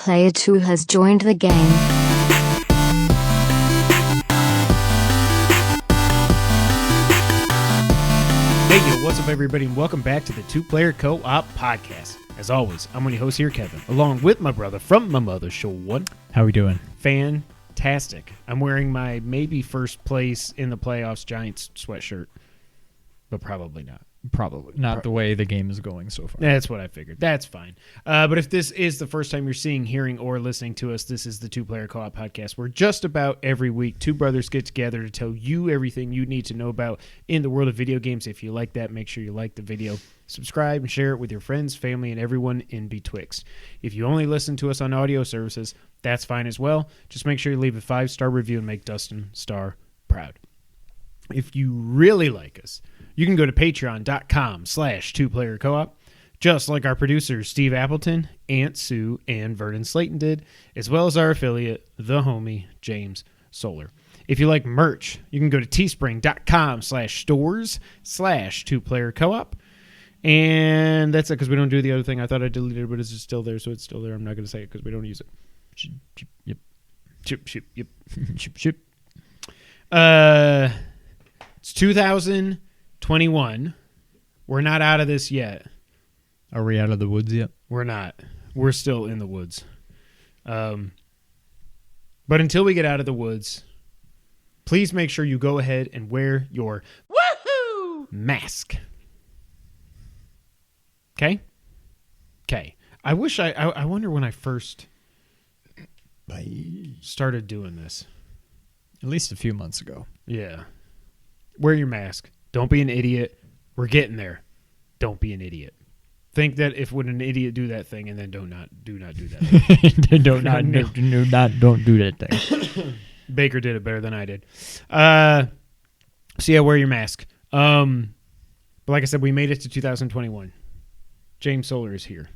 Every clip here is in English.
Player 2 has joined the game. Hey, yo, what's up, everybody, and welcome back to the Two-Player Co-op Podcast. As always, I'm one of your hosts here, Kevin, along with my brother from my mother, Sean. How we doing? Fantastic. I'm wearing my maybe first place in the playoffs Giants sweatshirt, but probably not. Probably not the way the game is going so far. That's what I figured. That's fine. But if this is the first time you're seeing, hearing, or listening to us, this is the Two-Player Co-op Podcast, where just about every week, two brothers get together to tell you everything you need to know about in the world of video games. If you like that, make sure you like the video, subscribe, and share it with your friends, family, and everyone in betwixt. If you only listen to us on audio services, that's fine as well. Just make sure you leave a 5-star review and make Dustin Starr proud. If you really like us, you can go to patreon.com/2playercoop, just like our producers Steve Appleton, Aunt Sue, and Vernon Slayton did, as well as our affiliate, the homie James Solar. If you like merch, you can go to teespring.com/stores/2playercoop. And that's it, because we don't do the other thing. I thought I deleted it, but it's just still there, so it's still there. I'm not going to say it because we don't use it. Yep. Yep. It's 2021. We're not out of this yet. Are we out of the woods yet? We're not. We're still in the woods. But until we get out of the woods, please make sure you go ahead and wear your mask. Okay? Okay. I wonder when I first started doing this. At least a few months ago. Yeah. Wear your mask. Don't be an idiot. We're getting there. Don't be an idiot. Think that if would an idiot do that thing, and then do not do that thing. Don't do that thing. Baker did it better than I did. So yeah, wear your mask. But like I said, we made it to 2021. James Solar is here.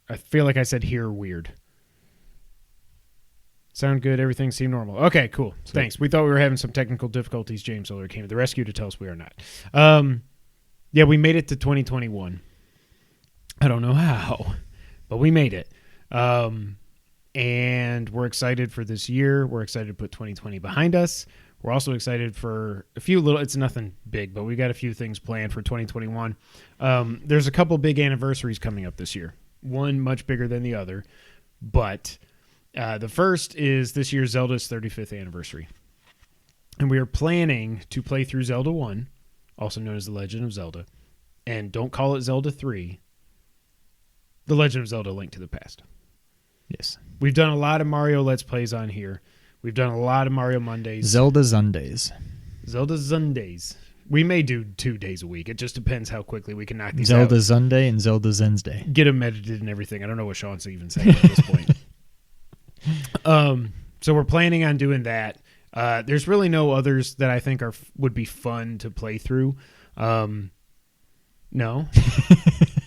I feel like I said here weird. Sound good? Everything seemed normal. Okay, cool. Sweet. Thanks. We thought we were having some technical difficulties. James Solar came to the rescue to tell us we are not. Yeah, we made it to 2021. I don't know how, but we made it. And we're excited for this year. We're excited to put 2020 behind us. We're also excited for a few little, it's nothing big, but we got a few things planned for 2021. There's a couple big anniversaries coming up this year. One much bigger than the other, but... the first is this year's Zelda's 35th anniversary. And we are planning to play through Zelda 1, also known as The Legend of Zelda. And don't call it Zelda 3. The Legend of Zelda: Link to the Past. Yes. We've done a lot of Mario Let's Plays on here. We've done a lot of Mario Mondays. Zelda Zundays. Zelda Zundays. We may do 2 days a week. It just depends how quickly we can knock these Zelda out. Zelda Zunday and Zelda Zensday. Get them edited and everything. I don't know what Sean's even saying at this point. So we're planning on doing that. There's really no others that I think would be fun to play through. No.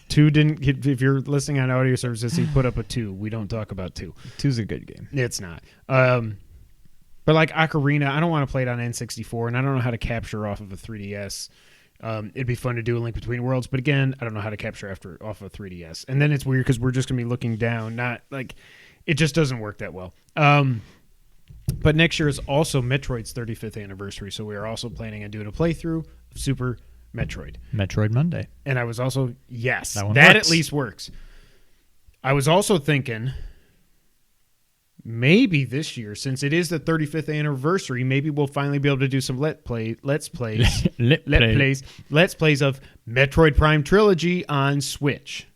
2 didn't get, if you're listening on audio services, he put up a 2. We don't talk about 2. 2's a good game. It's not. But like Ocarina, I don't want to play it on N64, and I don't know how to capture off of a 3DS. It'd be fun to do a Link Between Worlds, but again, I don't know how to capture off of a 3DS. And then it's weird because we're just going to be looking down, not like... It just doesn't work that well. But next year is also Metroid's 35th anniversary, so we are also planning on doing a playthrough of Super Metroid. Metroid Monday. And I was also, yes, that works. At least works. I was also thinking, maybe this year, since it is the 35th anniversary, maybe we'll finally be able to do some let's plays of Metroid Prime Trilogy on Switch.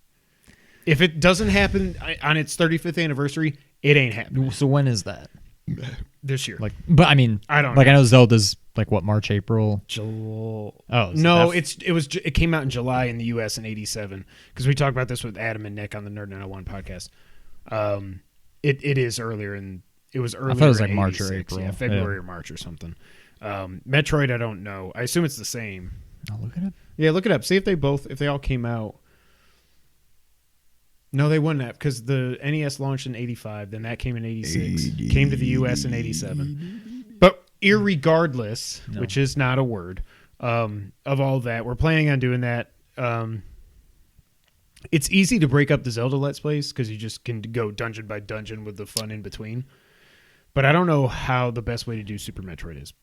If it doesn't happen on its 35th anniversary, it ain't happening. So when is that? This year. But I mean, I don't know. I know Zelda's March, April. Oh, no, it came out in July in the US in '87 because we talked about this with Adam and Nick on the Nerd 901 podcast. It is earlier, and it was earlier. I thought it was like 86, March or April, February or March or something. Metroid, I don't know. I assume it's the same. I'll look it up. Yeah, look it up. See if they all came out. No, they wouldn't have, because the NES launched in 85, then that came in 86, came to the U.S. in 87. But irregardless, which is not a word, of all that, we're planning on doing that. It's easy to break up the Zelda Let's Plays because you just can go dungeon by dungeon with the fun in between. But I don't know how the best way to do Super Metroid is.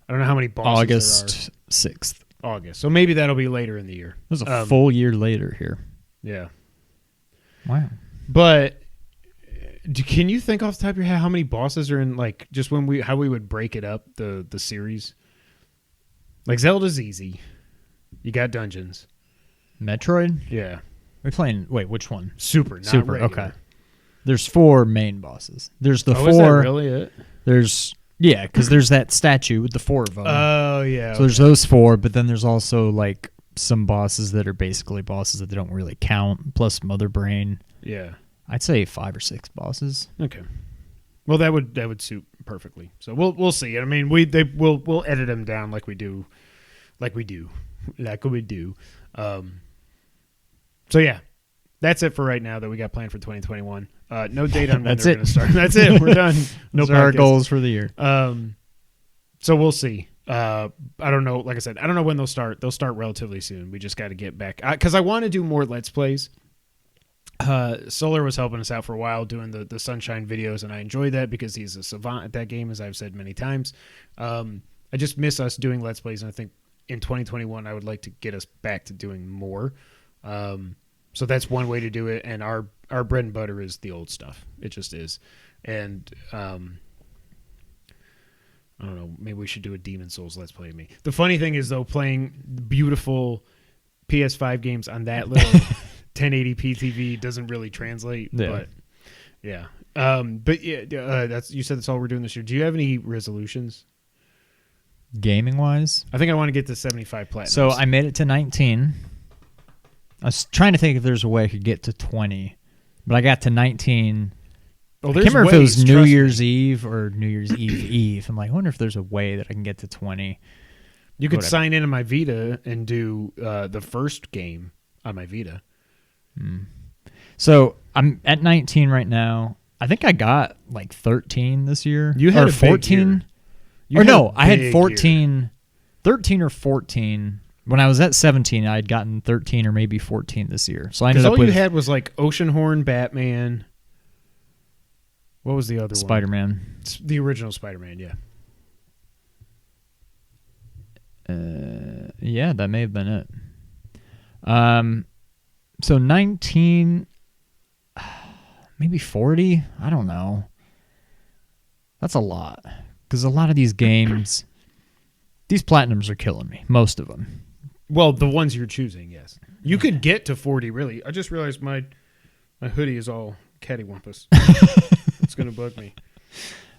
I don't know how many bosses August 6th. August. So maybe that'll be later in the year. It was a full year later here. Yeah. Wow. But can you think off the top of your head how many bosses are in, like, just how we would break it up, the series? Like, Zelda's easy. You got dungeons. Metroid? Yeah. We're playing, wait, which one? Super, not Super, regular. okay. There's 4 main bosses. There's the 4. Is that really it? There's, yeah, because there's that statue with the 4 of them. Oh, yeah. So there's those 4, but then there's also, like, some bosses that are basically bosses that don't really count, plus Mother Brain. Yeah. I'd say 5 or 6 bosses. Okay. Well, that would suit perfectly. So we'll see. I mean, we'll edit them down like we do. So yeah, that's it for right now that we got planned for 2021. No date on when That's they're it. going to start. That's it. We're done. No Those are our podcast. goals for the year. So we'll see. I don't know. Like I said, I don't know when they'll start. They'll start relatively soon. We just got to get back because I want to do more Let's Plays. Solar was helping us out for a while doing the Sunshine videos, and I enjoy that because he's a savant at that game, as I've said many times. I just miss us doing Let's Plays, and I think in 2021 I would like to get us back to doing more. So that's one way to do it, and our bread and butter is the old stuff. It just is. And I don't know, maybe we should do a Demon Souls Let's Play of me. The funny thing is, though, playing beautiful PS5 games on that little 1080p TV doesn't really translate. Yeah. But yeah. You said that's all we're doing this year. Do you have any resolutions? Gaming wise, I think I want to get to 75 platinum. so I made it to 19. I was trying to think if there's a way I could get to 20, but I got to 19. Oh, I there's can't remember if it was ways, New trust Year's Eve or New Year's Eve. I'm like, I wonder if there's a way that I can get to 20. You could Whatever. sign into my Vita and do the first game on my Vita. So I'm at 19 right now. I think I got like 13 this year. You had or a big 14. year. You Or had no, a I had big 14, year. 13 or 14. When I was at 17, I had gotten 13 or maybe 14 this year. So I ended Because up all with you had was like Oceanhorn, Batman. What was the other one? Spider-Man. It's the original Spider-Man, yeah. Yeah, that may have been it. So 19, maybe 40. I don't know. That's a lot because a lot of these games, these platinums are killing me. Most of them. Well, the ones you're choosing, yes. You could get to 40, really. I just realized my hoodie is all cattywampus. It's going to bug me.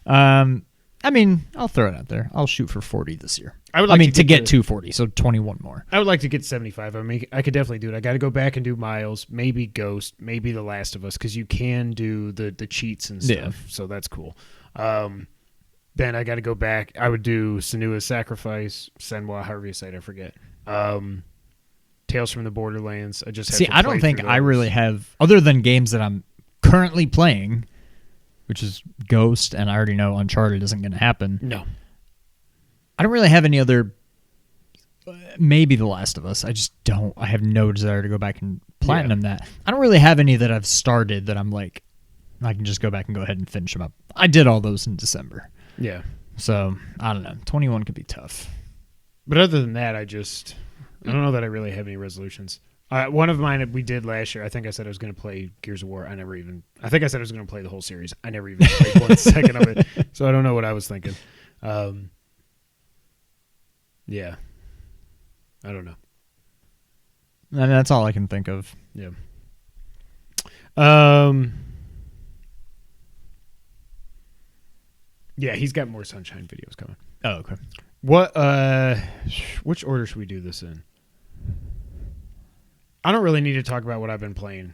I mean, I'll throw it out there. I'll shoot for 40 this year. I would like to get to 240, so 21 more. I would like to get 75. I mean, I could definitely do it. I got to go back and do Miles, maybe Ghost, maybe The Last of Us, because you can do the cheats and stuff. Yeah. So that's cool. Then I got to go back. I would do Senua's Sacrifice, Senwa, however you say it, I forget. Tales from the Borderlands. I just have See, to I play don't think through I those. really have, other than games that I'm currently playing, which is Ghost, and I already know Uncharted isn't going to happen. No. I don't really have any other. Maybe The Last of Us. I just don't. I have no desire to go back and platinum that. I don't really have any that I've started that I'm like, I can just go back and go ahead and finish them up. I did all those in December. Yeah. So, I don't know. 21 could be tough. But other than that, I don't know that I really have any resolutions. One of mine we did last year, I think I said I was going to play Gears of War. I think I said I was going to play the whole series. I never even played 1 second of it. So I don't know what I was thinking. Yeah. I don't know. And that's all I can think of. Yeah. Yeah, he's got more Sunshine videos coming. Oh, okay. Which order should we do this in? I don't really need to talk about what I've been playing.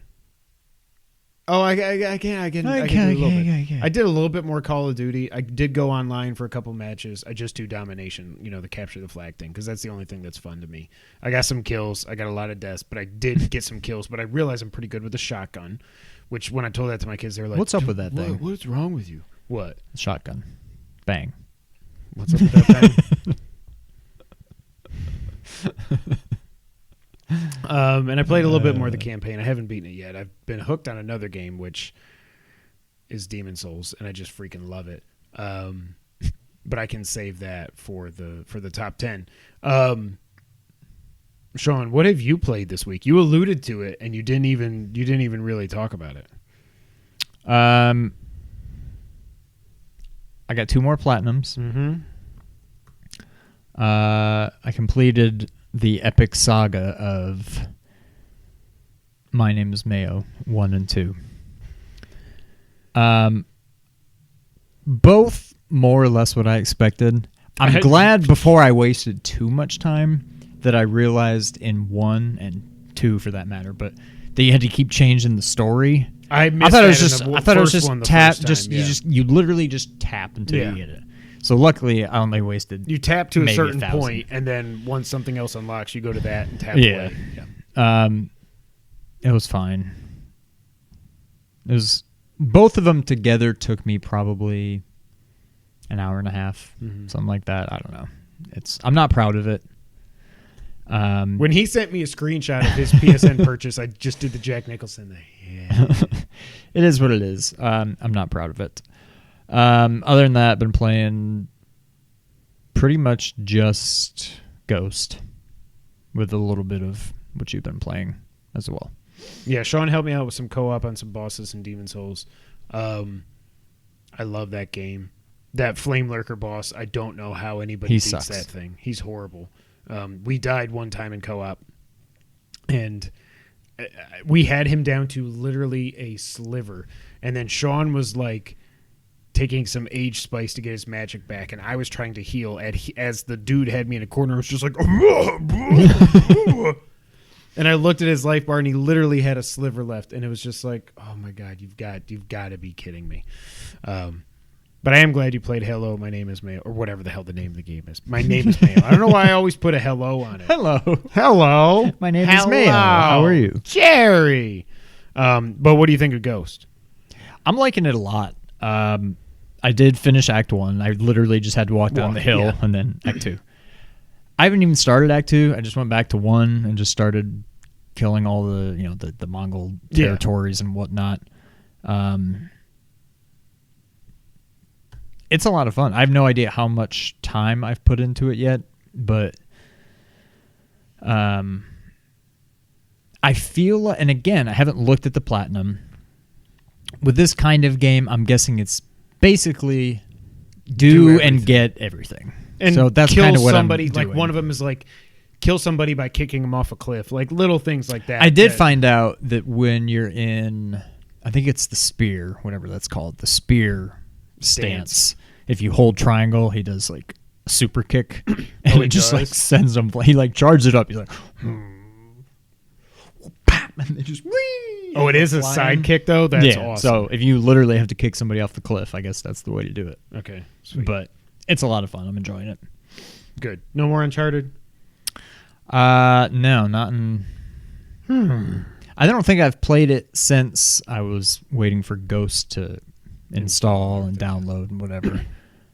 Oh, I can do a little bit. I did a little bit more Call of Duty. I did go online for a couple matches. I just do domination, the capture the flag thing, because that's the only thing that's fun to me. I got some kills. I got a lot of deaths, but I did get some kills. But I realized I'm pretty good with the shotgun, which when I told that to my kids, they were like, What's up with that thing? What's wrong with you? What? Shotgun. Bang. What's up with that thing? And I played a little bit more of the campaign. I haven't beaten it yet. I've been hooked on another game, which is Demon Souls, and I just freaking love it. But I can save that for the top 10. Sean, what have you played this week? You alluded to it, and you didn't even really talk about it. I got 2 more platinums. Mm-hmm. I completed the epic saga of My Name is Mayo 1 and 2. Both more or less what I expected. I'm glad before I wasted too much time that I realized in 1 and 2 for that matter, but that you had to keep changing the story. I thought it was just tap. You literally just tap until you get it. So luckily, I only wasted. You tap to a certain point, and then once something else unlocks, you go to that and tap away. Yeah. It was fine. It was both of them together took me probably an hour and a half, something like that. I don't know. I'm not proud of it. When he sent me a screenshot of his PSN purchase, I just did the Jack Nicholson thing. Yeah. It is what it is. I'm not proud of it. Other than that, I've been playing pretty much just Ghost with a little bit of what you've been playing as well. Yeah, Sean helped me out with some co-op on some bosses in Demon Souls. I love that game. That Flame Lurker boss, I don't know how anybody beats that thing. He's horrible. We died one time in co-op, and we had him down to literally a sliver. And then Sean was like taking some age spice to get his magic back, and I was trying to heal. As the dude had me in a corner, I was just like, and I looked at his life bar, and he literally had a sliver left, and it was just like, oh my god, you've got to be kidding me. But I am glad you played Hello, My Name is Mayo, or whatever the hell the name of the game is. My Name is Mayo. I don't know why I always put a hello on it. Hello. My name is Mayo. How are you? Jerry. But what do you think of Ghost? I'm liking it a lot. I did finish Act 1. I literally just had to walk down the hill and then Act 2. I haven't even started Act 2. I just went back to 1 and just started killing all the Mongol territories and whatnot. It's a lot of fun. I have no idea how much time I've put into it yet, but I feel, and again, I haven't looked at the platinum. With this kind of game, I'm guessing it's basically do and get everything. And so that's kind of what somebody, I'm doing. like one of them is like kill somebody by kicking them off a cliff, like little things like that. I did find out that when you're in, I think it's the spear, whatever that's called, the spear stance. If you hold triangle, he does like a super kick, and it just like sends him. He like charges it up. He's like, and they just whee. Oh, it is a side kick though. That's awesome. So if you literally have to kick somebody off the cliff, I guess that's the way to do it. Okay, sweet. But it's a lot of fun. I'm enjoying it. Good. No more Uncharted. No, not in. I don't think I've played it since I was waiting for Ghost to install and download and whatever.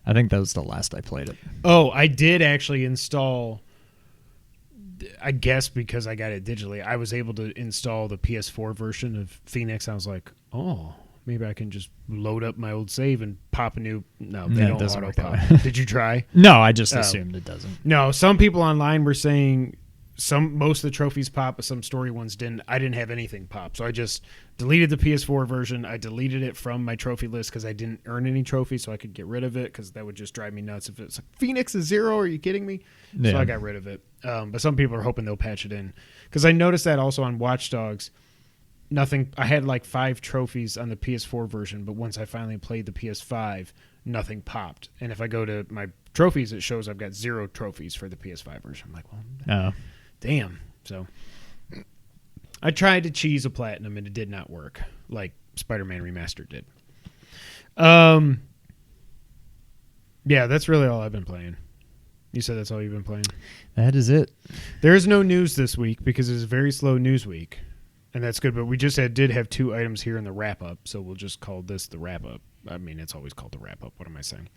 I think that was the last I played it. Oh, I did actually install, I guess because I got it digitally, I was able to install the PS4 version of Phoenix. I was like, oh, maybe I can just load up my old save and pop a new. No, they don't auto pop. Did you try? No, I just assumed it doesn't. No, some people online were saying most of the trophies pop, but some story ones didn't. I didn't have anything pop, so I just deleted the PS4 version. I deleted it from my trophy list because I didn't earn any trophies, so I could get rid of it because that would just drive me nuts if it's like Phoenix is 0. Are you kidding me? Yeah. So I got rid of it. But some people are hoping they'll patch it in because I noticed that also on Watch Dogs. Nothing. I had like 5 trophies on the PS4 version, but once I finally played the PS5, nothing popped. And if I go to my trophies, it shows I've got 0 trophies for the PS5 version. I'm like, well, damn. So I tried to cheese a platinum and it did not work like Spider-Man Remastered did. Yeah, that's really all I've been playing. You said that's all you've been playing? That is it. There is no news this week because it's a very slow news week. And that's good, but we just did have 2 items here in the wrap-up, so we'll just call this the wrap-up. I mean, it's always called the wrap-up. What am I saying?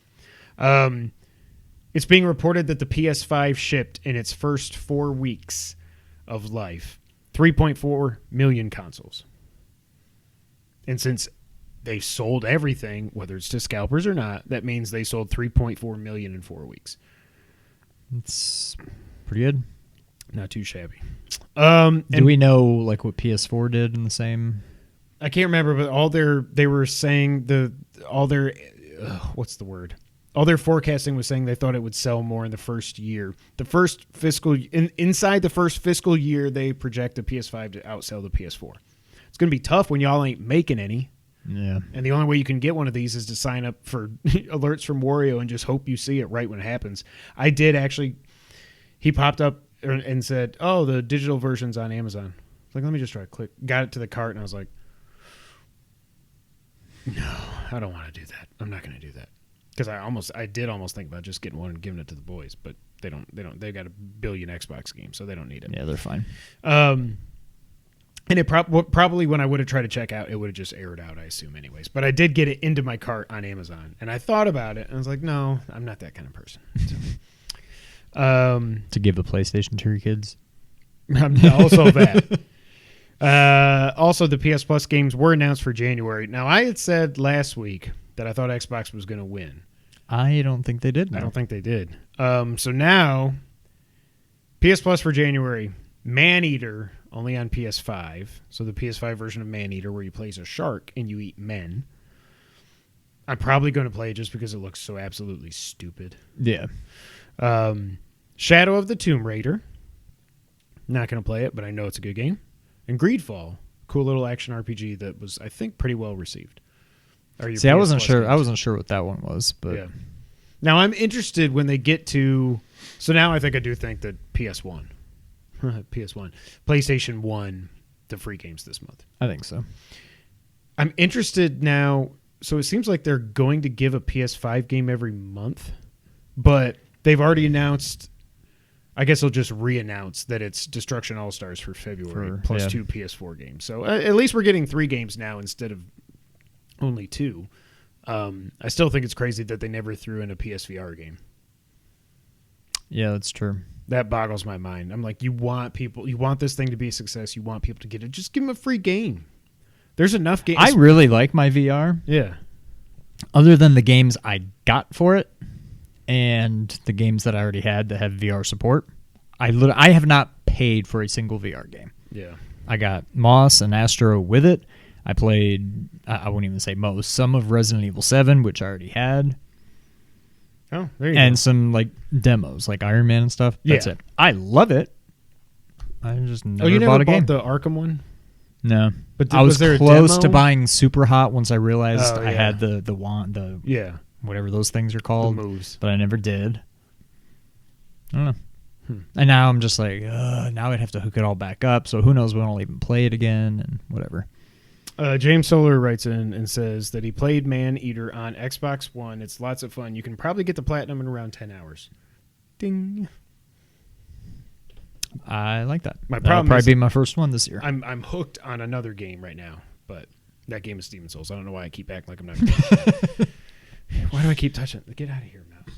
It's being reported that the PS5 shipped in its first 4 weeks of life, 3.4 million consoles. And since they sold everything, whether it's to scalpers or not, that means they sold 3.4 million in 4 weeks. It's pretty good. Not too shabby. Do we know like what PS4 did in the same? I can't remember, but they were saying all their forecasting was saying they thought it would sell more in the first year. The first inside the first fiscal year, they project the PS5 to outsell the PS4. It's going to be tough when y'all ain't making any. Yeah. And the only way you can get one of these is to sign up for alerts from Wario and just hope you see it right when it happens. I did actually. He popped up and said, "Oh, the digital version's on Amazon." I was like, let me just try to click. Got it to the cart, and I was like, "No, I don't want to do that. I'm not going to do that." Because I did almost think about just getting one and giving it to the boys, but they don't. They've got a billion Xbox games, so they don't need it. Yeah, they're fine. And it probably when I would have tried to check out, it would have just aired out, I assume, anyways. But I did get it into my cart on Amazon, and I thought about it, and I was like, no, I'm not that kind of person. So, to give the PlayStation to your kids. Also that. Also, the PS Plus games were announced for January. Now, I had said last week that I thought Xbox was going to win. I don't think they did. No. I don't think they did. So now, PS Plus for January, Maneater, only on PS5. So the PS5 version of Maneater where you play as a shark and you eat men. I'm probably going to play it just because it looks so absolutely stupid. Yeah. Shadow of the Tomb Raider. Not going to play it, but I know it's a good game. And Greedfall, cool little action RPG that was, I think, pretty well received. See, I wasn't sure. I wasn't sure what that one was, but yeah. Now I'm interested when they get to. So now I do think that PS1, PlayStation 1, the free games this month. I think so. I'm interested now. So it seems like they're going to give a PS5 game every month, but they've already announced. I guess they'll just re-announce that it's Destruction All-Stars for February plus 2 PS4 games. So at least we're getting 3 games now instead of only 2. I still think it's crazy that they never threw in a PSVR game. Yeah, that's true. That boggles my mind. I'm like, you want this thing to be a success. You want people to get it. Just give them a free game. There's enough games. I really like my VR. Yeah. Other than the games I got for it and the games that I already had that have VR support, I have not paid for a single VR game. Yeah. I got Moss and Astro with it. I played, I won't even say most, some of Resident Evil 7, which I already had. Oh, there you and go. some like demos, like Iron Man and stuff. That's it. I love it. I just never you never bought a game. The Arkham one? No, but I was there close a demo? to buying Super Hot once I realized Oh, I yeah. had the wand, whatever those things are called, The moves. but I never did. I don't know. And now I'm just like, now I'd have to hook it all back up. So who knows when I'll even play it again and whatever. James Solar writes in and says that he played Maneater on Xbox One. It's lots of fun. You can probably get the platinum in around 10 hours. Ding. I like that. My That'll problem probably is be my first one this year. I'm hooked on another game right now, but that game is Demon's Souls. I don't know why I keep acting like I'm not. Why do I keep touching it? Get out of here, mouse.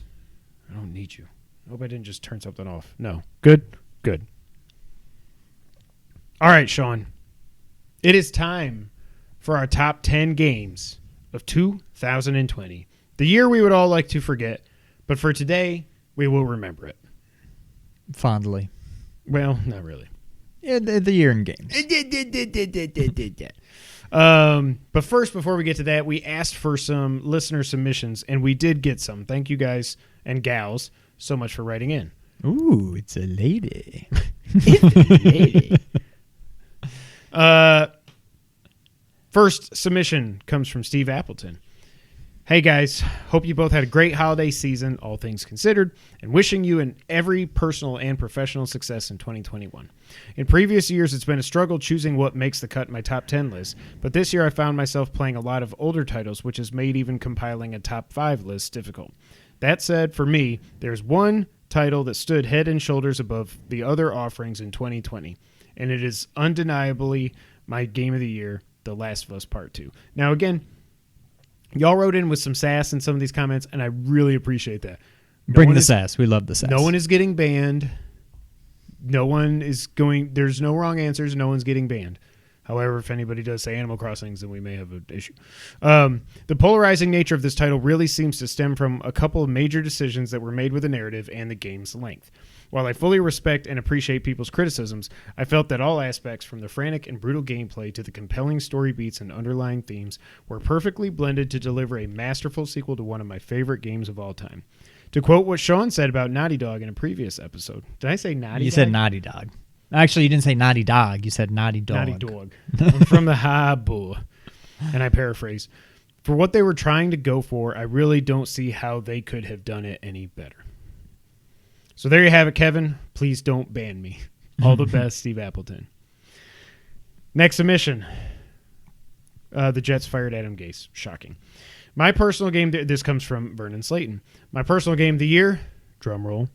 I don't need you. I hope I didn't just turn something off. No. Good. All right, Sean. It is time for our top 10 games of 2020. The year we would all like to forget, but for today, we will remember it. Fondly. Well, not really. Yeah, the year in games. But first, before we get to that, we asked for some listener submissions, and we did get some. Thank you guys and gals so much for writing in. Ooh, it's a lady. It's a lady. First submission comes from Steve Appleton. Hey guys, hope you both had a great holiday season, all things considered, and wishing you and every personal and professional success in 2021. In previous years, it's been a struggle choosing what makes the cut in my top 10 list, but this year I found myself playing a lot of older titles, which has made even compiling a top 5 list difficult. That said, for me, there's one title that stood head and shoulders above the other offerings in 2020, and it is undeniably my game of the year, The Last of Us Part 2. Now, again, y'all wrote in with some sass in some of these comments, and I really appreciate that. Bring the sass. We love the sass. No one is getting banned. there's no wrong answers. No one's getting banned. However, if anybody does say Animal Crossings, then we may have an issue. The polarizing nature of this title really seems to stem from a couple of major decisions that were made with the narrative and the game's length. While I fully respect and appreciate people's criticisms, I felt that all aspects, from the frantic and brutal gameplay to the compelling story beats and underlying themes, were perfectly blended to deliver a masterful sequel to one of my favorite games of all time. To quote what Sean said about Naughty Dog in a previous episode. Did I say Naughty Dog? You said Naughty Dog. Actually, you didn't say Naughty Dog. You said Naughty Dog. Naughty Dog. I'm from the Habu. And I paraphrase. For what they were trying to go for, I really don't see how they could have done it any better. So there you have it, Kevin. Please don't ban me. All the best, Steve Appleton. Next submission. The Jets fired Adam Gase. Shocking. My personal game, this comes from Vernon Slayton. My personal game of the year, drum roll,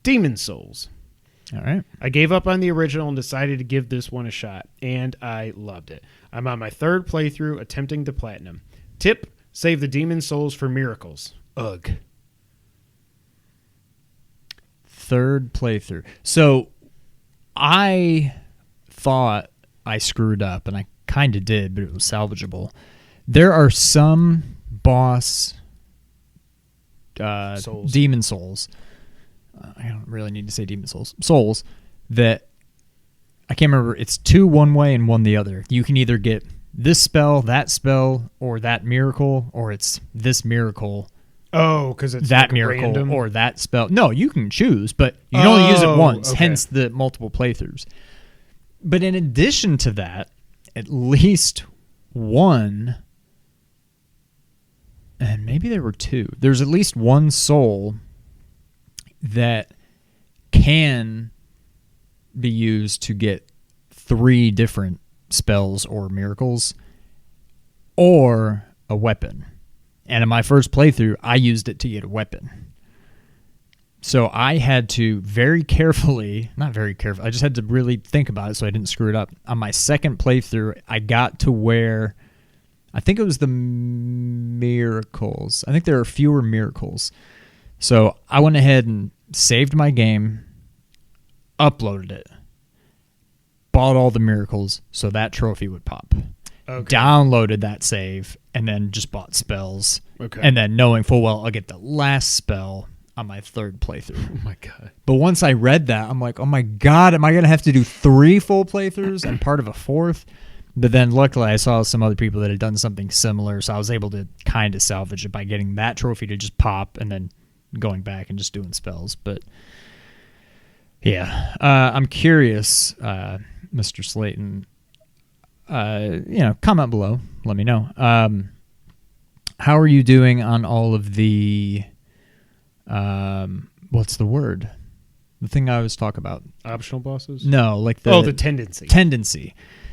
Demon's Souls. All right. I gave up on the original and decided to give this one a shot, and I loved it. I'm on my third playthrough attempting to platinum. Tip, save the Demon's Souls for miracles. Ugh. Third playthrough. So I thought I screwed up, and I kind of did, but it was salvageable. There are some boss demon souls. I don't really need to say demon souls that I can't remember. It's 2 one way and 1 the other. You can either get this spell, or that miracle, or it's this miracle. Oh, because it's that like miracle random? Or that spell. No, you can choose, but you can only use it once. Okay. Hence the multiple playthroughs. But in addition to that, at least one. And maybe there were 2. There's at least one soul that can be used to get 3 different spells or miracles or a weapon. And in my first playthrough, I used it to get a weapon. So I had to not very carefully, I just had to really think about it so I didn't screw it up. On my second playthrough, I got to where I think it was the miracles. I think there are fewer miracles. So I went ahead and saved my game, uploaded it, bought all the miracles so that trophy would pop. Okay. Downloaded that save, and then just bought spells. Okay. And then knowing full well I'll get the last spell on my third playthrough. Oh, my God. But once I read that, I'm like, oh, my God, am I going to have to do 3 full playthroughs and part of a 4th? But then luckily I saw some other people that had done something similar, so I was able to kind of salvage it by getting that trophy to just pop and then going back and just doing spells. But yeah, I'm curious, Mr. Slayton. Comment below. Let me know. How are you doing on all of the what's the word? The thing I always talk about. Optional bosses? No, like the tendency.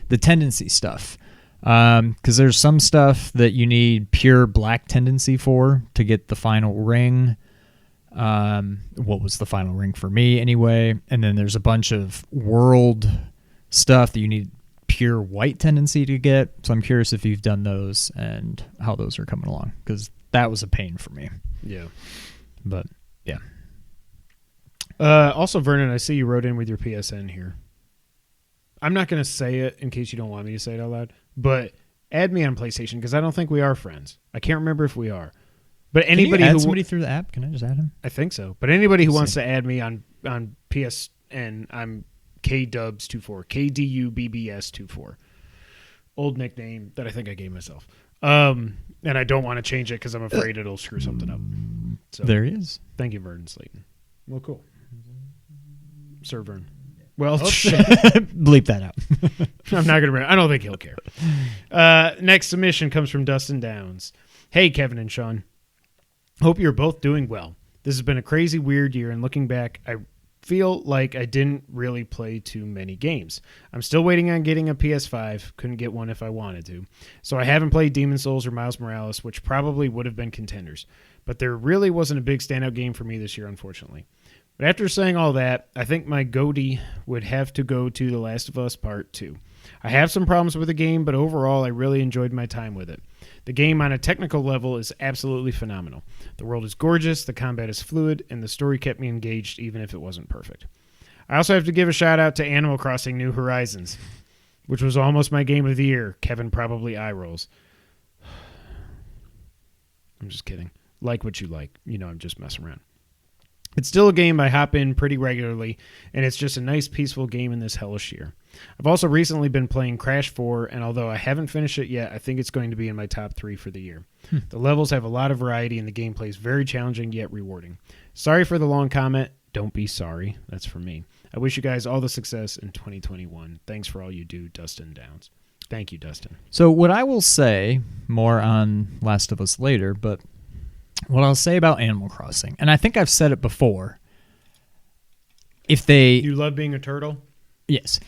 The tendency stuff. Because there's some stuff that you need pure black tendency for to get the final ring. What was the final ring for me anyway? And then there's a bunch of world stuff that you need pure white tendency to get. So I'm curious if you've done those and how those are coming along, because that was a pain for me. Yeah. But yeah. Also, Vernon, I see you wrote in with your PSN here. I'm not going to say it in case you don't want me to say it out loud, but add me on PlayStation because I don't think we are friends. I can't remember if we are. But anybody Can you add somebody through the app? Can I just add him? I think so. But anybody who wants to add me on PSN, I'm KDubs24, KDUBBS24. Old nickname that I think I gave myself. And I don't want to change it because I'm afraid it'll screw something up. So There he is. thank you, Vernon Slayton. Well, cool. Sir Vern. Well, Bleep that out. I'm not going to. I don't think he'll care. Next submission comes from Dustin Downs. Hey, Kevin and Sean. Hope you're both doing well. This has been a crazy, weird year, and looking back, I feel like I didn't really play too many games. I'm still waiting on getting a PS5. Couldn't get one if I wanted to. So I haven't played Demon's Souls or Miles Morales, which probably would have been contenders. But there really wasn't a big standout game for me this year, unfortunately. But after saying all that, I think my GOTY would have to go to The Last of Us Part 2. I have some problems with the game, but overall I really enjoyed my time with it. The game on a technical level is absolutely phenomenal. The world is gorgeous, the combat is fluid, and the story kept me engaged even if it wasn't perfect. I also have to give a shout out to Animal Crossing New Horizons, which was almost my game of the year. Kevin probably eye rolls. I'm just kidding. Like what you like. I'm just messing around. It's still a game I hop in pretty regularly, and it's just a nice, peaceful game in this hellish year. I've also recently been playing Crash 4, and although I haven't finished it yet, I think it's going to be in my top 3 for the year. The levels have a lot of variety, and the gameplay is very challenging yet rewarding. Sorry for the long comment. Don't be sorry. That's for me. I wish you guys all the success in 2021. Thanks for all you do, Dustin Downs. Thank you, Dustin. So what I will say, more on Last of Us later, but what I'll say about Animal Crossing, and I think I've said it before, You love being a turtle? Yes.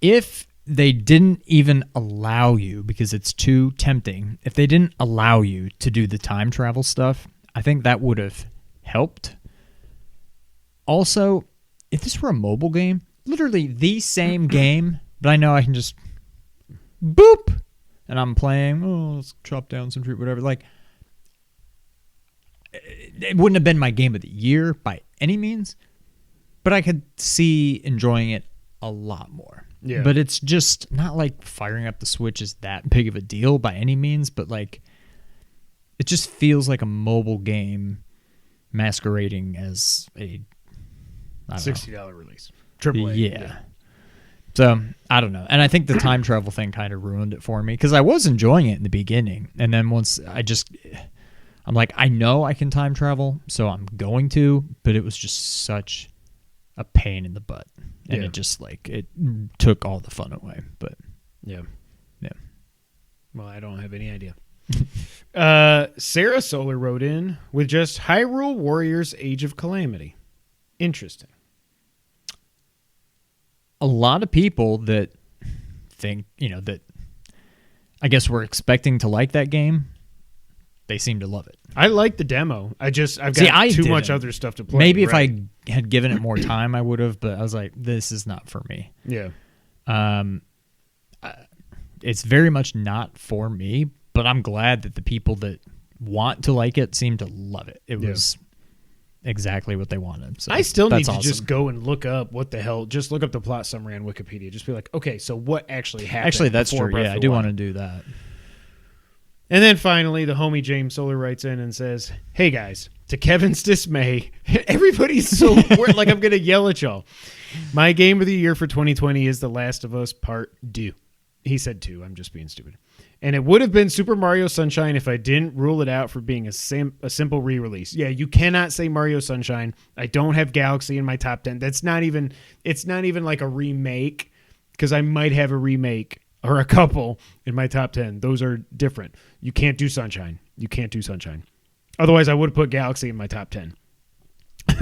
If they didn't even allow you, because it's too tempting, if they didn't allow you to do the time travel stuff, I think that would have helped. Also, if this were a mobile game, literally the same game, but I know I can just boop, and I'm playing, let's chop down some tree, whatever. Like, it wouldn't have been my game of the year by any means, but I could see enjoying it a lot more. Yeah. But it's just not like firing up the Switch is that big of a deal by any means, but like it just feels like a mobile game masquerading as a $60 release. Triple A. Yeah. So, I don't know. And I think the time travel thing kind of ruined it for me because I was enjoying it in the beginning. And then once I'm like, I know I can time travel, so I'm going to, but it was just such a pain in the butt. And it just it took all the fun away. But yeah. Well, I don't have any idea. Sarah Solar wrote in with just Hyrule Warriors Age of Calamity. Interesting. A lot of people that think, that I guess we're expecting to like that game, they seem to love it. I like the demo. I've got too much other stuff to play. Maybe if I had given it more time, I would have, but I was like, this is not for me. Yeah. It's very much not for me, but I'm glad that the people that want to like it seem to love it. It was exactly what they wanted. So I still need to awesome. just go and look up what the hell. Just look up the plot summary on Wikipedia. Just be like, okay, so what actually happened? Actually, that's before true. Breath Yeah, of I the do Wild? want to do that. And then finally, the homie James Solar writes in and says, hey guys, to Kevin's dismay, everybody's so like I'm going to yell at y'all. My game of the year for 2020 is The Last of Us Part 2. He said 2. I'm just being stupid. And it would have been Super Mario Sunshine if I didn't rule it out for being a simple re-release. Yeah, you cannot say Mario Sunshine. I don't have Galaxy in my top 10. It's not even like a remake because I might have a remake or a couple in my top 10. Those are different. You can't do Sunshine. Otherwise, I would put Galaxy in my top 10.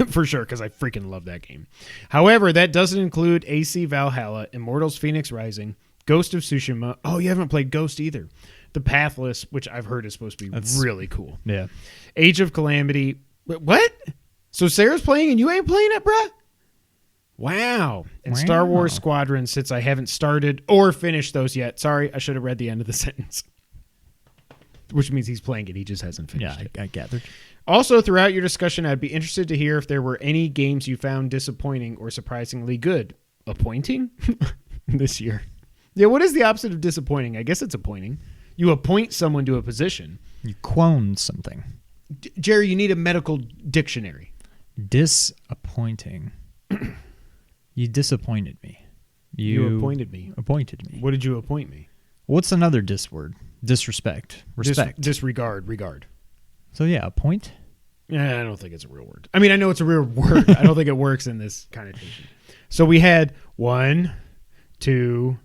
For sure, because I freaking love that game. However, that doesn't include AC Valhalla, Immortals Phoenix Rising, Ghost of Tsushima. Oh, you haven't played Ghost either. The Pathless, which I've heard is supposed to be really cool. Yeah. Age of Calamity. What? So Sarah's playing and you ain't playing it, bruh? Wow. And Star Wars Squadron, since I haven't started or finished those yet. Sorry, I should have read the end of the sentence. Which means he's playing it. He just hasn't finished it. I gathered. Also, throughout your discussion, I'd be interested to hear if there were any games you found disappointing or surprisingly good. Appointing? This year. Yeah, what is the opposite of disappointing? I guess it's appointing. You appoint someone to a position. You clone something. Jerry, you need a medical dictionary. Disappointing. You disappointed me. You appointed me. Appointed me. What did you appoint me? What's another word? Disrespect. Respect. Disregard. Regard. So yeah, appoint? Yeah, I don't think it's a real word. I mean, I know it's a real word. I don't think it works in this connotation. So we had 1, 2,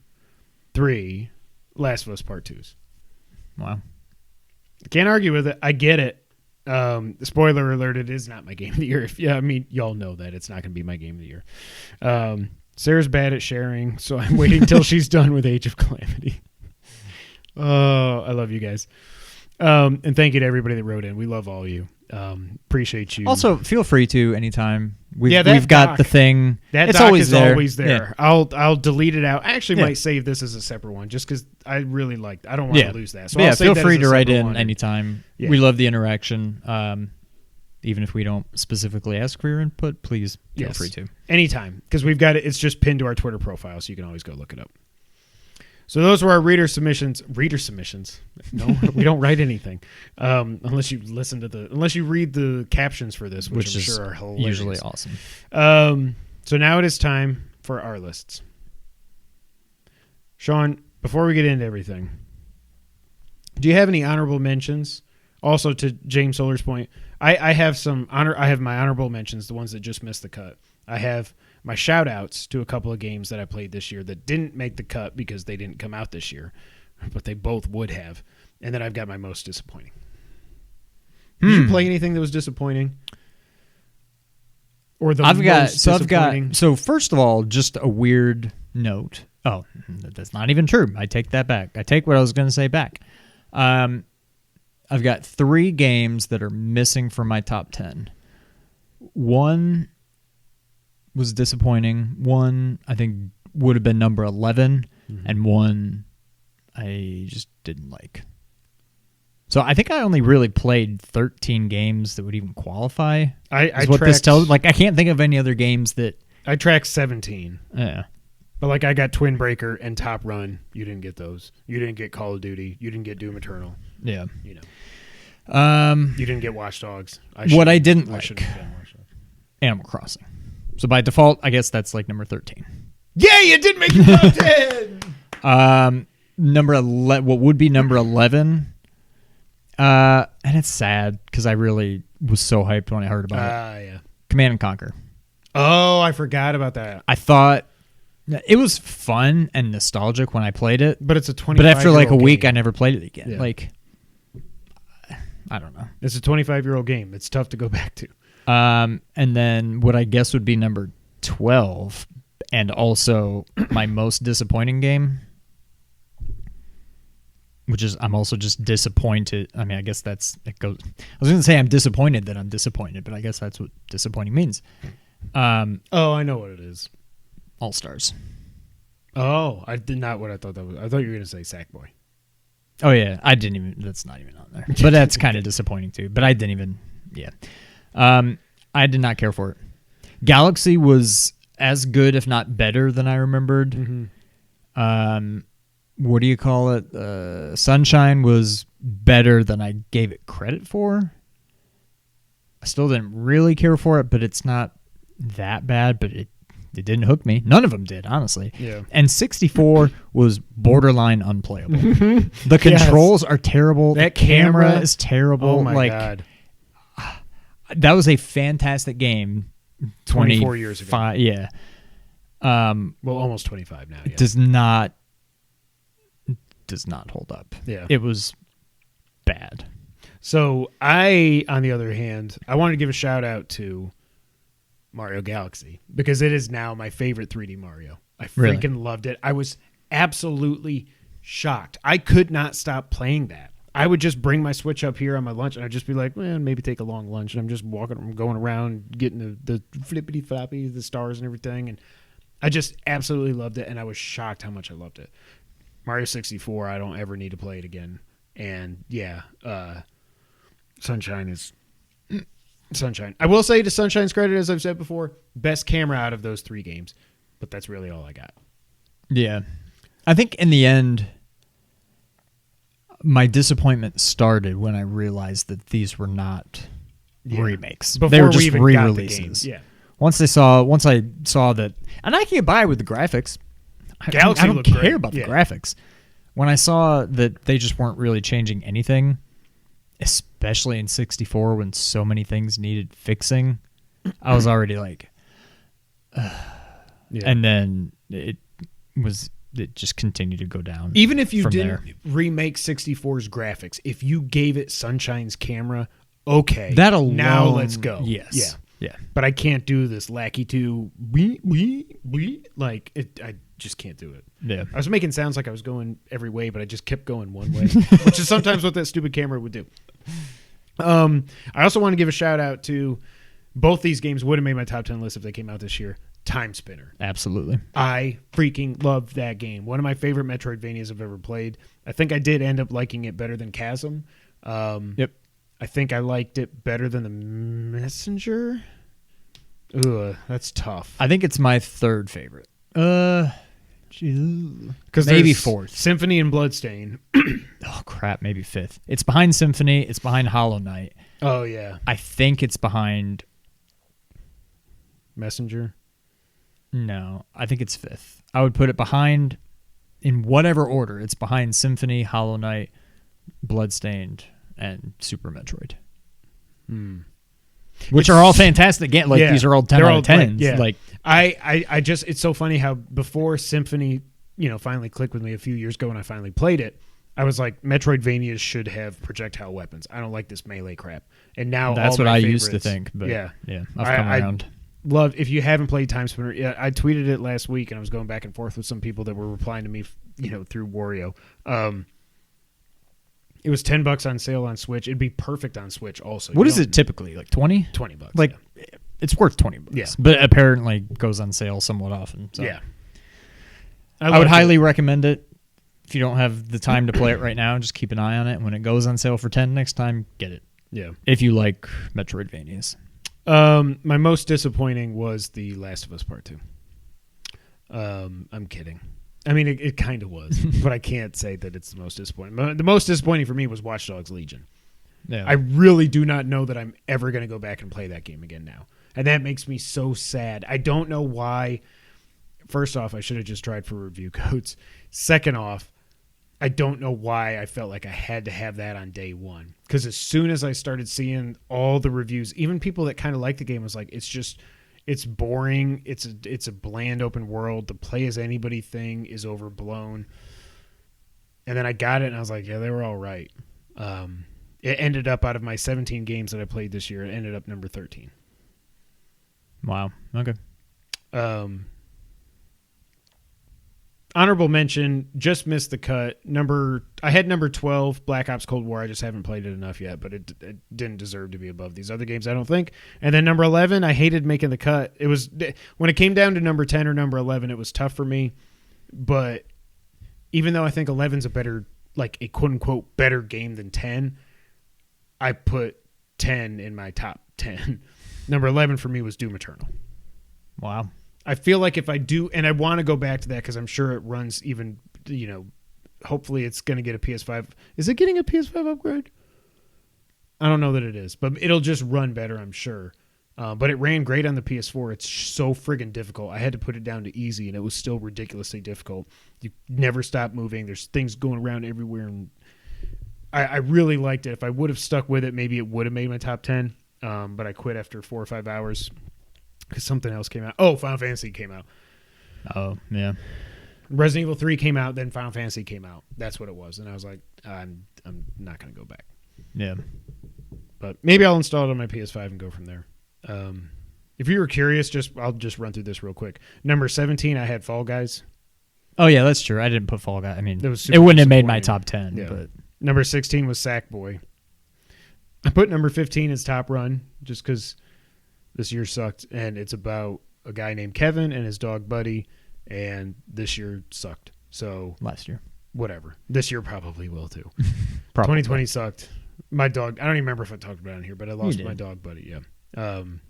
3 Last of Us Part 2s. Wow. Can't argue with it. I get it. Spoiler alert, it is not my game of the year. I mean, y'all know that. It's not going to be my game of the year. Sarah's bad at sharing, so I'm waiting till she's done with Age of Calamity. Oh, I love you guys. And thank you to everybody that wrote in. We love all of you. Appreciate you. Also, feel free to anytime. We've got doc, the thing. That it's doc always is there. always there. Yeah. I'll delete it out. I actually might save this as a separate one just because I really liked. I don't want to lose that. So I'll feel free to write in one. anytime. Yeah. We love the interaction. Even if we don't specifically ask for your input, please feel free to. Anytime, because we've got it. It's just pinned to our Twitter profile, so you can always go look it up. So those were our reader submissions. Reader submissions. No, we don't write anything unless you read the captions for this, which I'm sure are hilarious. Usually awesome. So now it is time for our lists. Sean, before we get into everything, do you have any honorable mentions? Also, to James Solar's point, I have some honor. I have my honorable mentions, the ones that just missed the cut. I have my shout outs to a couple of games that I played this year that didn't make the cut because they didn't come out this year, but they both would have. And then I've got my most disappointing. Did you play anything that was disappointing? Or So first of all, just a weird note. Oh, that's not even true. I take that back. I take what I was going to say back. I've got 3 games that are missing from my top 10. One was disappointing. One, I think, would have been number 11. Mm-hmm. And one, I just didn't like. So I think I only really played 13 games that would even qualify. This tells. Like, I can't think of any other games that... I tracked 17. Yeah. But like I got Twin Breaker and Top Run. You didn't get those. You didn't get Call of Duty. You didn't get Doom Eternal. Yeah. You know. You didn't get Watch Dogs. What I didn't like, Animal Crossing. So by default, I guess that's like number 13. Yeah, you did make the top 10. What would be number 11? And it's sad because I really was so hyped when I heard about it. Yeah. Command and Conquer. Oh, I forgot about that. I thought it was fun and nostalgic when I played it, but it's a 25. But after like a week, I never played it again. Yeah. Like, I don't know. It's a 25-year-old game. It's tough to go back to. And then what I guess would be number 12, and also my most disappointing game, which is I'm also just disappointed. I mean, I guess it goes. I was going to say I'm disappointed that I'm disappointed, but I guess that's what disappointing means. I know what it is. All Stars. Oh, I did not. What I thought that was. I thought you were going to say Sackboy. Oh yeah, I didn't even. That's not even on there. But that's kind of disappointing too. But I didn't even. Yeah. I did not care for it. Galaxy was as good, if not better, than I remembered. Mm-hmm. What do you call it? Sunshine was better than I gave it credit for. I still didn't really care for it, but it's not that bad. But it didn't hook me. None of them did, honestly. Yeah. And 64 was borderline unplayable. The controls are terrible. That the camera is terrible. Oh my God. That was a fantastic game. 24 years ago. Yeah. Well, almost 25 now. Yeah. Does not hold up. Yeah. It was bad. So on the other hand, I wanted to give a shout out to Mario Galaxy because it is now my favorite 3D Mario. I freaking loved it. I was absolutely shocked. I could not stop playing that. I would just bring my Switch up here on my lunch, and I'd just be like, well, maybe take a long lunch. And I'm just going around, getting the flippity-floppy, the stars and everything. And I just absolutely loved it, and I was shocked how much I loved it. Mario 64, I don't ever need to play it again. And, yeah, Sunshine is Sunshine. I will say to Sunshine's credit, as I've said before, best camera out of those 3 games. But that's really all I got. Yeah. I think in the end, my disappointment started when I realized that these were not remakes. Before they were just we even re-releases. got the games. Yeah. Once I saw that, and I can get by with the graphics. Galaxy I don't looked care great. about the graphics. When I saw that they just weren't really changing anything, especially in 64 when so many things needed fixing, I was already like, and then it just continued to go down. Even if you didn't there. remake 64's graphics, if you gave it Sunshine's camera, okay, that alone, now let's go. Yes, yeah. But I can't do this Lackey 2 like it. I just can't do it. Yeah, I was making sounds like I was going every way, but I just kept going one way, which is sometimes what that stupid camera would do. I also want to give a shout out to both these games. Would have made my top 10 list if they came out this year. Time Spinner. Absolutely. I freaking loved that game. One of my favorite Metroidvanias I've ever played. I think I did end up liking it better than Chasm. Yep. I think I liked it better than The Messenger. Ugh, that's tough. I think it's my third favorite. Because maybe fourth. Symphony and Bloodstain. Oh crap, maybe fifth. It's behind Symphony. It's behind Hollow Knight. Oh yeah. I think it's behind Messenger. No, I think it's fifth. I would put it behind, in whatever order. It's behind Symphony, Hollow Knight, Bloodstained, and Super Metroid. Which are all fantastic games. Like these are all 10 out of 10s. Like I just, it's so funny how before Symphony, finally clicked with me a few years ago when I finally played it, I was like, Metroidvanias should have projectile weapons. I don't like this melee crap. And now that's all what my I favorites, used to think. But yeah, I've come around. Love, if you haven't played Time Spinner, I tweeted it last week and I was going back and forth with some people that were replying to me, through Wario. It was $10 on sale on Switch. It'd be perfect on Switch also. What is it typically? Like 20? $20. Like it's worth $20. Yeah. But apparently goes on sale somewhat often. So. Yeah. I would highly recommend it. If you don't have the time to play it right now, just keep an eye on it. When it goes on sale for 10 next time, get it. Yeah. If you like Metroidvanias. My most disappointing was The Last of Us Part 2. I'm kidding. I mean, it kind of was, but I can't say that it's the most disappointing. The most disappointing for me was Watch Dogs Legion. Yeah. I really do not know that I'm ever going to go back and play that game again now. And that makes me so sad. I don't know why. First off, I should have just tried for review codes. Second off, I don't know why I felt like I had to have that on day one. Because as soon as I started seeing all the reviews, even people that kind of like the game was like, it's boring. It's a bland open world. The play as anybody thing is overblown. And then I got it and I was like, yeah, they were all right. It ended up, out of my 17 games that I played this year, it ended up number 13. Wow. Okay. Honorable mention, just missed the cut. I had number 12, Black Ops Cold War. I just haven't played it enough yet, but it didn't deserve to be above these other games, I don't think. And then number 11, I hated making the cut. It was, when it came down to number 10 or number 11, it was tough for me. But even though I think 11's a better, like a quote unquote better game than 10, I put 10 in my top 10. Number 11 for me was Doom Eternal. Wow. I feel like if I do, and I want to go back to that because I'm sure it runs even, hopefully it's going to get a PS5. Is it getting a PS5 upgrade? I don't know that it is, but it'll just run better, I'm sure. But it ran great on the PS4. It's so friggin' difficult. I had to put it down to easy, and it was still ridiculously difficult. You never stop moving. There's things going around everywhere, and I really liked it. If I would have stuck with it, maybe it would have made my top 10, but I quit after 4 or 5 hours. Because something else came out. Oh, Final Fantasy came out. Oh, yeah. Resident Evil 3 came out, then Final Fantasy came out. That's what it was. And I was like, I'm not going to go back. Yeah. But maybe I'll install it on my PS5 and go from there. If you were curious, I'll just run through this real quick. Number 17, I had Fall Guys. Oh, yeah, that's true. I didn't put Fall Guys. I mean, it wouldn't have made my top 10. Yeah. But Number 16 was Sackboy. I put number 15 as Top Run just because this year sucked, and it's about a guy named Kevin and his dog Buddy, and this year sucked. So last year, whatever. This year probably will too. Probably. 2020 sucked. My dog. I don't even remember if I talked about it in here, but I lost my dog Buddy. Yeah. And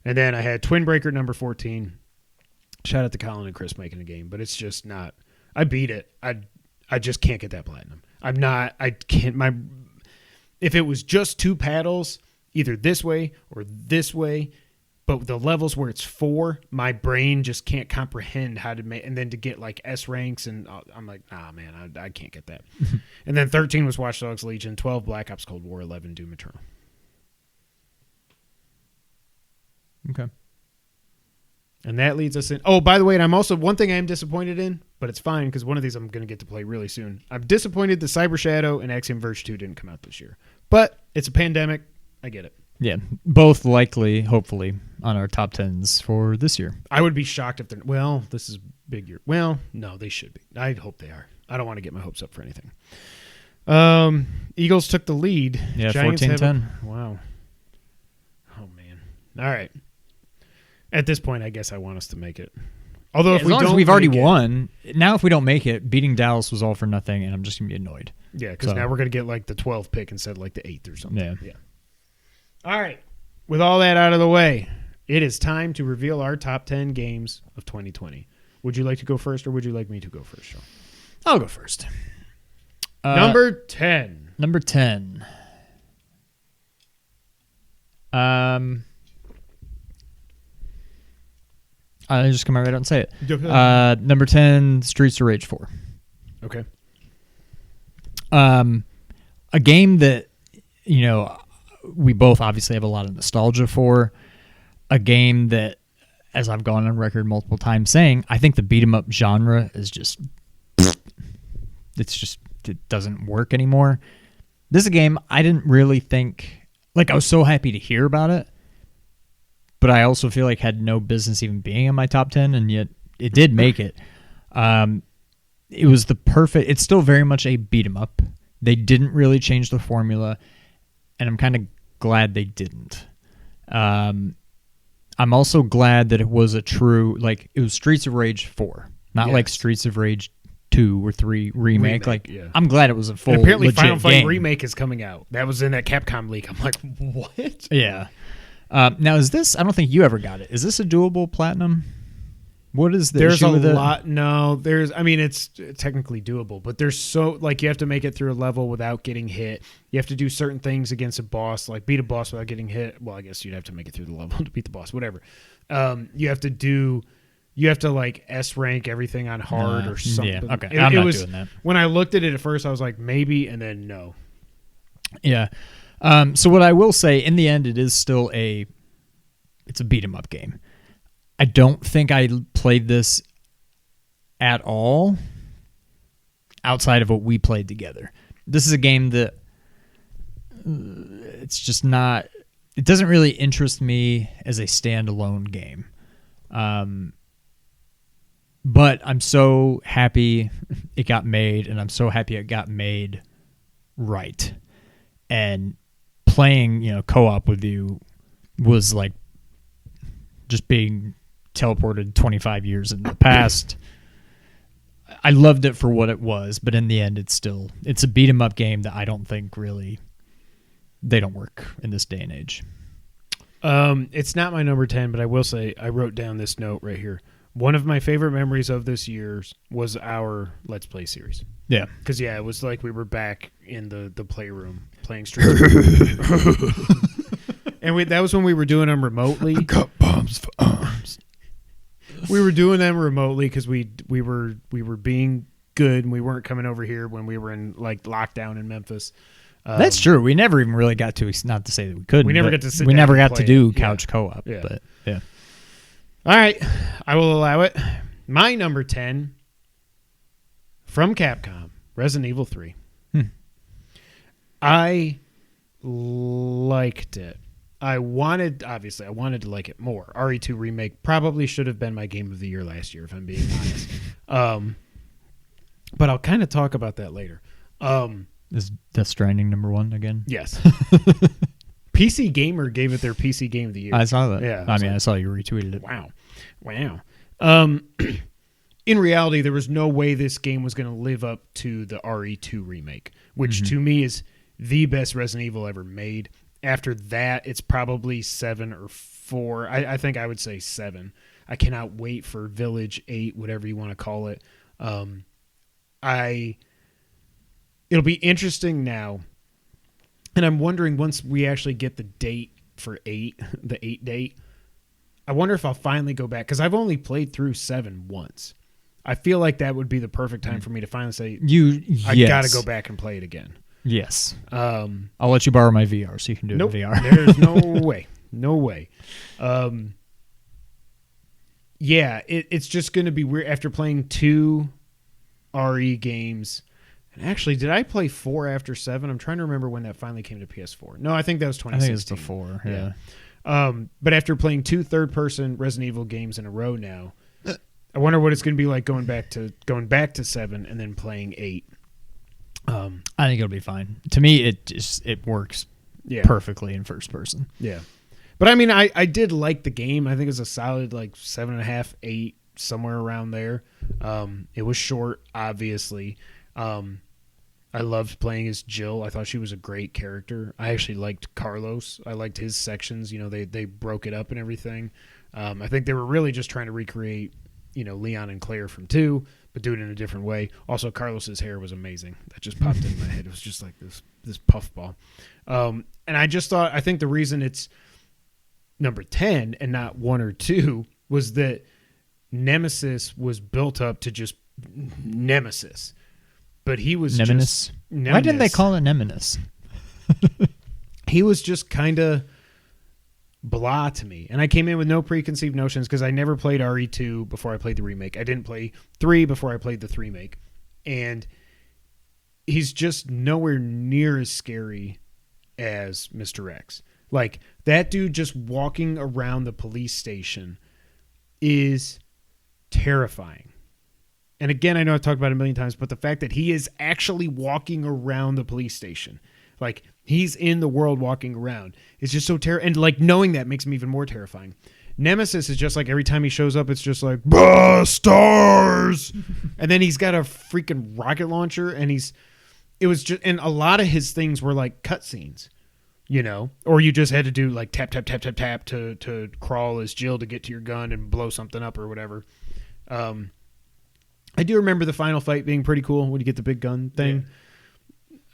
then I had Twin Breaker number 14. Shout out to Colin and Chris making the game, but it's just not. I beat it. I just can't get that platinum. I can't. If it was just 2 paddles, either this way or this way, but the levels where it's 4, my brain just can't comprehend how to make, and then to get like S ranks, and I'm like, nah, man, I can't get that. And then 13 was Watch Dogs Legion, 12 Black Ops Cold War, 11 Doom Eternal. Okay. And that leads us in. Oh, by the way, and I'm also, one thing I am disappointed in, but it's fine because one of these I'm going to get to play really soon. I'm disappointed that Cyber Shadow and Axiom Verge 2 didn't come out this year, but it's a pandemic. I get it. Yeah, both likely, hopefully, on our top 10s for this year. I would be shocked if they're... Well, this is big year. Well, no, they should be. I hope they are. I don't want to get my hopes up for anything. Eagles took the lead. Yeah, Giants 14-10. Wow. Oh, man. All right. At this point, I guess I want us to make it. Although if as we long don't as we've already make it, won. Now, if we don't make it, beating Dallas was all for nothing, and I'm just going to be annoyed. Yeah, because now we're going to get like the 12th pick instead of like the 8th or something. Yeah. All right. With all that out of the way, it is time to reveal our top 10 games of 2020. Would you like to go first, or would you like me to go first, Sean? I'll go first. Number 10. Number 10. I'll just come right out and say it. Number 10, Streets of Rage 4. Okay. A game that, we both obviously have a lot of nostalgia for. A game that, as I've gone on record multiple times saying, I think the beat 'em up genre is just, it doesn't work anymore. This is a game I didn't really think, I was so happy to hear about it, but I also feel like had no business even being in my top 10, and yet it did make it. It was it's still very much a beat 'em up. They didn't really change the formula, and I'm kind of glad they didn't. I'm also glad that it was it was Streets of Rage 4, not like Streets of Rage 2 or 3 remake. I'm glad it was a full and apparently legit Final Fight game. Remake is coming out. That was in that Capcom leak. I'm like, what? Yeah. Now is this? I don't think you ever got it. Is this a doable platinum? What is the There's issue a with it? lot. No, it's technically doable, but there's you have to make it through a level without getting hit. You have to do certain things against a boss, like beat a boss without getting hit. Well, I guess you'd have to make it through the level to beat the boss, whatever. You have to S rank everything on hard or something. Yeah, okay. I'm not doing that. When I looked at it at first, I was like, maybe, and then no. Yeah. So what I will say, in the end, it is still it's a beat 'em up game. I don't think I played this at all outside of what we played together. This is a game that it's just not. It doesn't really interest me as a standalone game. But I'm so happy it got made, and I'm so happy it got made right. And playing, co-op with you was like just being teleported 25 years in the past. I loved it for what it was, but in the end, it's a beat 'em up game that I don't think really they don't work in this day and age. It's not my number 10, but I will say I wrote down this note right here. One of my favorite memories of this year was our Let's Play series. Yeah. Because, it was like we were back in the playroom playing Streets of Rage. And that was when we were doing them remotely. I got bombs for arms. We were doing them remotely because we were being good, and we weren't coming over here when we were in lockdown in Memphis. That's true. We never even really got to, not to say that we couldn't. We never got to sit We down never and got play to do it. couch co-op. Yeah. But yeah. All right, I will allow it. My number 10 from Capcom, Resident Evil 3. I liked it. I wanted to like it more. RE2 Remake probably should have been my game of the year last year, if I'm being honest. But I'll kind of talk about that later. Is Death Stranding number 1 again? Yes. PC Gamer gave it their PC Game of the Year. I saw that. Yeah, I saw you retweeted it. Wow. In reality, there was no way this game was going to live up to the RE2 remake, which to me is the best Resident Evil ever made. After that, it's probably 7 or 4. I think I would say 7. I cannot wait for Village 8, whatever you want to call it. It'll be interesting now. And I'm wondering, once we actually get the date for 8, the 8 date, I wonder if I'll finally go back, because I've only played through 7 once. I feel like that would be the perfect time for me to finally say, I got to go back and play it again. Yes. I'll let you borrow my VR so you can do it in VR. There's no way. No way. Yeah, it's just going to be weird after playing 2 RE games. And actually, did I play 4 after 7? I'm trying to remember when that finally came to PS4. No, I think that was 2016. I think it's the 4, yeah. But after playing 2 third-person Resident Evil games in a row now, I wonder what it's going to be like going back to 7 and then playing 8. I think it'll be fine. To me, it works perfectly in first person. Yeah. But I mean, I did like the game. I think it's a solid 7.5, 8, somewhere around there. It was short, obviously. I loved playing as Jill. I thought she was a great character. I actually liked Carlos. I liked his sections. They broke it up and everything. I think they were really just trying to recreate, Leon and Claire from 2, but do it in a different way. Also, Carlos's hair was amazing. That just popped in my head. It was just like this puffball. And I think the reason it's number 10 and not 1 or 2 was that Nemesis was built up to just Nemesis. But he was Nemesis. Why didn't they call it Nemesis? He was just kind of blah to me. And I came in with no preconceived notions because I never played RE2 before I played the remake. I didn't play 3 before I played the 3 remake. And he's just nowhere near as scary as Mr. X. Like, that dude just walking around the police station is terrifying. And again, I know I've talked about it a million times, but the fact that he is actually walking around the police station, like he's in the world walking around, is just so terrifying. And like knowing that makes him even more terrifying. Nemesis is just like every time he shows up, it's just like, stars. And then he's got a freaking rocket launcher, and and a lot of his things were like cutscenes, or you just had to do like tap, tap, tap, tap, tap to crawl as Jill to get to your gun and blow something up or whatever. I do remember the final fight being pretty cool when you get the big gun thing.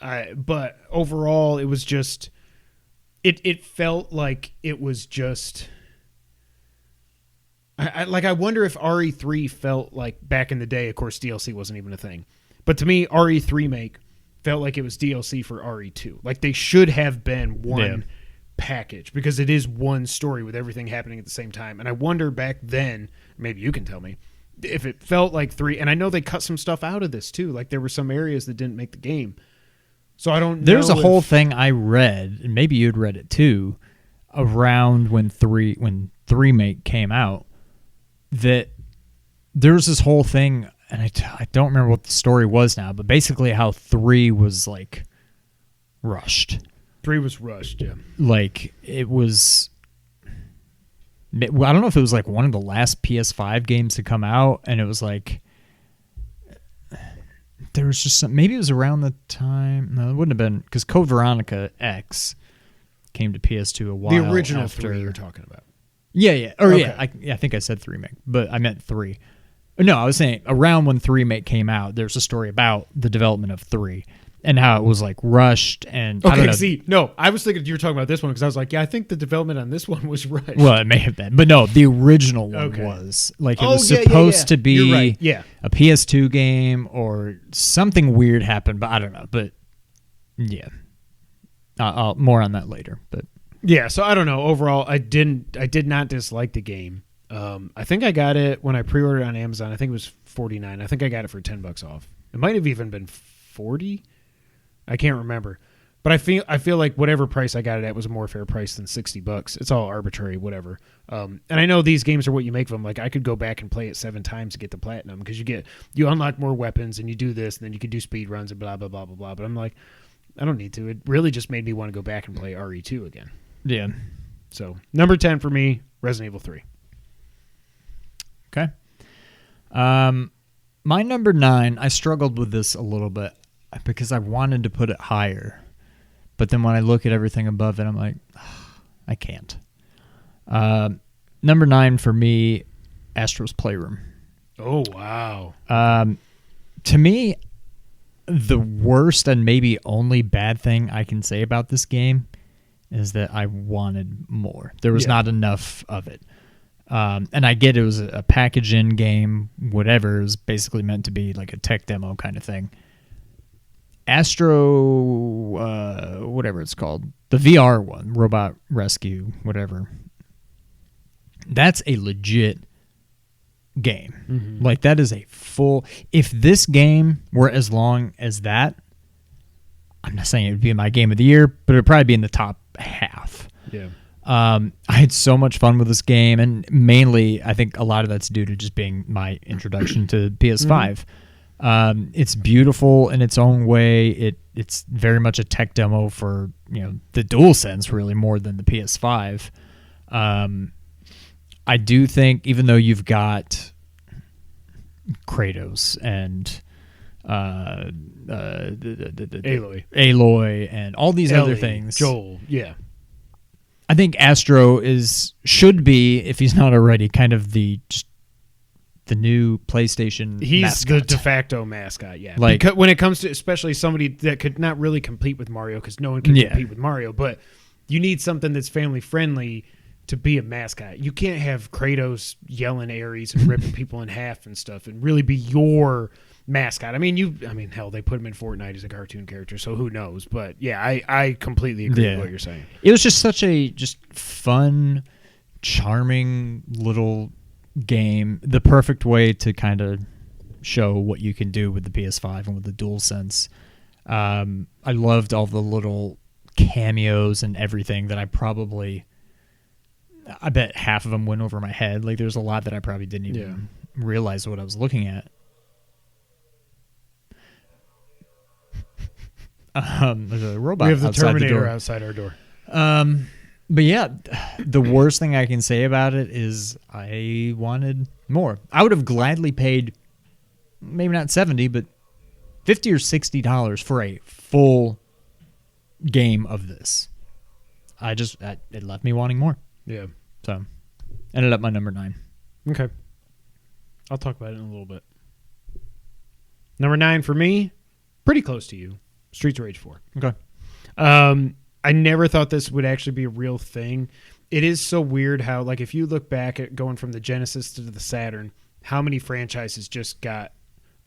Yeah. But overall, it was just, it felt like it was just, I wonder if RE3 felt like back in the day. Of course, DLC wasn't even a thing. But to me, RE3 make felt like it was DLC for RE2. Like they should have been one package because it is one story with everything happening at the same time. And I wonder back then, maybe you can tell me, if it felt like 3, and I know they cut some stuff out of this too. Like there were some areas that didn't make the game. So I don't know. There's a whole thing I read, and maybe you'd read it too, around when 3 Remake came out, that there was this whole thing, and I don't remember what the story was now, but basically how 3 was like rushed. 3 was rushed, yeah. Like it was, I don't know if it was like one of the last PS5 games to come out, and it was like there was just maybe it was around the time. No, it wouldn't have been, because Code Veronica X came to PS2 a while. The original after 3 you're talking about. Yeah. I think I said 3 Make, but I meant 3. No, I was saying around when 3 Make came out, there's a story about the development of 3. And how it was like rushed and I don't know. I was thinking you were talking about this one because I was like, yeah, I think the development on this one was rushed. Well, it may have been, but no, the original one was like it was supposed to be a PS2 game or something weird happened, but I don't know. But yeah, I'll more on that later. But yeah, so I don't know. Overall, I did not dislike the game. I think I got it when I pre-ordered on Amazon. I think it was $49. I think I got it for $10 off. It might have even been $40. I can't remember, but I feel like whatever price I got it at was a more fair price than $60. It's all arbitrary, whatever. And I know these games are what you make of them. Like I could go back and play it 7 times to get the platinum because you unlock more weapons and you do this and then you can do speed runs and blah blah blah blah blah. But I'm like, I don't need to. It really just made me want to go back and play RE2 again. Yeah. So number 10 for me, Resident Evil 3. Okay. My number 9, I struggled with this a little bit because I wanted to put it higher. But then when I look at everything above it, I'm like, I can't. Number 9 for me, Astro's Playroom. Oh, wow. To me, the worst and maybe only bad thing I can say about this game is that I wanted more. There was not enough of it. And I get it was a package-in game, whatever. It was basically meant to be like a tech demo kind of thing. Astro, whatever it's called, the VR one, Robot Rescue, whatever. That's a legit game. Mm-hmm. Like that is a full. If this game were as long as that, I'm not saying it would be my game of the year, but it would probably be in the top half. Yeah. I had so much fun with this game, and mainly I think a lot of that's due to just being my introduction to PS5. Mm-hmm. It's beautiful in its own way. It's very much a tech demo for the DualSense, really more than the PS5. I do think, even though you've got Kratos and Aloy, and all these Ellie, other things. Joel, yeah. I think Astro should be, if he's not already, kind of the new PlayStation He's mascot. the de facto mascot, yeah. Like, because when it comes to especially somebody that could not really compete with Mario, because no one can compete with Mario, but you need something that's family friendly to be a mascot. You can't have Kratos yelling Ares and ripping people in half and stuff and really be your mascot. I mean, hell, they put him in Fortnite as a cartoon character, so who knows? But yeah, I completely agree with what you're saying. It was just such a fun, charming little game. The perfect way to kind of show what you can do with the PS5 and with the DualSense. I loved all the little cameos and everything that I bet half of them went over my head. Like, there's a lot that I probably didn't even realize what I was looking at. There's a robot. We have the Terminator outside our door. But yeah, the worst thing I can say about it is I wanted more. I would have gladly paid, maybe not $70, but $50 or $60 for a full game of this. It left me wanting more. Yeah. So, ended up my number 9. Okay. I'll talk about it in a little bit. Number 9 for me, pretty close to you. Streets of Rage 4. Okay. I never thought this would actually be a real thing. It is so weird how, like, if you look back at going from the Genesis to the Saturn, how many franchises just got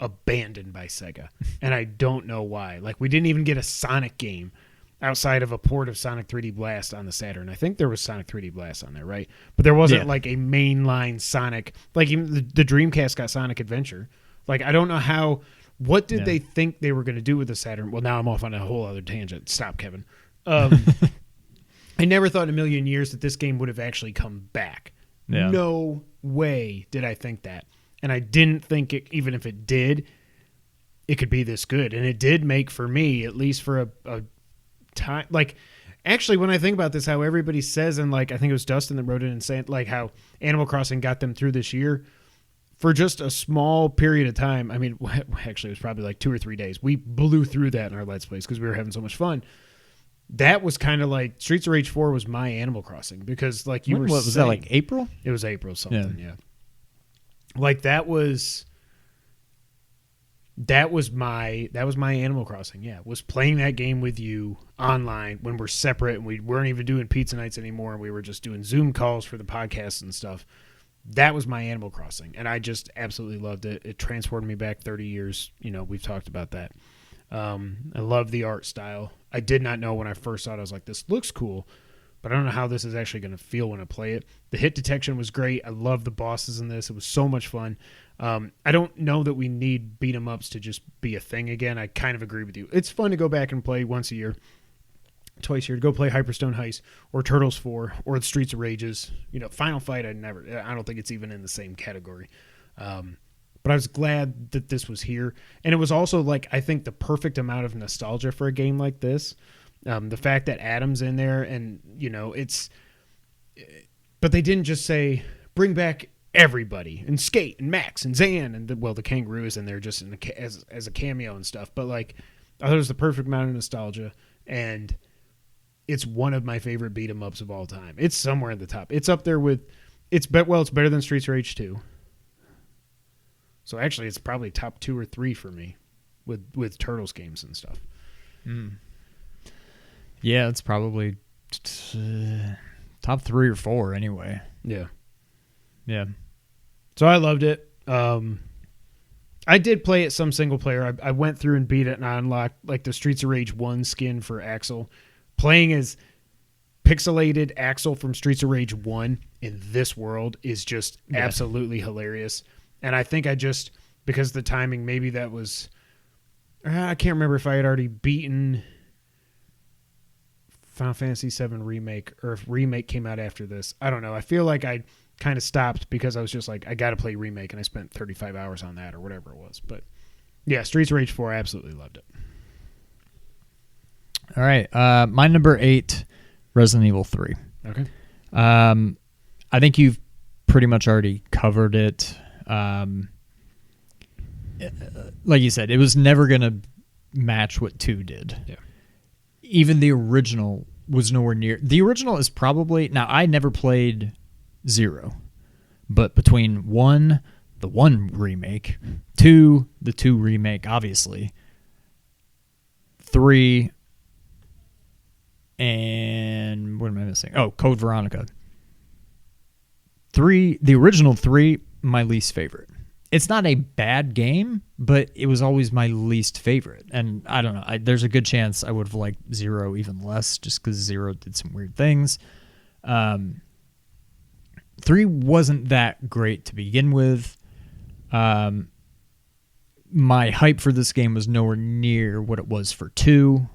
abandoned by Sega. And I don't know why. Like, we didn't even get a Sonic game outside of a port of Sonic 3D Blast on the Saturn. I think there was Sonic 3D Blast on there, right? But there wasn't like a mainline Sonic. Like, even the Dreamcast got Sonic Adventure. Like, I don't know how. What did they think they were going to do with the Saturn? Well, now I'm off on a whole other tangent. Stop, Kevin. I never thought in a million years that this game would have actually come back. Yeah. No way did I think that. And I didn't think it, even if it did, it could be this good. And it did make, for me, at least for a time, like, actually, when I think about this, how everybody says, and like, I think it was Dustin that wrote it and saying, like, how Animal Crossing got them through this year for just a small period of time. I mean, actually, it was probably like 2 or 3 days. We blew through that in our Let's Plays because we were having so much fun. That was kind of like Streets of Rage 4 was my Animal Crossing because, like, you were was that, like April? It was April something, yeah. Like, that was my Animal Crossing, yeah. Was playing that game with you online when we're separate and we weren't even doing pizza nights anymore and we were just doing Zoom calls for the podcasts and stuff. That was my Animal Crossing, and I just absolutely loved it. It transported me back 30 years. You know, we've talked about that. I love the art style. I did not know when I first saw it. I was like, this looks cool, but I don't know how this is actually going to feel when I play it. The hit detection was great. I love the bosses in this. It was so much fun. I don't know that we need beat 'em ups to just be a thing again. I kind of agree with you. It's fun to go back and play once a year, twice a year, to go play Hyperstone Heist or Turtles 4 or the Streets of Rages. You know, Final Fight, I don't think it's even in the same category. But I was glad that this was here. And it was also, like, I think the perfect amount of nostalgia for a game like this. The fact that Adam's in there and, you know, but they didn't just say, bring back everybody and Skate and Max and Zan and the kangaroo is in there just as a cameo and stuff. But, like, I thought it was the perfect amount of nostalgia, and it's one of my favorite beat 'em ups of all time. It's somewhere in the top. It's up there with it's better than Streets of Rage 2. So actually, it's probably top 2 or 3 for me with Turtles games and stuff. Yeah, it's probably top 3 or 4 anyway. Yeah. So I loved it. I did play it some single player. I went through and beat it, and I unlocked, like, the Streets of Rage 1 skin for Axel. Playing as pixelated Axel from Streets of Rage 1 in this world is just absolutely hilarious. And I think because of the timing, maybe that was, I can't remember if I had already beaten Final Fantasy VII Remake or if Remake came out after this. I don't know. I feel like I kind of stopped because I was just like, I got to play Remake, and I spent 35 hours on that or whatever it was. But yeah, Streets of Rage 4, I absolutely loved it. All right. My number 8, Resident Evil 3. Okay. I think you've pretty much already covered it. like you said, it was never going to match what 2 did. Yeah. Even the original was nowhere near. The original is probably, now I never played 0, but between 1, the 1 remake, 2, the 2 remake, obviously, 3, and what am I missing? Oh, Code Veronica. 3, the original 3, my least favorite. It's not a bad game, but it was always my least favorite. And I don't know. There's a good chance I would have liked 0 even less just because 0 did some weird things. 3 wasn't that great to begin with. My hype for this game was nowhere near what it was for 2.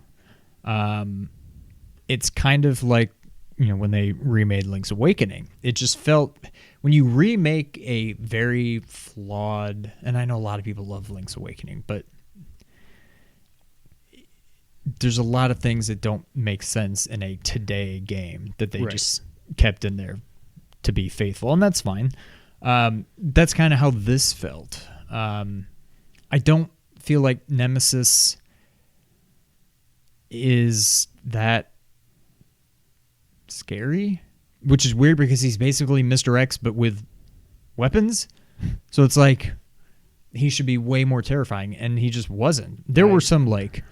It's kind of like, when they remade Link's Awakening. It just felt, when you remake a very flawed, and I know a lot of people love Link's Awakening, but there's a lot of things that don't make sense in a today game that they just kept in there to be faithful, and that's fine. That's kind of how this felt. I don't feel like Nemesis is that scary, which is weird because he's basically Mr. X but with weapons. So it's like he should be way more terrifying, and he just wasn't. There were some like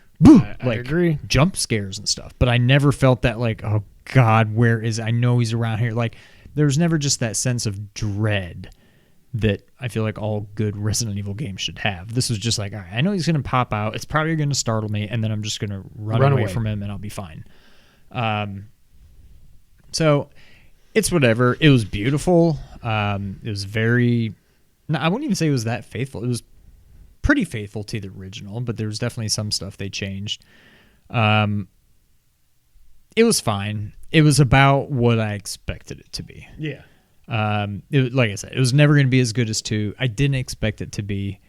agree. Jump scares and stuff, but I never felt that like, oh God, where is, I know he's around here. Like there's never just that sense of dread that I feel like all good Resident Evil games should have. This was just like, all right, I know he's going to pop out. It's probably going to startle me, and then I'm just going to run away from him, and I'll be fine. So it's whatever. It was beautiful. It was very, no, I wouldn't even say it was that faithful. It was pretty faithful to the original, but there was definitely some stuff they changed. It was fine. It was about what I expected it to be. Yeah. Like I said, it was never going to be as good as 2. I didn't expect it to be.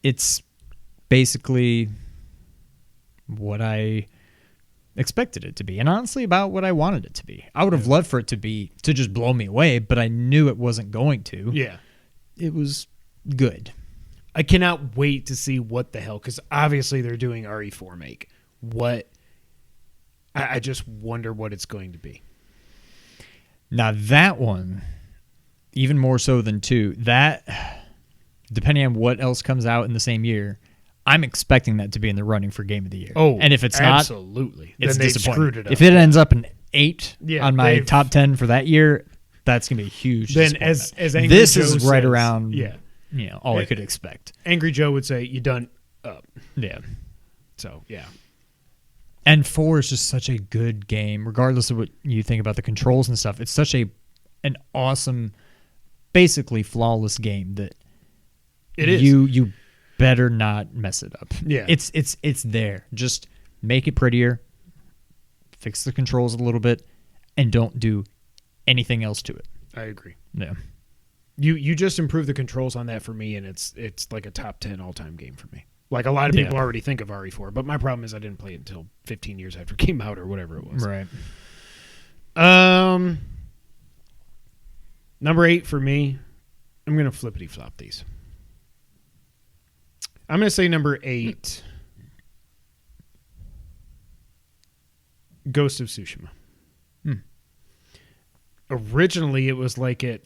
It's basically what I expected it to be, and honestly about what I wanted it to be. I would have loved for it to just blow me away, but I knew it wasn't going to. Yeah. It was good. I cannot wait to see what the hell, because obviously they're doing RE4 make. I just wonder what it's going to be. Now that one, even more so than 2, that, depending on what else comes out in the same year, I'm expecting that to be in the running for Game of the Year. Oh, and if it's absolutely. not, it's then disappointing. Screwed it up. If it ends up in 8 Yeah, on my top 10 for that year, that's gonna be a huge. Then as Angry this Joe is says, right around, yeah, all I could expect. Angry Joe would say, "You done up." Yeah. So yeah. And 4 is just such a good game, regardless of what you think about the controls and stuff. It's such an awesome, basically flawless game that it is. You better not mess it up. Yeah. It's there. Just make it prettier, fix the controls a little bit, and don't do anything else to it. I agree. Yeah. You just improve the controls on that for me, and it's like a top 10 all-time game for me. Like a lot of people already think of RE4, but my problem is I didn't play it until 15 years after it came out or whatever it was. Right. Number 8 for me, I'm going to flippity-flop these. I'm going to say number 8, Ghost of Tsushima. Originally, it was like at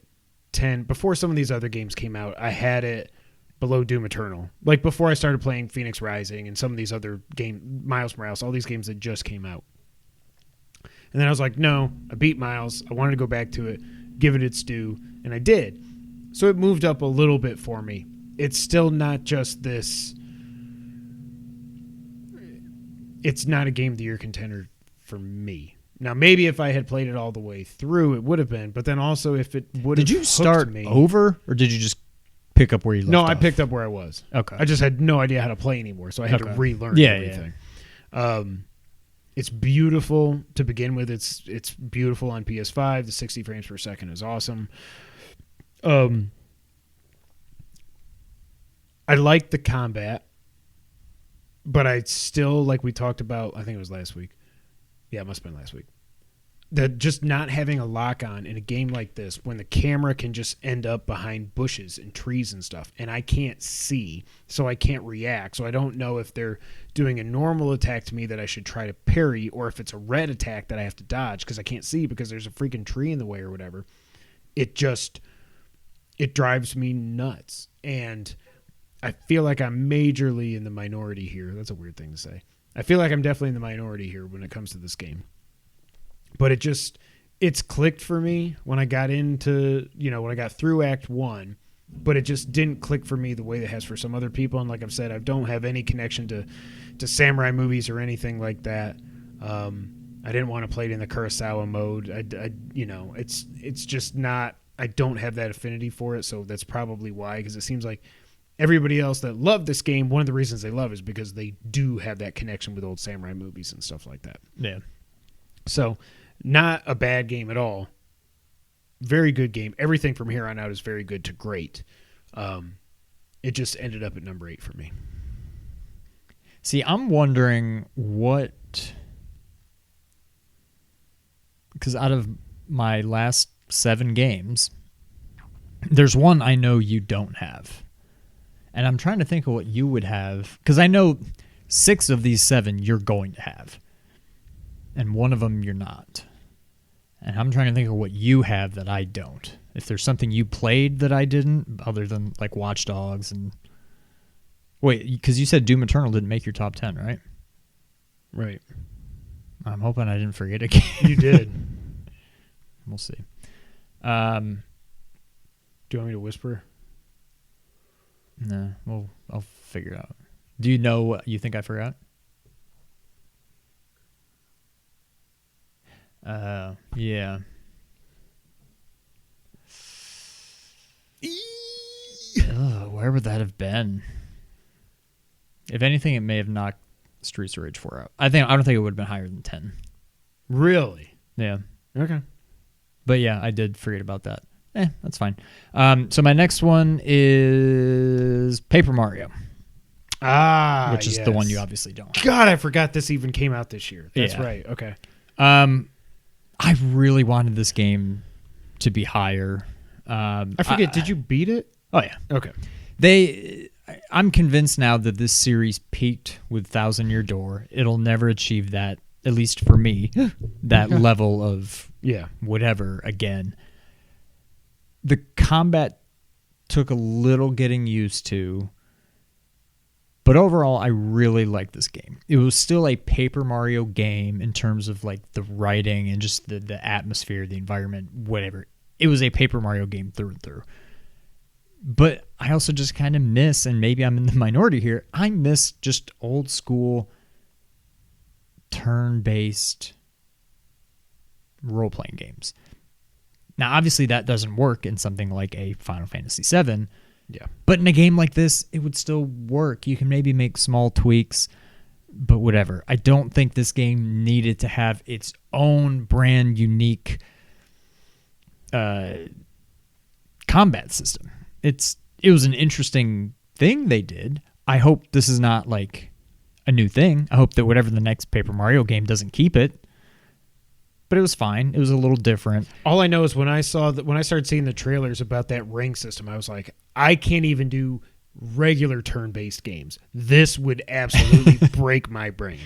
10. Before some of these other games came out, I had it below Doom Eternal. Like before I started playing Phoenix Rising and some of these other games, Miles Morales, all these games that just came out. And then I was like, no, I beat Miles. I wanted to go back to it, give it its due, and I did. So it moved up a little bit for me. It's still not just this. It's not a Game of the Year contender for me. Now, maybe if I had played it all the way through, it would have been. But then also, if it would have Did you start me, over, or did you just pick up where you left No, off? I picked up where I was. Okay. I just had no idea how to play anymore, so I had to relearn everything. It's beautiful to begin with. It's beautiful on PS5. The 60 frames per second is awesome. I like the combat, but I still, like we talked about, I think it was last week. Yeah, it must have been last week. just not having a lock on in a game like this, when the camera can just end up behind bushes and trees and stuff, and I can't see, so I can't react. So I don't know if they're doing a normal attack to me that I should try to parry, or if it's a red attack that I have to dodge because I can't see because there's a freaking tree in the way or whatever. It drives me nuts. And I feel like I'm majorly in the minority here. That's a weird thing to say. I feel like I'm definitely in the minority here when it comes to this game. But it's clicked for me when I got into, when I got through Act 1, but it just didn't click for me the way it has for some other people. And like I've said, I don't have any connection to samurai movies or anything like that. I didn't want to play it in the Kurosawa mode. It's just not, I don't have that affinity for it. So that's probably why, because it seems like everybody else that loved this game, one of the reasons they love it is because they do have that connection with old samurai movies and stuff like that. Yeah. So, not a bad game at all. Very good game. Everything from here on out is very good to great. It just ended up at number 8 for me. See, I'm wondering because out of my last 7 games, there's one I know you don't have. And I'm trying to think of what you would have, because I know 6 of these 7 you're going to have. And one of them you're not. And I'm trying to think of what you have that I don't. If there's something you played that I didn't, other than like Watch Dogs and... Wait, because you said Doom Eternal didn't make your top 10, right? Right. I'm hoping I didn't forget again. You did. We'll see. Do you want me to whisper? No, well, I'll figure it out. Do you know what you think I forgot? Yeah. Where would that have been? If anything, it may have knocked Streets of Rage 4 out. I don't think it would have been higher than 10. Really? Yeah. Okay. But yeah, I did forget about that. That's fine. So my next one is Paper Mario. Which is the one you obviously don't have. God, I forgot this even came out this year. That's Yeah. right. Okay. I really wanted this game to be higher. I forget, did you beat it? Oh, yeah. Okay. I'm convinced now that this series peaked with Thousand Year Door. It'll never achieve that, at least for me, that level of whatever again. The combat took a little getting used to, but overall, I really liked this game. It was still a Paper Mario game in terms of like the writing and just the atmosphere, the environment, whatever. It was a Paper Mario game through and through. But I also just kind of miss, and maybe I'm in the minority here, I miss just old school turn-based role-playing games. Now, obviously, that doesn't work in something like a Final Fantasy VII. Yeah. But in a game like this, it would still work. You can maybe make small tweaks, but whatever. I don't think this game needed to have its own brand unique combat system. It was an interesting thing they did. I hope this is not like a new thing. I hope that whatever the next Paper Mario game doesn't keep it. But it was fine. It was a little different. All I know is when I started seeing the trailers about that rank system, I was like, I can't even do regular turn-based games. This would absolutely break my brain.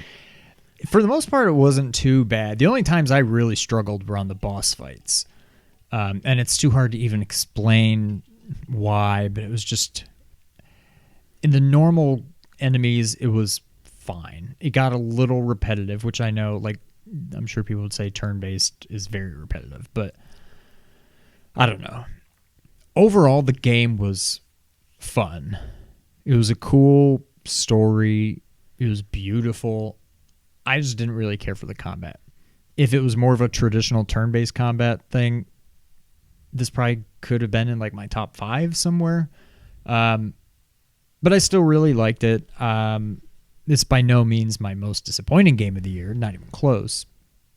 For the most part, it wasn't too bad. The only times I really struggled were on the boss fights. And it's too hard to even explain why, but it was just... In the normal enemies, it was fine. It got a little repetitive, which I know, like, I'm sure people would say turn-based is very repetitive, but I don't know. Overall, the game was fun. It was a cool story. It was beautiful. I just didn't really care for the combat. If it was more of a traditional turn-based combat thing, this probably could have been in like my top 5 somewhere. But I still really liked it. It's by no means my most disappointing game of the year, not even close.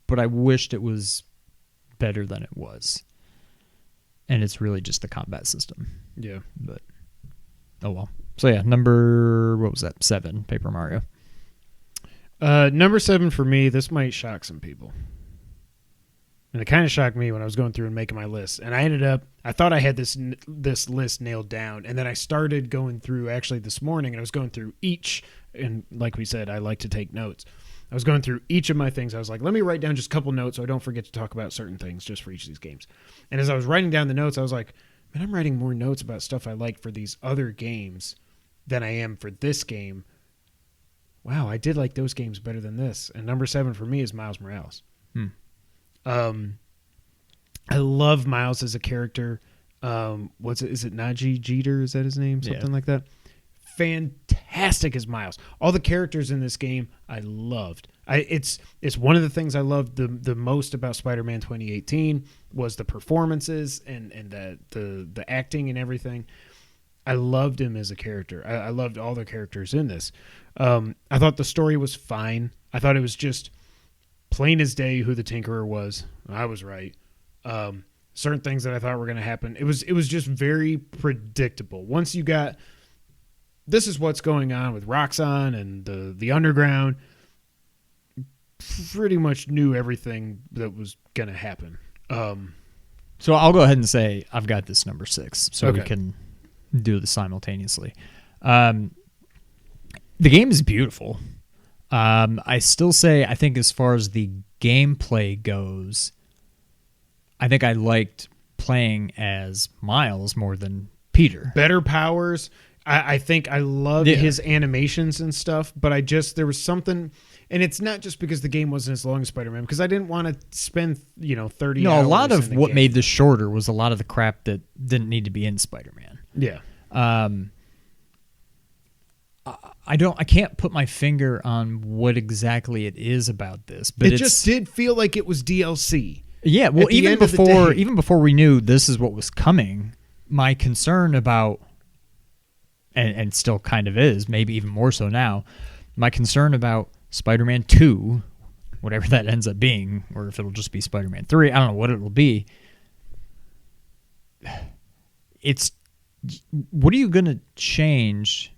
But I wished it was better than it was. And it's really just the combat system. Yeah. But, oh well. So yeah, number, what was that? 7, Paper Mario. Number 7 for me, this might shock some people. And it kind of shocked me when I was going through and making my list. And I thought I had this list nailed down. And then I started going through actually this morning, and I was going through each. And like we said, I like to take notes. I was going through each of my things. I was like, let me write down just a couple notes so I don't forget to talk about certain things just for each of these games. And as I was writing down the notes, I was like, man, I'm writing more notes about stuff I like for these other games than I am for this game. Wow, I did like those games better than this. And number 7 for me is Miles Morales. I love Miles as a character. Is it Najee Jeter? Is that his name? Something like that. Fantastic as Miles. All the characters in this game I loved. It's one of the things I loved the most about Spider-Man 2018 was the performances and the acting and everything. I loved him as a character. I loved all the characters in this. I thought the story was fine. I thought it was just plain as day who the Tinkerer was. I was right. Certain things that I thought were going to happen. It was just very predictable. Once you got, this is what's going on with Roxxon and the underground, pretty much knew everything that was going to happen. So I'll go ahead and say I've got this number 6, so Okay. we can do this simultaneously. The game is beautiful. I still say, I think as far as the gameplay goes, I think I liked playing as Miles more than Peter. Better powers. I think I loved his animations and stuff, but there was something, and it's not just because the game wasn't as long as Spider-Man, because I didn't want to spend 30 hours. No, a lot of in the what game. made this shorter was a lot of the crap that didn't need to be in Spider-Man. Yeah. I can't put my finger on what exactly it is about this, but it just did feel like it was DLC. Yeah, well, At the even end of the day. before we knew this is what was coming, my concern about, and still kind of is, maybe even more so now, my concern about Spider-Man 2, whatever that ends up being, or if it'll just be Spider-Man 3, I don't know what it will be. It's, what are you going to change?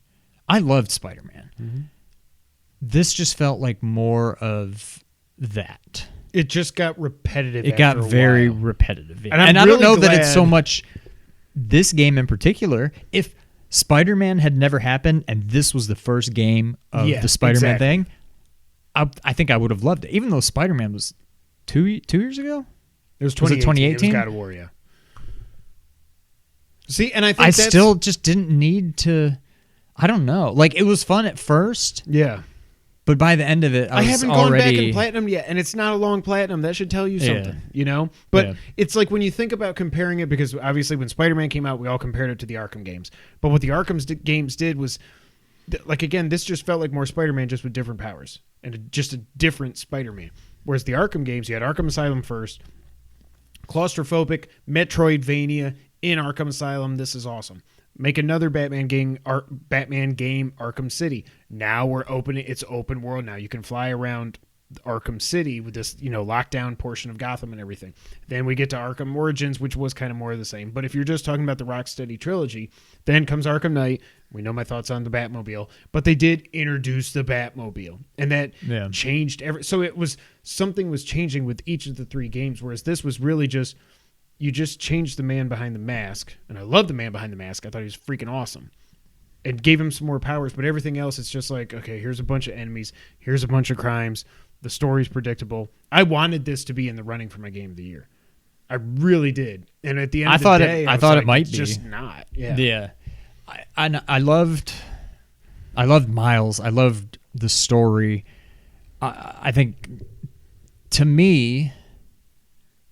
I loved Spider-Man. Mm-hmm. This just felt like more of that. It just got repetitive. It got very while. repetitive. And I don't know that it's so glad- much this game in particular. If Spider-Man had never happened and this was the first game of the Spider-Man thing, I think I would have loved it. Even though Spider-Man was 2 years ago? It was 2018? It was God of War, yeah. See, and I think I that's, still just didn't need to, I don't know. Like, it was fun at first, yeah. but by the end of it, I haven't was gone back already... and platinum yet, and it's not a long platinum. That should tell you something, you know? But it's like when you think about comparing it, because obviously when Spider-Man came out, we all compared it to the Arkham games. But what the Arkham games did was, like, again, this just felt like more Spider-Man just with different powers and just a different Spider-Man. Whereas the Arkham games, you had Arkham Asylum first, claustrophobic, Metroidvania in Arkham Asylum. This is awesome. Make another Batman game, Arkham City. Now it's open world now. You can fly around Arkham City with this, lockdown portion of Gotham and everything. Then we get to Arkham Origins, which was kind of more of the same. But if you're just talking about the Rocksteady trilogy, then comes Arkham Knight. We know my thoughts on the Batmobile, but they did introduce the Batmobile, and that changed so something was changing with each of the 3 games, whereas this was really just, you just changed the man behind the mask, and I love the man behind the mask. I thought he was freaking awesome, and gave him some more powers. But everything else, it's just like, okay, here's a bunch of enemies, here's a bunch of crimes. The story's predictable. I wanted this to be in the running for my game of the year. I really did. And at the end of the day, I thought it might it's be. just not. Yeah. Yeah. I loved Miles. I loved the story. I think, to me,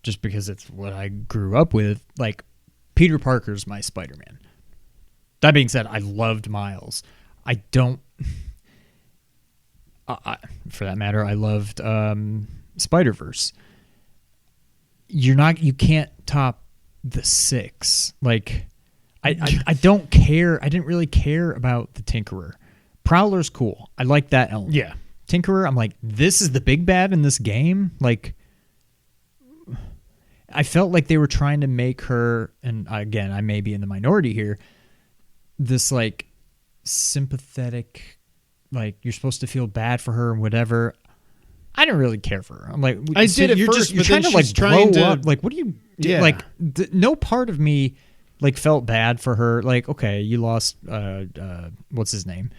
just because it's what I grew up with, like, Peter Parker's my Spider-Man. That being said, I loved Miles. I don't... for that matter, I loved Spider-Verse. You can't top the 6. Like, I don't care. I didn't really care about the Tinkerer. Prowler's cool. I like that element. Yeah. Tinkerer, I'm like, this is the big bad in this game? Like, I felt like they were trying to make her, and again, I may be in the minority here, this, like, sympathetic, like, you're supposed to feel bad for her and whatever. I I didn't really care for her. I'm like, I did at first, you're but trying then to like she's trying blow to- up. Like, what do you do? Yeah. Like, no part of me like felt bad for her. Like, okay, you lost. What's his name?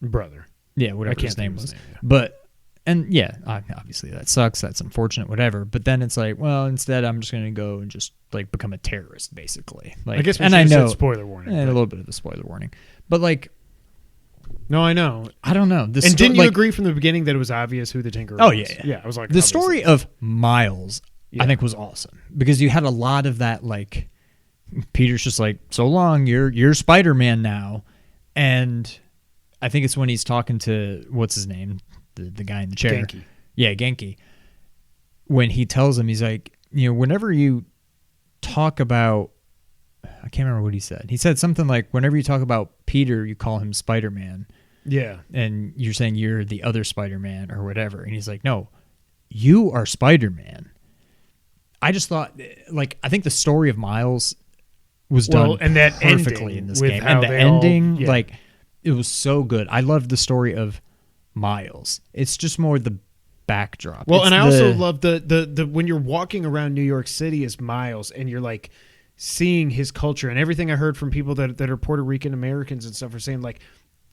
Brother. Yeah, whatever I can't his name think of was. his name, yeah. But and yeah, obviously that sucks. That's unfortunate. Whatever. But then it's like, well, instead, I'm just gonna go and just like become a terrorist, basically. Like, I guess we and should I have know said spoiler warning. a but- little bit of a spoiler warning, but like, No, I know. I don't know. The And didn't you like, agree from the beginning that it was obvious who the Tinkerer Oh, was? yeah, yeah. Yeah, I was like, the obviously. story of Miles, Yeah. I think, was awesome because you had a lot of that. Like, Peter's just like, so long, you're Spider-Man now, and I think it's when he's talking to what's his name, the guy in the chair, Genki. Yeah, Genki. When he tells him, he's like, whenever you talk about, I can't remember what he said. He said something like, whenever you talk about Peter, you call him Spider-Man. Yeah. And you're saying you're the other Spider-Man or whatever. And he's like, no, you are Spider-Man. I just thought, like, I think the story of Miles was done and that perfectly ending in this with game. how And the they all- ending, yeah. like, it was so good. I loved the story of Miles. It's just more the backdrop. Well, It's and I also the- love the when you're walking around New York City as Miles and you're like seeing his culture and everything. I heard from people that are Puerto Rican Americans and stuff are saying like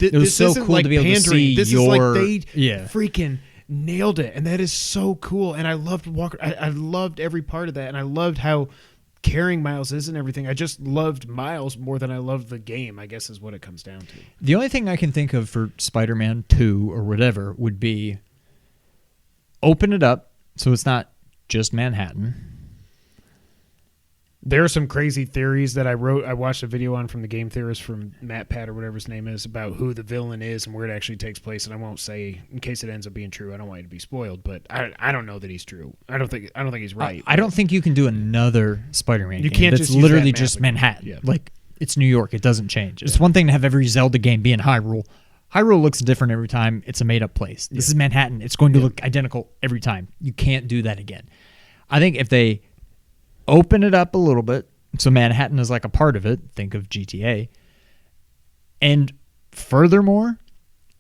It was this so isn't cool like to be able to pandering. see This your- is like they Yeah. freaking nailed it, and that is so cool. And I loved I loved every part of that, and I loved how caring Miles is and everything. I just loved Miles more than I loved the game, I guess is what it comes down to. The only thing I can think of for Spider-Man 2 or whatever would be open it up so it's not just Manhattan. There are some crazy theories that I wrote. I watched a video on from the game theorist from Matt Pat or whatever his name is about who the villain is and where it actually takes place. And I won't say in case it ends up being true. I don't want you to be spoiled, but I don't know that he's true. I don't think he's right. I don't think you can do another Spider-Man You game can't that's just use literally that map just again. Manhattan. Yeah. Like, it's New York. It doesn't change. It's one thing to have every Zelda game be in Hyrule. Hyrule looks different every time. It's a made-up place. This is Manhattan. It's going to look identical every time. You can't do that again. I think if they open it up a little bit, so Manhattan is like a part of it, think of GTA, and furthermore,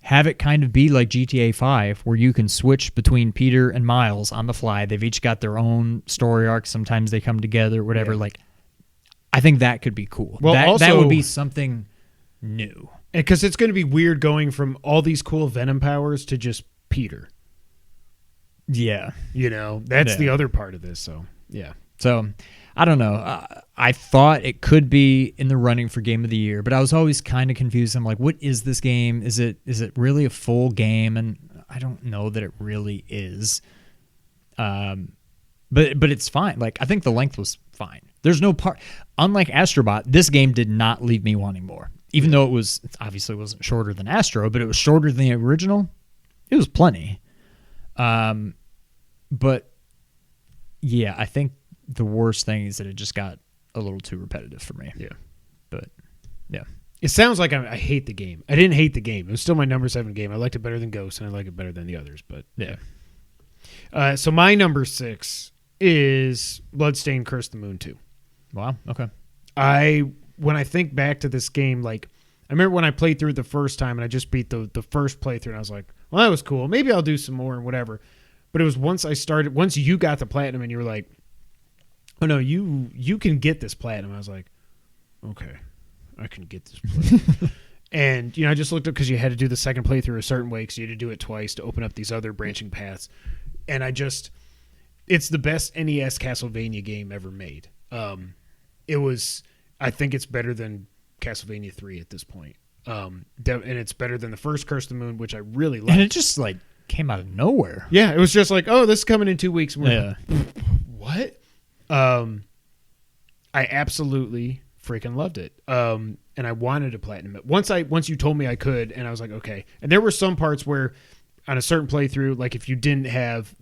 have it kind of be like GTA 5, where you can switch between Peter and Miles on the fly. They've each got their own story arcs. Sometimes they come together, whatever. Yeah. Like, I think that could be cool. Well, that also- would be something new. Because it's going to be weird going from all these cool Venom powers to just Peter. Yeah. That's Yeah. the other part of this. So, yeah. So, I don't know. I thought it could be in the running for Game of the Year, but I was always kind of confused. I'm like, what is this game? Is it really a full game? And I don't know that it really is. But it's fine. Like, I think the length was fine. There's no part. Unlike Astrobot, this game did not leave me wanting more. Even though it obviously wasn't shorter than Astro, but it was shorter than the original. It was plenty. But yeah, I think the worst thing is that it just got a little too repetitive for me. Yeah. But yeah. It sounds like I hate the game. I didn't hate the game. It was still my number 7 game. I liked it better than Ghost, and I like it better than the others. But yeah. So my number 6 is Bloodstained Curse of the Moon 2. Wow. Okay. When I think back to this game, like I remember when I played through it the first time and I just beat the first playthrough and I was like, well, that was cool. Maybe I'll do some more and whatever. But it was once you got the platinum and you were like, oh no, you can get this platinum. I was like, okay, I can get this platinum. And I just looked up because you had to do the second playthrough a certain way because you had to do it twice to open up these other branching paths. And it's the best NES Castlevania game ever made. I think it's better than Castlevania 3 at this point. And it's better than the first Curse of the Moon, which I really liked. And it just like came out of nowhere. Yeah, it was just like, oh, this is coming in 2 weeks. Yeah. What? I absolutely freaking loved it. And I wanted to platinum it. Once you told me I could, and I was like, okay. And there were some parts where on a certain playthrough, like if you didn't have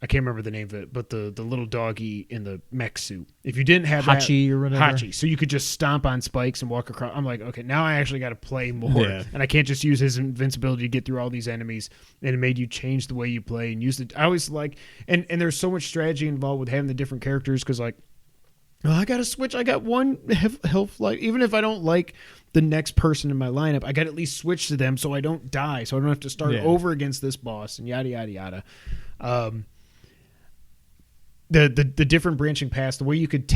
I can't remember the name of it, but the little doggy in the mech suit. If you didn't have Hachi or whatever. Hachi, so you could just stomp on spikes and walk across. I'm like, okay, now I actually got to play more, Yeah. and I can't just use his invincibility to get through all these enemies. And it made you change the way you play and use it. I always like, and there's so much strategy involved with having the different characters because like oh, I got to switch. I got one health light. Even if I don't like the next person in my lineup, I got to at least switch to them so I don't die, so I don't have to start over against this boss and yada, yada, yada. The different branching paths, the way you could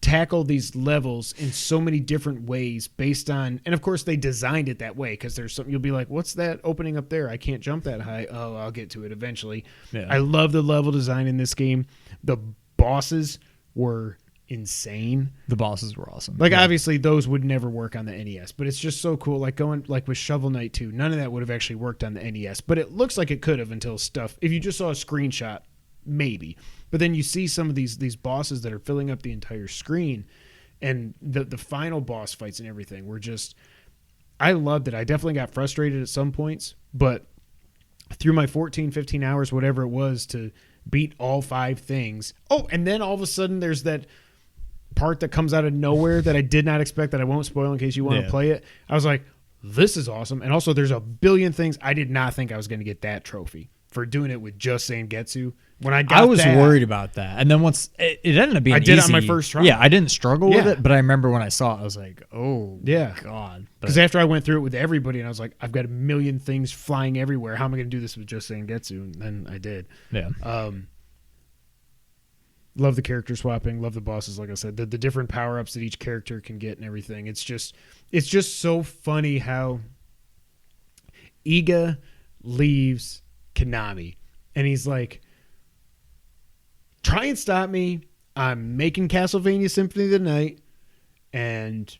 tackle these levels in so many different ways based on, and of course they designed it that way because there's something you'll be like, what's that opening up there? I can't jump that high. Oh, I'll get to it eventually. Yeah. I love the level design in this game. The bosses were insane. The bosses were awesome. Like obviously those would never work on the NES, but it's just so cool. Like going like with Shovel Knight 2, none of that would have actually worked on the NES, but it looks like it could have until stuff. If you just saw a screenshot, maybe. But then you see some of these bosses that are filling up the entire screen, and the final boss fights and everything were just, I loved it. I definitely got frustrated at some points, but through my 14, 15 hours, whatever it was, to beat all 5 things. Oh, and then all of a sudden there's that part that comes out of nowhere that I did not expect, that I won't spoil in case you want to play it. I was like, this is awesome. And also there's a billion things. I did not think I was going to get that trophy for doing it with just Zangetsu. When I was worried about that. And then once it ended up being easy. I did it on my first try. Yeah, I didn't struggle with it, but I remember when I saw it, I was like, oh, yeah, God. Because after I went through it with everybody, and I was like, I've got a million things flying everywhere. How am I going to do this with just Zangetsu? And then I did. Yeah. Love the character swapping. Love the bosses, like I said. The different power-ups that each character can get and everything. It's just so funny how Iga leaves Konami. And he's like, try and stop me. I'm making Castlevania Symphony of the Night, and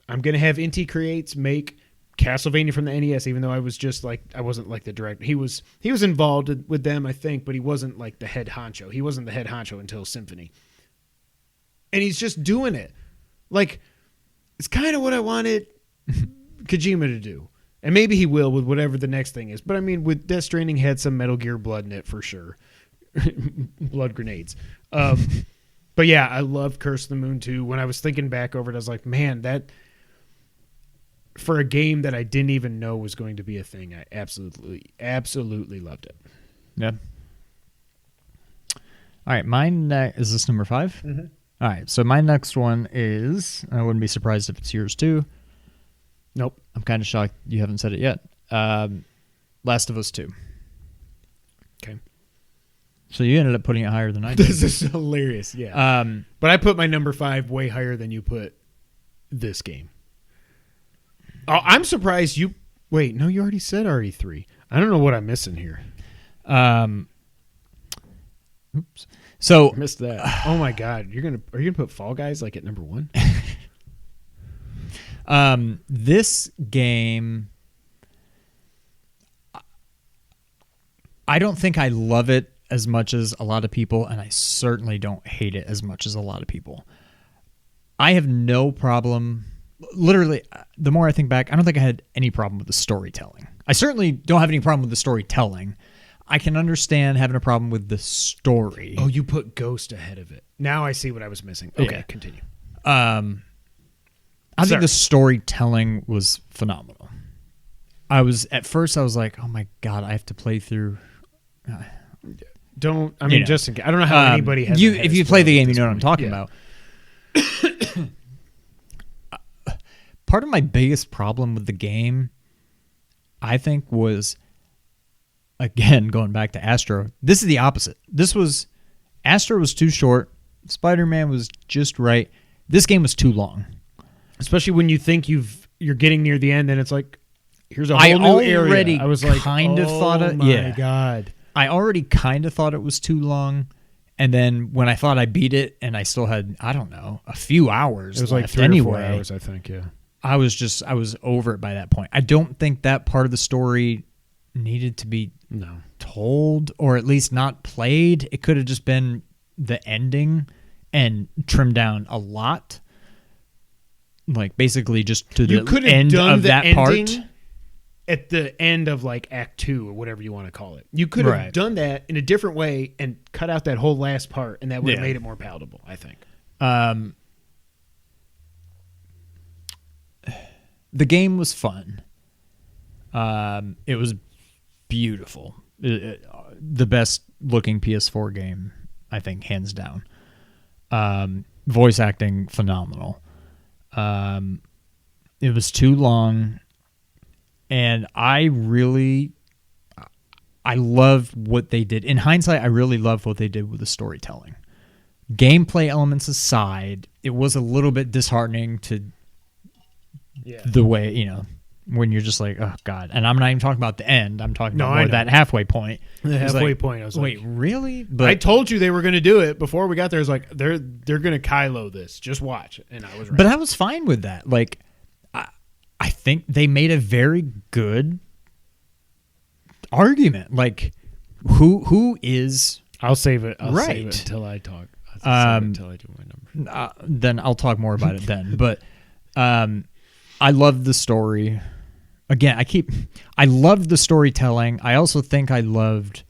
I'm going to have Inti Creates make Castlevania from the NES, even though I wasn't like the director. He was involved with them, I think, but he wasn't like the head honcho. He wasn't the head honcho until Symphony. And he's just doing it. Like, it's kind of what I wanted Kojima to do. And maybe he will with whatever the next thing is. But I mean, with Death Stranding had some Metal Gear blood in it for sure. Blood grenades. But yeah, I loved Curse of the Moon 2. When I was thinking back over it, I was like, man, that for a game that I didn't even know was going to be a thing, I absolutely loved it. Yeah. All right, mine is this number 5? Mm-hmm. All right, so my next one is, I wouldn't be surprised if it's yours too. Nope. I'm kind of shocked you haven't said it yet. Last of Us 2. Okay. So you ended up putting it higher than I did. This is hilarious, yeah. But I put my number 5 way higher than you put this game. Oh, I'm surprised you... Wait, no, you already said RE3. I don't know what I'm missing here. Oops. So I missed that. Oh my God. Are you gonna put Fall Guys like at number 1? This game, I don't think I love it as much as a lot of people, and I certainly don't hate it as much as a lot of people. I have no problem. Literally, the more I think back, I don't think I had any problem with the storytelling. I certainly don't have any problem with the storytelling. I can understand having a problem with the story. Oh, you put Ghost ahead of it. Now I see what I was missing. Okay, yeah. Continue. I think the storytelling was phenomenal. At first I was like, oh my God, I have to play through. Just in case. I don't know how anybody has. If you play the game, you know what I'm talking about. Part of my biggest problem with the game, I think, was, again, going back to Astro. This is the opposite. Astro was too short. Spider-Man was just right. This game was too long. Especially when you think you're getting near the end, and it's like, here's a whole new area. I was like, oh my God. I already kind of thought it was too long. And then when I thought I beat it, and I still had, I don't know, a few hours. It was like 3 or 4 hours, I think, yeah. I was over it by that point. I don't think that part of the story needed to be told, or at least not played. It could have just been the ending and trimmed down a lot. Like basically just to the end of that part. At the end of like Act 2 or whatever you want to call it. You could have done that in a different way and cut out that whole last part, and that would have made it more palatable, I think. The game was fun. It was beautiful. The best looking PS4 game, I think, hands down. Voice acting, phenomenal. It was too long, and I loved what they did. In hindsight, I really loved what they did with the storytelling. Gameplay elements aside, it was a little bit disheartening to the way, when you're just like, oh, God. And I'm not even talking about the end. I'm talking about more that halfway point. The halfway point, I was wait, like, really? But I told you they were going to do it before we got there. I was like, they're going to Kylo this. Just watch. And I was right. But I was fine with that. Like, I think they made a very good argument. Like, who is I'll save it. I'll right. save it until I talk. Until I do my number. Then I'll talk more about it then. But I love the story. Again, I loved the storytelling. I also think I loved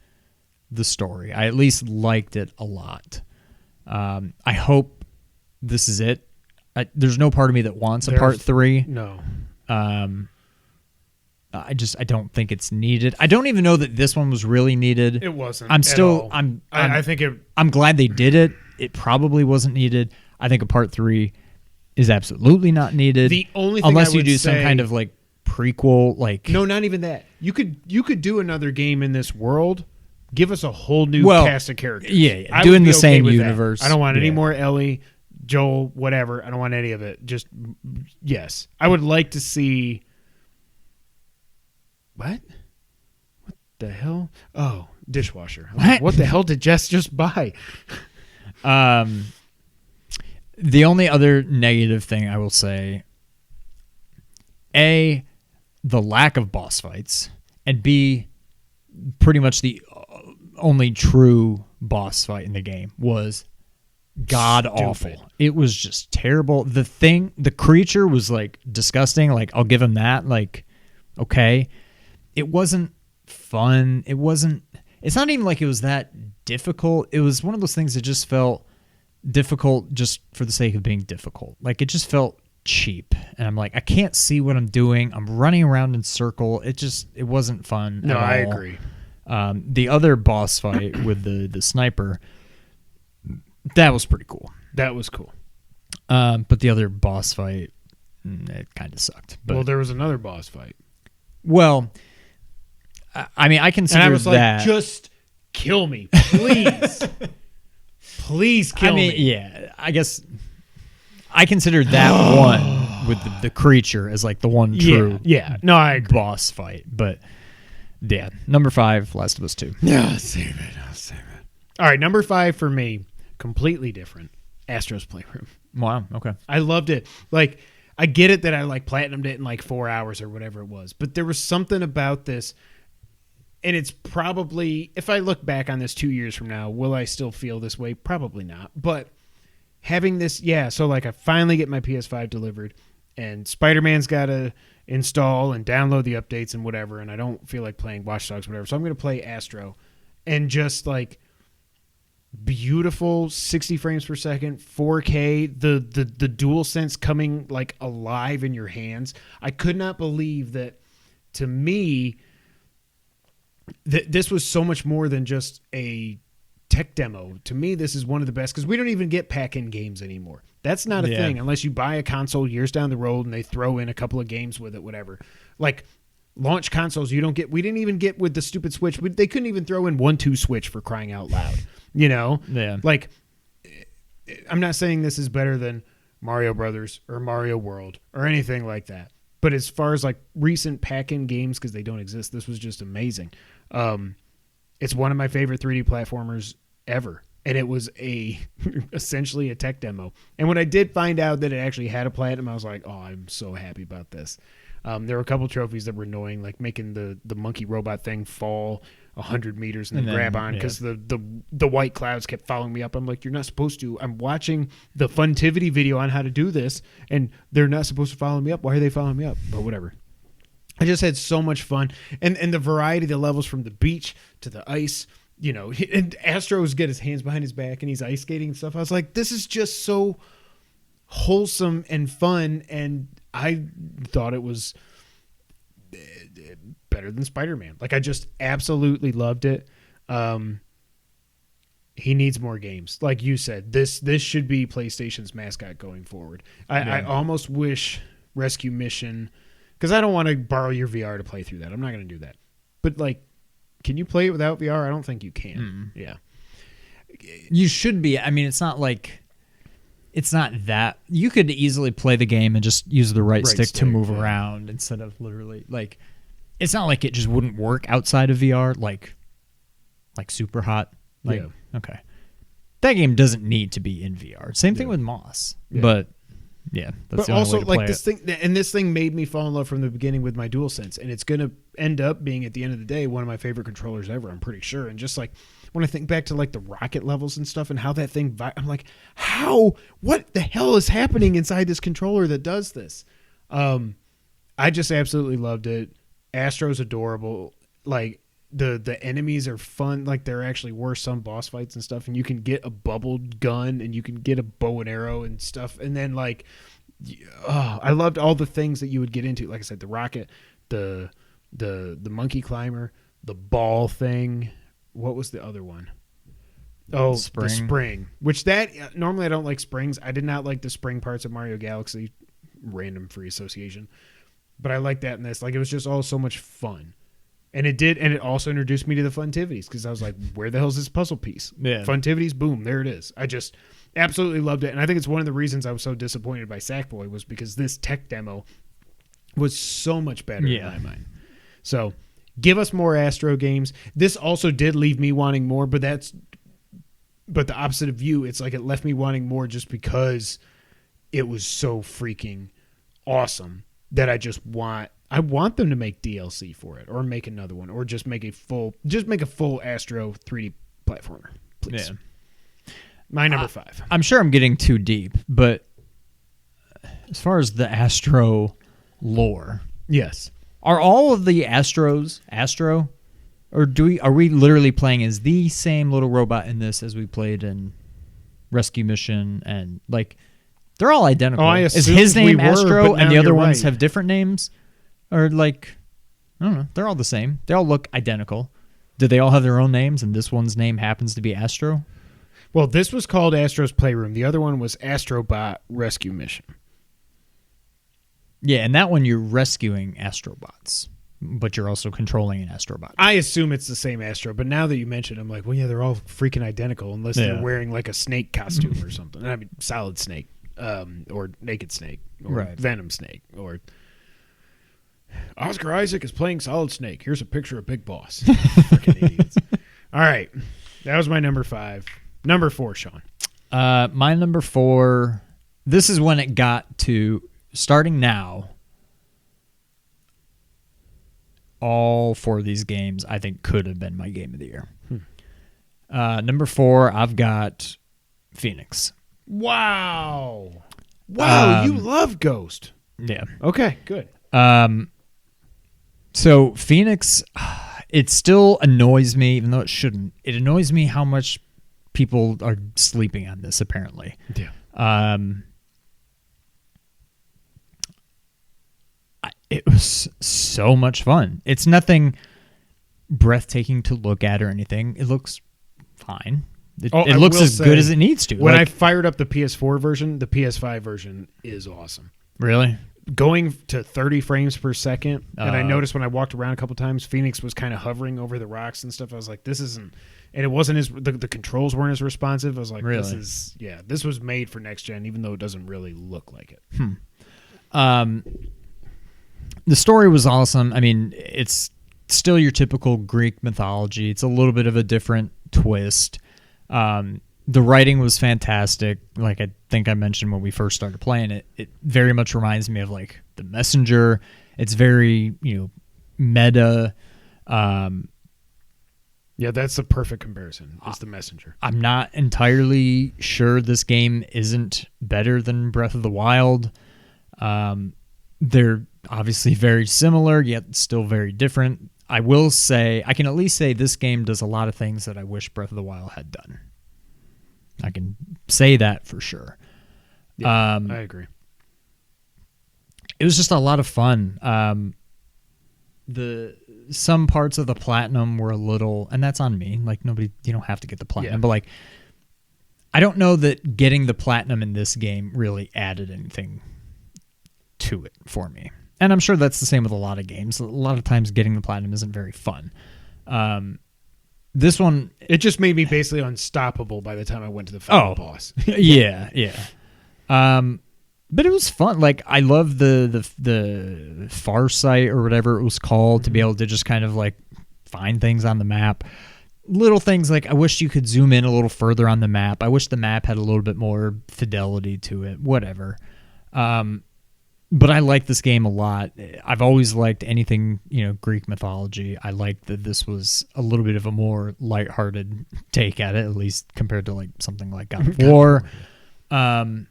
the story. I at least liked it a lot. I hope this is it. There's no part of me that wants a part 3. No. I don't think it's needed. I don't even know that this one was really needed. It wasn't. I think I'm glad they did it. It probably wasn't needed. I think a part 3 is absolutely not needed. The only thing unless I would you do say, some kind of like prequel, like no, not even that. You could do another game in this world. Give us a whole new cast of characters. Yeah, doing the same universe. That. I don't want any more Ellie, Joel, whatever. I don't want any of it. Just yes, I would like to see. What the hell? Oh, dishwasher. What the hell did Jess just buy? The only other negative thing I will say, A, the lack of boss fights, and B, pretty much the only true boss fight in the game was god awful. It was just terrible. The creature was like disgusting. Like, I'll give him that. Like, okay. It wasn't fun. It's not even like it was that difficult. It was one of those things that just felt difficult just for the sake of being difficult. Like, it just felt cheap. And I'm like, I can't see what I'm doing. I'm running around in circle. It wasn't fun. No, at all. I agree. The other boss fight with the sniper, that was pretty cool. That was cool. But the other boss fight, it kind of sucked. But, well, there was another boss fight. Well, I mean, I consider and I was that. Like, just kill me, please. Please kill me. Yeah, I guess I consider that one with the creature as like the one true No, I agree. boss fight. But yeah, number 5, Last of Us 2. Yeah, I'll save it. All right, number 5 for me, completely different. Astro's Playroom. Wow, okay. I loved it. Like, I get it that I like platinumed it in like 4 hours or whatever it was, but there was something about this. And it's probably, if I look back on this 2 years from now, will I still feel this way? Probably not. But having this, so like I finally get my PS5 delivered and Spider-Man's got to install and download the updates and whatever, and I don't feel like playing Watch Dogs, whatever. So I'm going to play Astro and just like beautiful 60 frames per second, 4K, the DualSense coming like alive in your hands. I could not believe that, to me, this was so much more than just a tech demo. To me, this is one of the best because we don't even get pack-in games anymore. That's not a thing unless you buy a console years down the road and they throw in a couple of games with it, whatever. Like launch consoles, you don't get. We didn't even get with the stupid Switch. They couldn't even throw in 1-2 Switch for crying out loud. Yeah. Like, I'm not saying this is better than Mario Brothers or Mario World or anything like that. But as far as like recent pack-in games, because they don't exist, this was just amazing. It's one of my favorite 3D platformers ever. And it was essentially a tech demo. And when I did find out that it actually had a platinum, I was like, oh, I'm so happy about this. There were a couple trophies that were annoying, like making the monkey robot thing fall 100 meters and then grab on because the white clouds kept following me up. I'm like, you're not supposed to. I'm watching the Funtivity video on how to do this, and they're not supposed to follow me up. Why are they following me up? But whatever. I just had so much fun. And the variety of the levels from the beach to the ice, and Astro's got his hands behind his back and he's ice skating and stuff. I was like, this is just so wholesome and fun, and I thought it was better than Spider-Man. Like, I just absolutely loved it. he needs more games. Like you said, this should be PlayStation's mascot going forward. I almost wish Rescue Mission, because I don't want to borrow your VR to play through that. I'm not going to do that. But like, can you play it without VR? I don't think you can. Yeah. You should be. I mean, it's not that. You could easily play the game and just use the right stick to move around instead of literally, like, it's not like it just wouldn't work outside of VR, like super hot. Like, okay. That game doesn't need to be in VR. Same thing with Moss. But yeah, that's the only also way to play like this thing, and this thing made me fall in love from the beginning with my DualSense, and it's gonna end up being at the end of the day one of my favorite controllers ever. I'm pretty sure. And just like when I think back to like the rocket levels and stuff, and how that thing, I'm like, what the hell is happening inside this controller that does this? I just absolutely loved it. Astro's adorable. Like the enemies are fun. Like there actually were some boss fights and stuff, and you can get a bubbled gun and you can get a bow and arrow and stuff. And then like, I loved all the things that you would get into. Like I said, the rocket, the monkey climber, the ball thing. What was the other one? Oh, the spring. Which that normally I don't like springs. I did not like the spring parts of Mario Galaxy, random free association. But I like that in this. Like it was just all so much fun. And it also introduced me to the Funtivities, because I was like, where the hell is this puzzle piece? Yeah. Funtivities, boom, there it is. I just absolutely loved it. And I think it's one of the reasons I was so disappointed by Sackboy was because this tech demo was so much better in my mind. So give us more Astro games. This also did leave me wanting more, but the opposite of you. It's like it left me wanting more just because it was so freaking awesome that I want them to make DLC for it, or make another one, or just make a full Astro 3D platformer, please. Yeah. My number 5. I'm sure I'm getting too deep, but as far as the Astro lore, yes, are all of the Astros Astro, or are we literally playing as the same little robot in this as we played in Rescue Mission, and like they're all identical? Is his name Astro and the other ones have different names? Or like, I don't know. They're all the same. They all look identical. Do they all have their own names, and this one's name happens to be Astro? Well, this was called Astro's Playroom. The other one was Astrobot Rescue Mission. Yeah, and that one you're rescuing Astrobots, but you're also controlling an Astrobot. I assume it's the same Astro, but now that you mention it, I'm like, well, yeah, they're all freaking identical unless they're wearing like a snake costume or something. I mean, Solid Snake, or Naked Snake, or Venom Snake, or... Oscar Isaac is playing Solid Snake. Here's a picture of Big Boss. Freaking idiots. All right. That was my number 5. Number 4, Sean. My number 4, this is when it got to, starting now, all 4 of these games I think could have been my game of the year. Number 4, I've got Phoenix. Wow. You love Ghost. Yeah. Okay, good. So Phoenix, it still annoys me, even though it shouldn't. It annoys me how much people are sleeping on this, apparently. Yeah. It was so much fun. It's nothing breathtaking to look at or anything. It looks fine. It looks as good as it needs to. When I fired up the PS4 version, the PS5 version is awesome. Really? Going to 30 frames per second, and I noticed when I walked around a couple times, Phoenix was kind of hovering over the rocks and stuff. I was like, this isn't, and it wasn't as, the controls weren't as responsive. I was like, really? This was made for next gen, even though it doesn't really look like it. The story was awesome. I mean, it's still your typical Greek mythology. It's a little bit of a different twist. The writing was fantastic. Like I think I mentioned when we first started playing it, it very much reminds me of like The Messenger. It's very, meta. Yeah, that's the perfect comparison. It's The Messenger. I'm not entirely sure this game isn't better than Breath of the Wild. They're obviously very similar, yet still very different. I will say, I can at least say this game does a lot of things that I wish Breath of the Wild had done. I can say that for sure. Yeah, I agree. It was just a lot of fun. The some parts of the platinum were a little, and that's on me. Like you don't have to get the platinum, but like, I don't know that getting the platinum in this game really added anything to it for me. And I'm sure that's the same with a lot of games. A lot of times getting the platinum isn't very fun. This one, it just made me basically unstoppable by the time I went to the final boss. yeah. But it was fun. Like, I love the far sight or whatever it was called, to be able to just kind of like find things on the map. Little things like, I wish you could zoom in a little further on the map. I wish the map had a little bit more fidelity to it. Whatever. But I like this game a lot. I've always liked anything, Greek mythology. I like that this was a little bit of a more lighthearted take at it, at least compared to like something like God of War. Or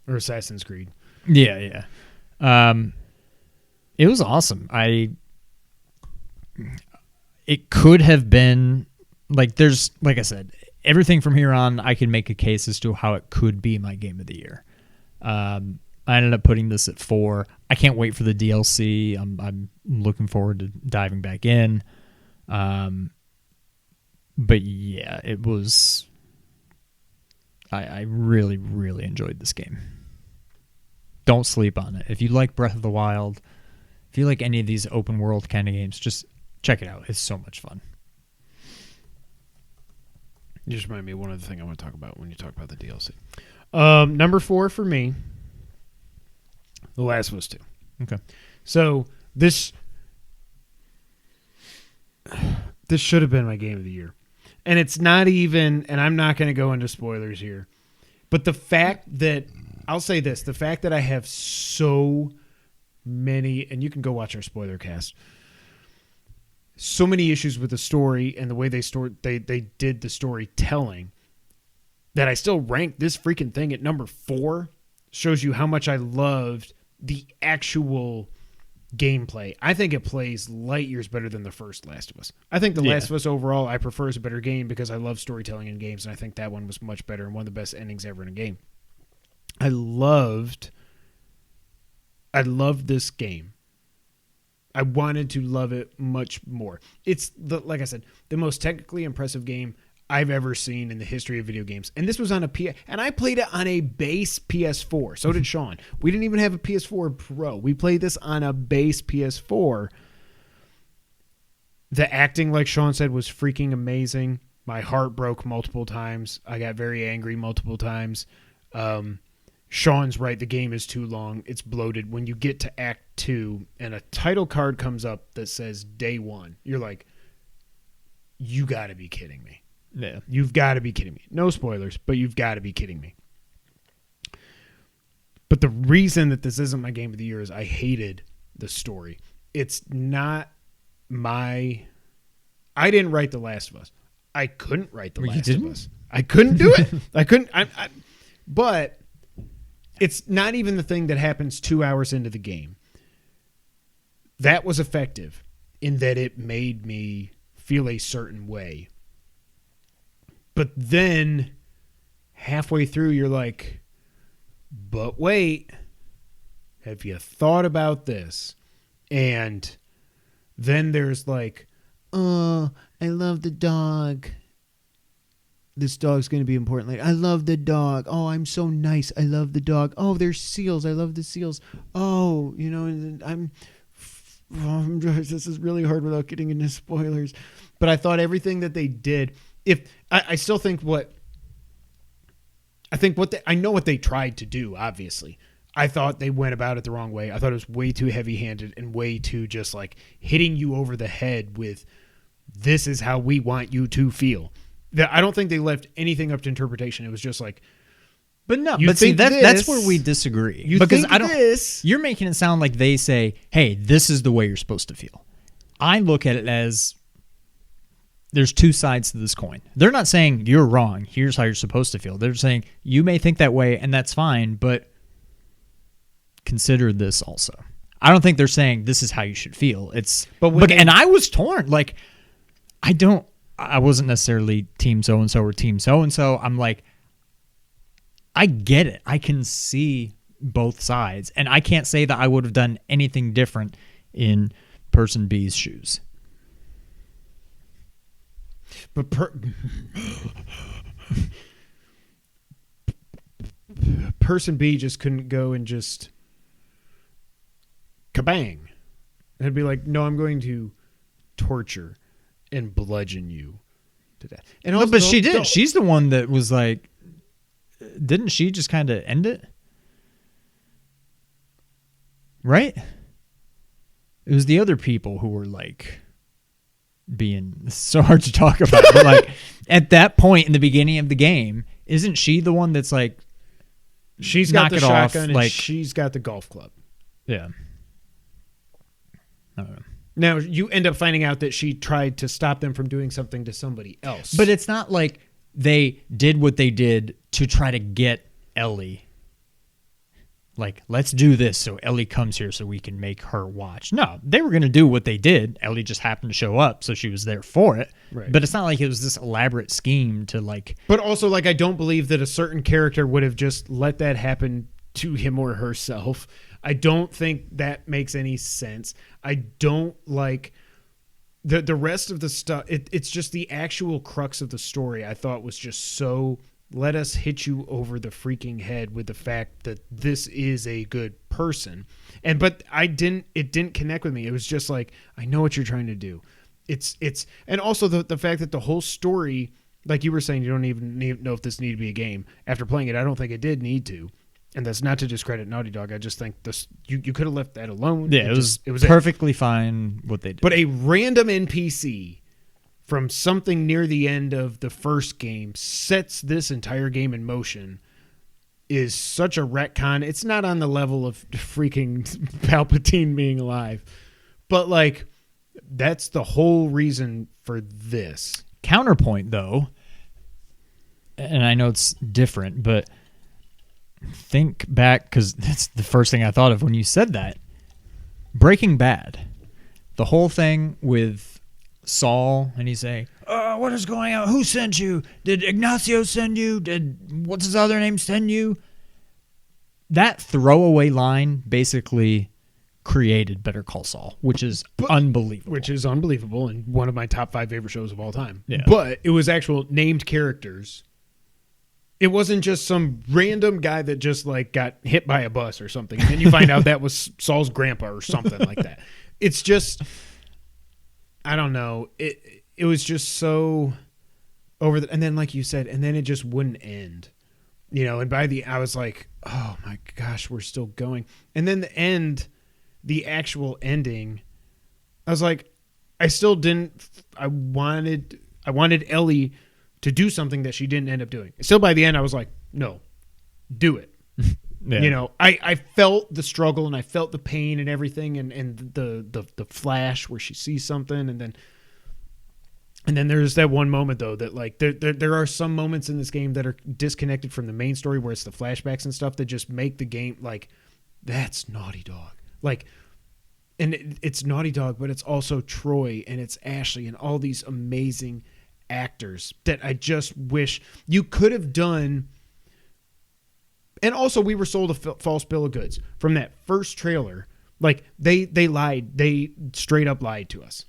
Assassin's Creed. Yeah. It was awesome. It could have been like, there's, like I said, everything from here on, I can make a case as to how it could be my game of the year. I ended up putting this at 4. I can't wait for the DLC. I'm looking forward to diving back in. But yeah, it was. I really, really enjoyed this game. Don't sleep on it. If you like Breath of the Wild, if you like any of these open world kind of games, just check it out. It's so much fun. You just remind me of one other thing I want to talk about when you talk about the DLC. Number 4 for me, The Last of Us 2. Okay. So this should have been my game of the year. And it's not even, and I'm not going to go into spoilers here, but the fact that, I'll say this, the fact that I have so many, and you can go watch our spoiler cast, so many issues with the story and the way they did the storytelling, that I still rank this freaking thing at number 4, shows you how much I loved the actual gameplay. I think it plays light years better than the first Last of Us. I think The Last of Us overall I prefer is a better game because I love storytelling in games, and I think that one was much better and one of the best endings ever in a game. I loved this game. I wanted to love it much more. It's like I said, the most technically impressive game I've ever seen in the history of video games. And this was on and I played it on a base PS4. So did Sean. We didn't even have a PS4 Pro. We played this on a base PS4. The acting, like Sean said, was freaking amazing. My heart broke multiple times. I got very angry multiple times. Sean's right. The game is too long. It's bloated. When you get to Act 2 and a title card comes up that says Day 1, you're like, you got to be kidding me. Yeah. You've got to be kidding me. No spoilers, but you've got to be kidding me. But the reason that this isn't my game of the year is I hated the story. It's not I didn't write The Last of Us. I couldn't write The Last of Us. I couldn't do it. I couldn't. But it's not even the thing that happens 2 hours into the game. That was effective in that it made me feel a certain way. But then halfway through, you're like, but wait, have you thought about this? And then there's like, oh, I love the dog. This dog's going to be important later. I love the dog. Oh, I'm so nice. I love the dog. Oh, there's seals. I love the seals. Oh, this is really hard without getting into spoilers. But I thought everything that they did, I still think I know what they tried to do, obviously. I thought they went about it the wrong way. I thought it was way too heavy-handed and way too just like hitting you over the head with, this is how we want you to feel. I don't think they left anything up to interpretation. It was just like, that's where we disagree. You're making it sound like they say, hey, this is the way you're supposed to feel. I look at it as there's two sides to this coin. They're not saying you're wrong, here's how you're supposed to feel. They're saying you may think that way and that's fine, but consider this also. I don't think they're saying this is how you should feel. And I was torn. Like, I wasn't necessarily team so-and-so or team so-and-so. I'm like, I get it. I can see both sides. And I can't say that I would have done anything different in person B's shoes. But person B just couldn't go and just kabang. It'd be like, no, I'm going to torture and bludgeon you to death. And also, no, but she did. She's the one that was like, didn't she just kind of end it? Right? It was the other people who were like being so hard to talk about. But like at that point in the beginning of the game, isn't she the one that's like, she's got the shotgun and like, she's got the golf club. Yeah. I don't know. Now you end up finding out that she tried to stop them from doing something to somebody else. But it's not like they did what they did to try to get Ellie. Like, let's do this so Ellie comes here so we can make her watch. No, they were going to do what they did. Ellie just happened to show up, so she was there for it. Right. But it's not like it was this elaborate scheme to like... But also, like, I don't believe that a certain character would have just let that happen to him or herself. I don't think that makes any sense. I don't like... The rest of the stuff, it's just the actual crux of the story I thought was just so... Let us hit you over the freaking head with the fact that this is a good person. But it didn't connect with me. It was just like, I know what you're trying to do. And also the fact that the whole story, like you were saying, you don't even know if this needed to be a game. After playing it, I don't think it did need to. And that's not to discredit Naughty Dog. I just think this you could have left that alone. Yeah, it was perfectly fine what they did. But a random NPC from something near the end of the first game sets this entire game in motion is such a retcon. It's not on the level of freaking Palpatine being alive, but like that's the whole reason for this. Counterpoint though, and I know it's different, but think back, because that's the first thing I thought of when you said that. Breaking Bad, the whole thing with Saul, and he's saying, what is going on? Who sent you? Did Ignacio send you? Did what's his other name send you? That throwaway line basically created Better Call Saul, which is unbelievable. Which is unbelievable and one of my top 5 favorite shows of all time. Yeah. But it was actual named characters. It wasn't just some random guy that just like got hit by a bus or something. And then you find out that was Saul's grandpa or something like that. It's just... I don't know. It was just so over the, and then like you said, and then it just wouldn't end, and by I was like, oh my gosh, we're still going. And then the actual ending, I was like, I still didn't, I wanted Ellie to do something that she didn't end up doing. Still by the end, I was like, no, do it. Yeah. I felt the struggle and I felt the pain and everything and the flash where she sees something and then there's that one moment though that like there are some moments in this game that are disconnected from the main story where it's the flashbacks and stuff that just make the game like that's Naughty Dog. Like, and it's Naughty Dog, but it's also Troy and it's Ashley and all these amazing actors that I just wish you could have done. And also, we were sold a false bill of goods from that first trailer. Like, they lied. They straight up lied to us.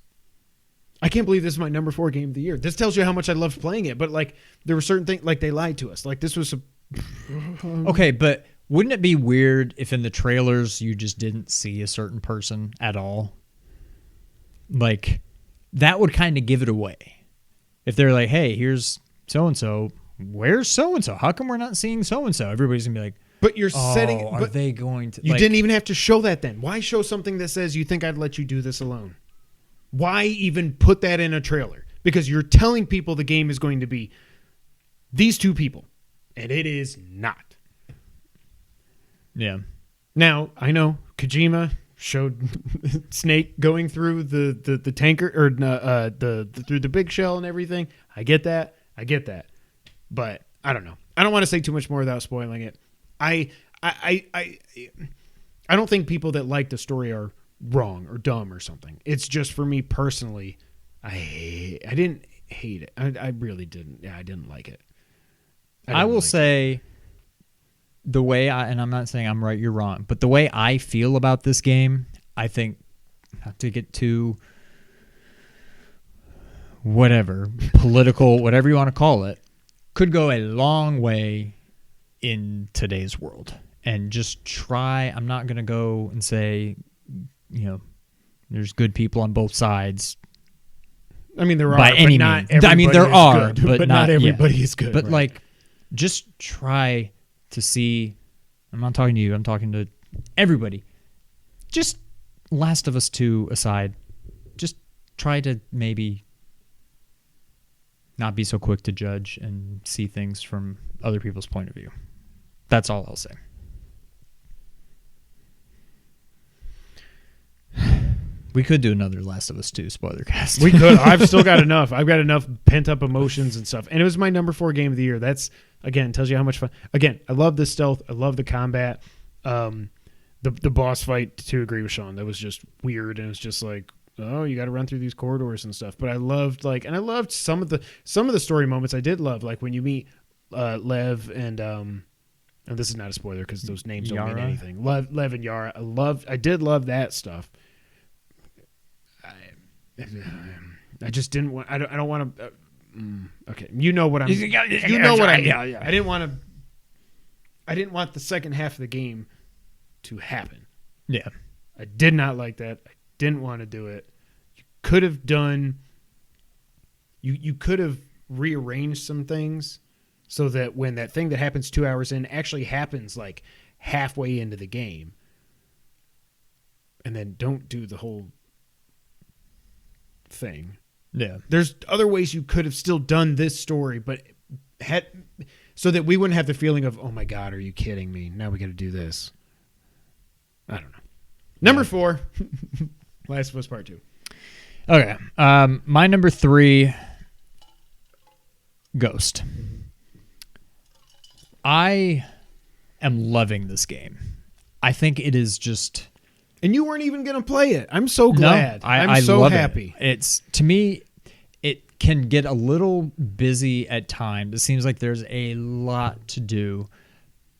I can't believe this is my number 4 game of the year. This tells you how much I loved playing it. But, like, there were certain things, like, they lied to us. Like, this was Okay, but wouldn't it be weird if in the trailers you just didn't see a certain person at all? Like, that would kind of give it away. If they're like, hey, here's so-and-so. Where's so-and-so? How come we're not seeing so-and-so? Everybody's going to be like, but you're setting... Are they going to... You didn't even have to show that then. Why show something that says you think I'd let you do this alone? Why even put that in a trailer? Because you're telling people the game is going to be these two people. And it is not. Yeah. Now, I know Kojima showed Snake going through the tanker or through the big shell and everything. I get that. But I don't know. I don't want to say too much more without spoiling it. I don't think people that like the story are wrong or dumb or something. It's just for me personally, I didn't hate it. I really didn't. Yeah, I didn't like it. I will say the way and I'm not saying I'm right, you're wrong, but the way I feel about this game, I think, not to get too whatever, political, whatever you want to call it, could go a long way in today's world. And just try, I'm not going to go and say, there's good people on both sides. I mean, there are, by any not means. I mean, there are, good, but not everybody is good. But right. just try to see. I'm not talking to you. I'm talking to everybody. Just Last of Us 2 aside, just try to maybe not be so quick to judge and see things from other people's point of view. That's all I'll say. We could do another Last of Us 2 spoiler cast. We could. I've still got enough. I've got enough pent up emotions and stuff. And it was my number 4 game of the year. That's, again, tells you how much fun. Again, I love the stealth. I love the combat. The boss fight, to agree with Sean, that was just weird. And it was just like, oh, you got to run through these corridors and stuff. But I loved some of the story moments. I did love, like when you meet Lev and this is not a spoiler because those names don't mean anything. Lev and Yara. I did love that stuff. I just didn't want. I don't want to. Okay, you know what I'm. You know what I mean. Yeah. I didn't want to. I didn't want the second half of the game to happen. Yeah, I did not like that. I didn't want to do it. You could have done. You could have rearranged some things so that when that thing that happens 2 hours in actually happens like halfway into the game, and then don't do the whole thing. Yeah. There's other ways you could have still done this story, but had so that we wouldn't have the feeling of, oh my God, are you kidding me? Now we got to do this. I don't know. Number 4, Last of Us Part 2. Okay. My number 3, Ghost. I am loving this game. I think it is just... And you weren't even going to play it. I'm so glad. No, I'm so love happy. It's, to me, it can get a little busy at times. It seems like there's a lot to do.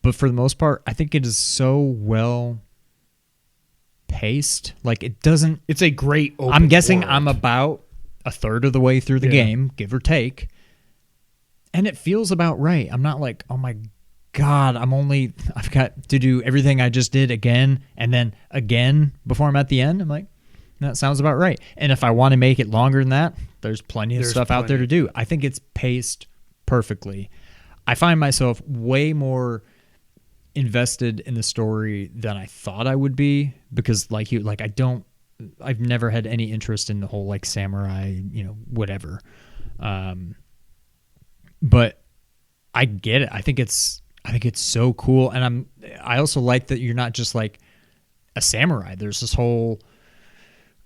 But for the most part, I think it is so well paced. Like, it doesn't... It's a great open I'm guessing world. I'm about a third of the way through the game, give or take. And it feels about right. I'm not like, oh my God, I've got to do everything I just did again and then again before I'm at the end. I'm like, that sounds about right. And if I want to make it longer than that, there's plenty of stuff out there to do. I think it's paced perfectly. I find myself way more invested in the story than I thought I would be because I've never had any interest in the whole like samurai, whatever. But I get it. I think it's so cool. And I also like that you're not just like a samurai. There's this whole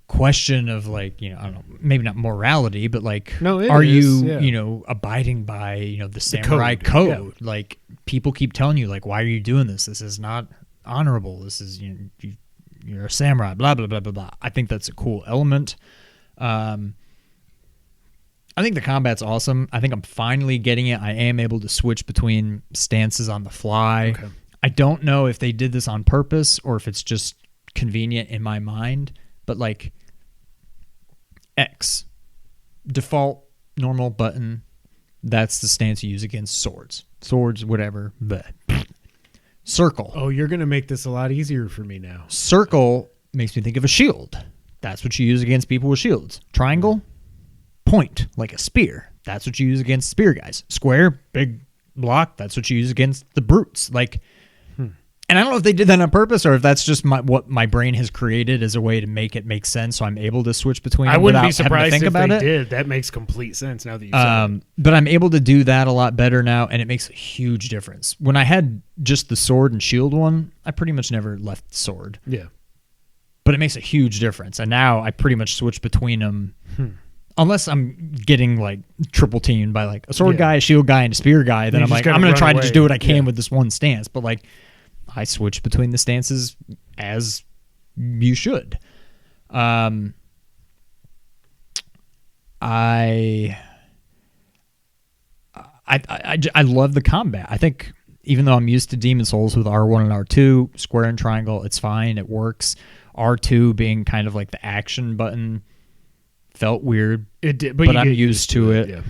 question of like, I don't know, maybe not morality, but like, are you abiding by, the samurai code? Yeah. Like people keep telling you like, why are you doing this? This is not honorable. This is, you're a samurai, blah, blah, blah, blah, blah. I think that's a cool element. I think the combat's awesome. I think I'm finally getting it. I am able to switch between stances on the fly. Okay. I don't know if they did this on purpose or if it's just convenient in my mind, but like X, default normal button, that's the stance you use against swords. Swords, whatever. But circle. Oh, you're going to make this a lot easier for me now. Circle makes me think of a shield. That's what you use against people with shields. Triangle, point, like a spear. That's what you use against spear guys. Square, big block. That's what you use against the brutes. Like, and I don't know if they did that on purpose or if that's just what my brain has created as a way to make it make sense. So I'm able to switch between. I wouldn't be surprised if they it. did. That makes complete sense now that you said it. But I'm able to do that a lot better now, and it makes a huge difference. When I had just the sword and shield one, I pretty much never left the sword. Yeah. But it makes a huge difference, and now I pretty much switch between them. Unless I'm getting like triple teamed by like a sword guy, a shield guy, and a spear guy, then I'm like, I'm going to try to just do what I can with this one stance. But like, I switch between the stances as you should. I love the combat. I think even though I'm used to Demon Souls with R1 and R2, square and triangle, it's fine. It works. R2 being kind of like the action button felt weird, It did, but I'm used to it. Yeah.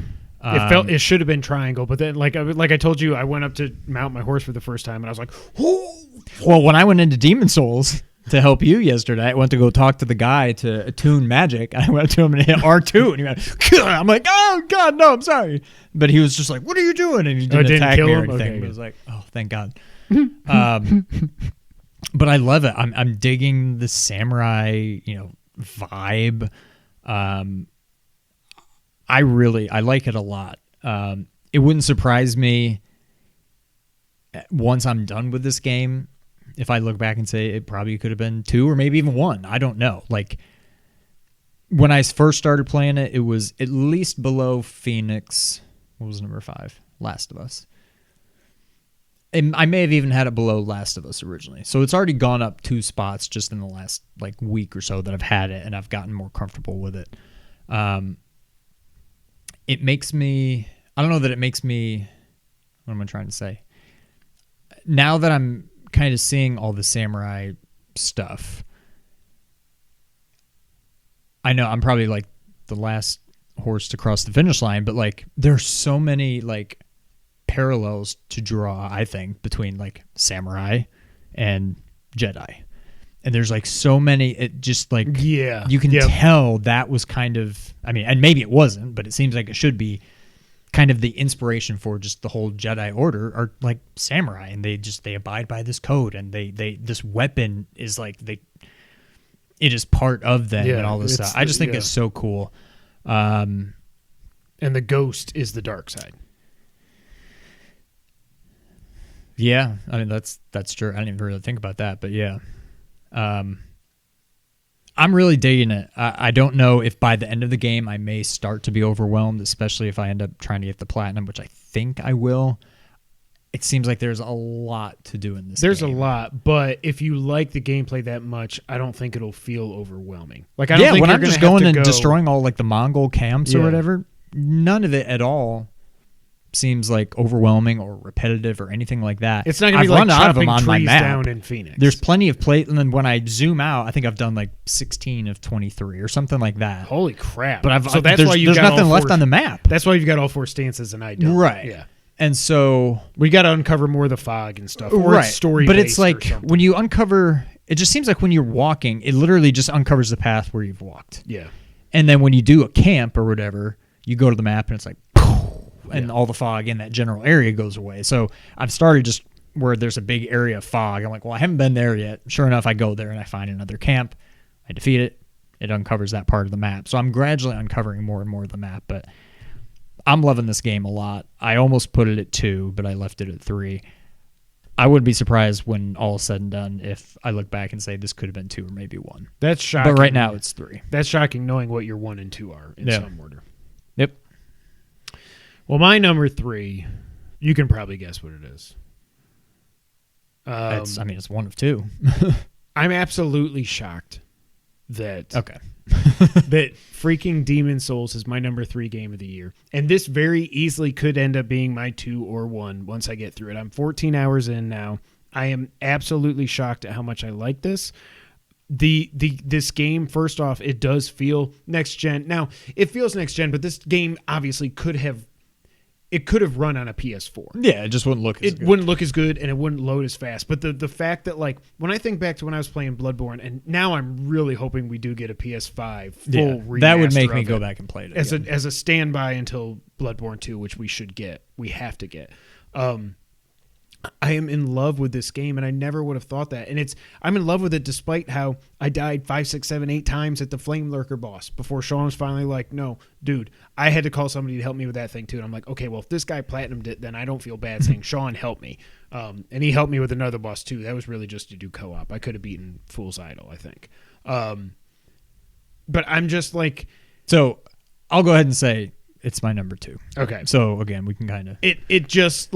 It should have been triangle, but then like I told you, I went up to mount my horse for the first time, and I was like, "Oh!" Well, when I went into Demon Souls to help you yesterday, I went to go talk to the guy to attune magic. I went up to him and hit R2, and he went, "Gah!" I'm like, "Oh God, no, I'm sorry." But he was just like, "What are you doing?" And he didn't attack kill me or him? anything. Okay, It was like, "Oh, thank God." But I love it. I'm digging the samurai, vibe. I like it a lot. It wouldn't surprise me once I'm done with this game if I look back and say it probably could have been 2 or maybe even 1. I don't know. Like when I first started playing it, it was at least below Phoenix. What was number 5? Last of Us. And I may have even had it below Last of Us originally. So it's already gone up 2 spots just in the last week or so that I've had it, and I've gotten more comfortable with it. It makes me, I don't know that it makes me, what am I trying to say? Now that I'm kind of seeing all the samurai stuff, I know I'm probably like the last horse to cross the finish line, but there's so many parallels to draw, I think, between samurai and Jedi. And there's so many, it just you can tell that was kind of, and maybe it wasn't, but it seems like it should be kind of the inspiration for just the whole Jedi Order are samurai, and they abide by this code, and they this weapon is it is part of them and all this stuff. I just think it's so cool. And the ghost is the dark side. Yeah, that's true. I didn't even really think about that, but yeah. I'm really digging it. I don't know if by the end of the game I may start to be overwhelmed, especially if I end up trying to get the platinum, which I think I will. It seems like there's a lot to do in this game. There's a lot, but if you like the gameplay that much, I don't think it'll feel overwhelming. I don't think when you're I'm just going and destroying all the Mongol camps or whatever, none of it at all seems overwhelming or repetitive or anything like that. It's not going to be run out of them chopping on my trees map. down in Phoenix. There's plenty of and then when I zoom out, I think I've done 16 of 23 or something like that. Holy crap! But so that's why there's nothing left on the map. That's why you've got all 4 stances and I don't. Right. Yeah. And so we got to uncover more of the fog and stuff. Or it's story, but it's when you uncover, it just seems like when you're walking, it literally just uncovers the path where you've walked. Yeah. And then when you do a camp or whatever, you go to the map and it's and all the fog in that general area goes away. So I've started just where there's a big area of fog. I'm like, well, I haven't been there yet. Sure enough, I go there and I find another camp. I defeat it. It uncovers that part of the map. So I'm gradually uncovering more and more of the map, but I'm loving this game a lot. I almost put it at 2, but I left it at 3. I wouldn't be surprised when all is said and done if I look back and say this could have been 2 or maybe 1. That's shocking. But right now it's 3. That's shocking knowing what your 1 and 2 are in some order. Yep. Well, my number 3, you can probably guess what it is. It's one of 2. I'm absolutely shocked that that freaking Demon Souls is my number 3 game of the year. And this very easily could end up being my 2 or 1 once I get through it. I'm 14 hours in now. I am absolutely shocked at how much I like this. This game, first off, it does feel next gen. Now, it feels next gen, but this game obviously could have run on a PS4. Yeah, it just wouldn't look as good. It wouldn't look as good, and it wouldn't load as fast. But the fact that, when I think back to when I was playing Bloodborne, and now I'm really hoping we do get a PS5 full remaster. That would make me go back and play it again. As a standby until Bloodborne 2, which we should get. We have to get. I am in love with this game, and I never would have thought that. And I'm in love with it despite how I died 5, 6, 7, 8 times at the Flame Lurker boss before Sean was finally like, no, dude, I had to call somebody to help me with that thing too. And I'm like, okay, well, if this guy platinumed it, then I don't feel bad saying, Sean, help me. And he helped me with another boss too. That was really just to do co-op. I could have beaten Fool's Idol, I think. But I'm just So I'll go ahead and say it's my number 2. Okay. So again, we can kind of... It just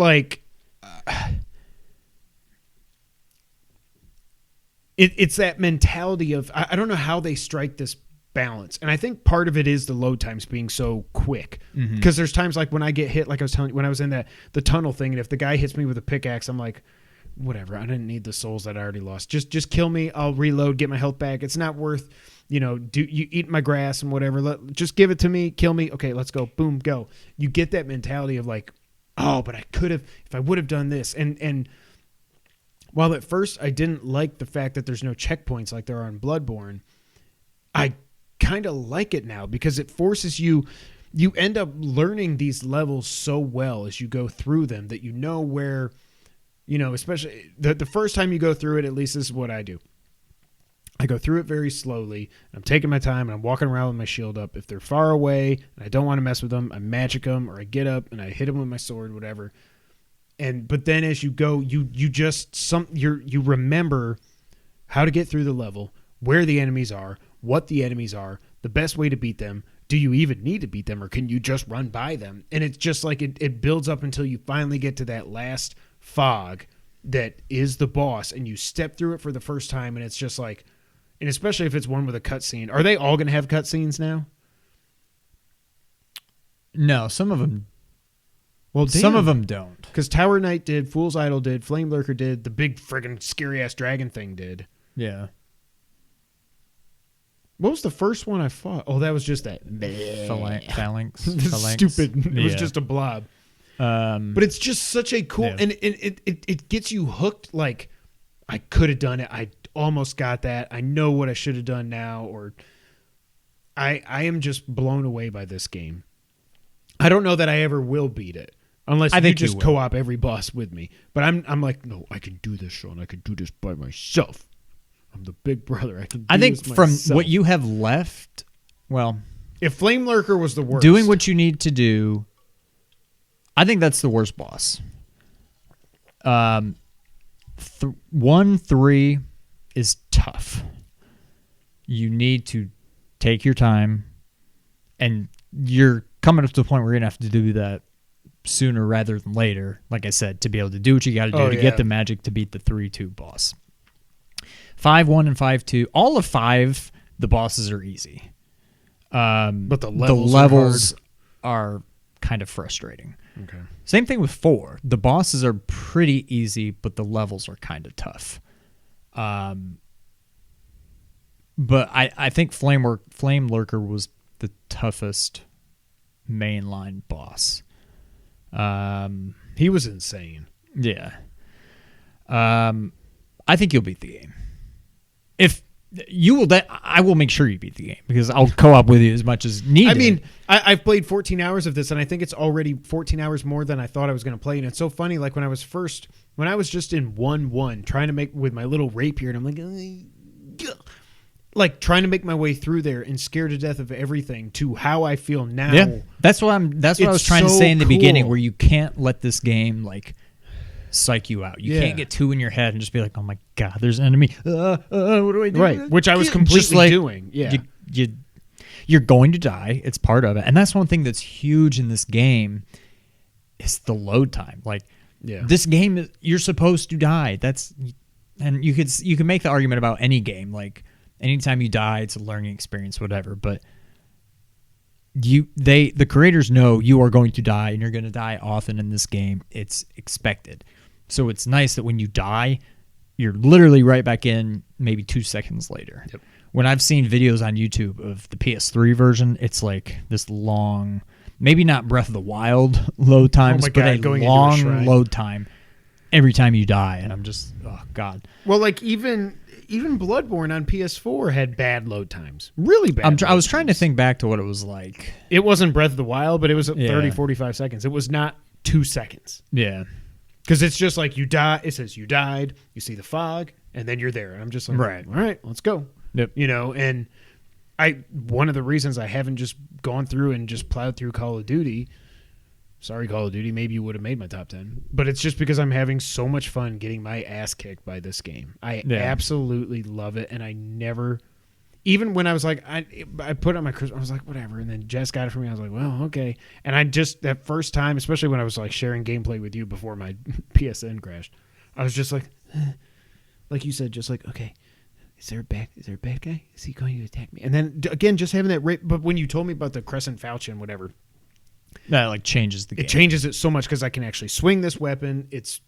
it's that mentality of I don't know how they strike this balance, and I think part of it is the load times being so quick, because there's times when I get hit, like I was telling you when I was in the tunnel thing, and if the guy hits me with a pickaxe, I'm like, whatever. I didn't need the souls that I already lost. Just kill me. I'll reload, get my health back. It's not worth, do you eat my grass and whatever. Just give it to me. Kill me. Okay, let's go. Boom, go. You get that mentality of like, oh, but I could have, if I would have done this. And while at first I didn't like the fact that there's no checkpoints like there are in Bloodborne, I kind of like it now because it forces you end up learning these levels so well as you go through them that you know where, especially the first time you go through it, at least this is what I do. I go through it very slowly. And I'm taking my time and I'm walking around with my shield up. If they're far away and I don't want to mess with them, I magic them or I get up and I hit them with my sword, whatever. But then as you go, you remember how to get through the level, where the enemies are, what the enemies are, the best way to beat them. Do you even need to beat them or can you just run by them? And it's just like it builds up until you finally get to that last fog that is the boss and you step through it for the first time and it's just like, and especially if it's one with a cutscene. Are they all going to have cutscenes now? No, some of them. Well, some of them don't. Because Tower Knight did, Fool's Idol did, Flame Lurker did, the big friggin' scary ass dragon thing did. Yeah. What was the first one I fought? Oh, that was just that Phalanx. Stupid. It was just a blob. But it's just such a cool, and it gets you hooked. Like I could have done it. I almost got that. I know what I should have done now, or I am just blown away by this game. I don't know that I ever will beat it unless you just co-op every boss with me. But I'm like, no, I can do this, Sean. I can do this by myself. I'm the big brother. I can. Do this from myself. What you have left, well, if Flame Lurker was the worst, doing what you need to do, I think that's the worst boss. 1-3 is tough. You need to take your time, and you're coming up to the point where you're going to have to do that sooner rather than later, like I said, to be able to do what you got to do to get the magic to beat the 3-2 boss. 5-1 and 5-2. All of 5, the bosses are easy. But the levels are kind of frustrating. Okay. Same thing with 4. The bosses are pretty easy, but the levels are kind of tough. But I think Flame Lurker was the toughest mainline boss. He was insane. Yeah. I think you'll beat the game. If you will, I will make sure you beat the game because I'll co-op with you as much as needed. I mean, I've played 14 hours of this, and I think it's already 14 hours more than I thought I was going to play. And it's so funny, like when I was just in 1-1, trying to make with my little rapier, and I'm like trying to make my way through there and scared to death of everything to how I feel now. Yeah, that's what I was trying to say in the beginning, where you can't let this game like psych you out. You can't get too in your head and just be like, oh my god, there's an enemy. What do I do? Right, which I was completely doing. Yeah, you're going to die. It's part of it, and that's one thing that's huge in this game is the load time. Like, this game, you're supposed to die. And you can make the argument about any game. Like, anytime you die, it's a learning experience, whatever. But the creators know you are going to die, and you're going to die often in this game. It's expected. So it's nice that when you die, you're literally right back in maybe 2 seconds later. Yep. When I've seen videos on YouTube of the PS3 version, it's like this long, maybe not Breath of the Wild load times, but a long load time every time you die. And I'm just, oh god. Well, like even Bloodborne on PS4 had bad load times. Really bad. I was trying to think back to what it was like. It wasn't Breath of the Wild, but it was 30, 45 seconds. It was not 2 seconds. Yeah. Because it's just like you die. It says you died. You see the fog, and then you're there. And I'm just like, right. All right, let's go. Yep. And one of the reasons I haven't just gone through and just plowed through Call of Duty. Sorry, Call of Duty. Maybe you would have made my top 10. But it's just because I'm having so much fun getting my ass kicked by this game. I absolutely love it. And I never, even when I was like, I put it on my Christmas, I was like, whatever. And then Jess got it for me. I was like, well, okay. And I just, that first time, especially when I was like sharing gameplay with you before my PSN crashed, I was just like, like you said, just like, okay, is there a bad guy? Is he going to attack me? And then again, just having that, but when you told me about the crescent falchion, whatever, that like changes the game. It changes it so much because I can actually swing this weapon. It's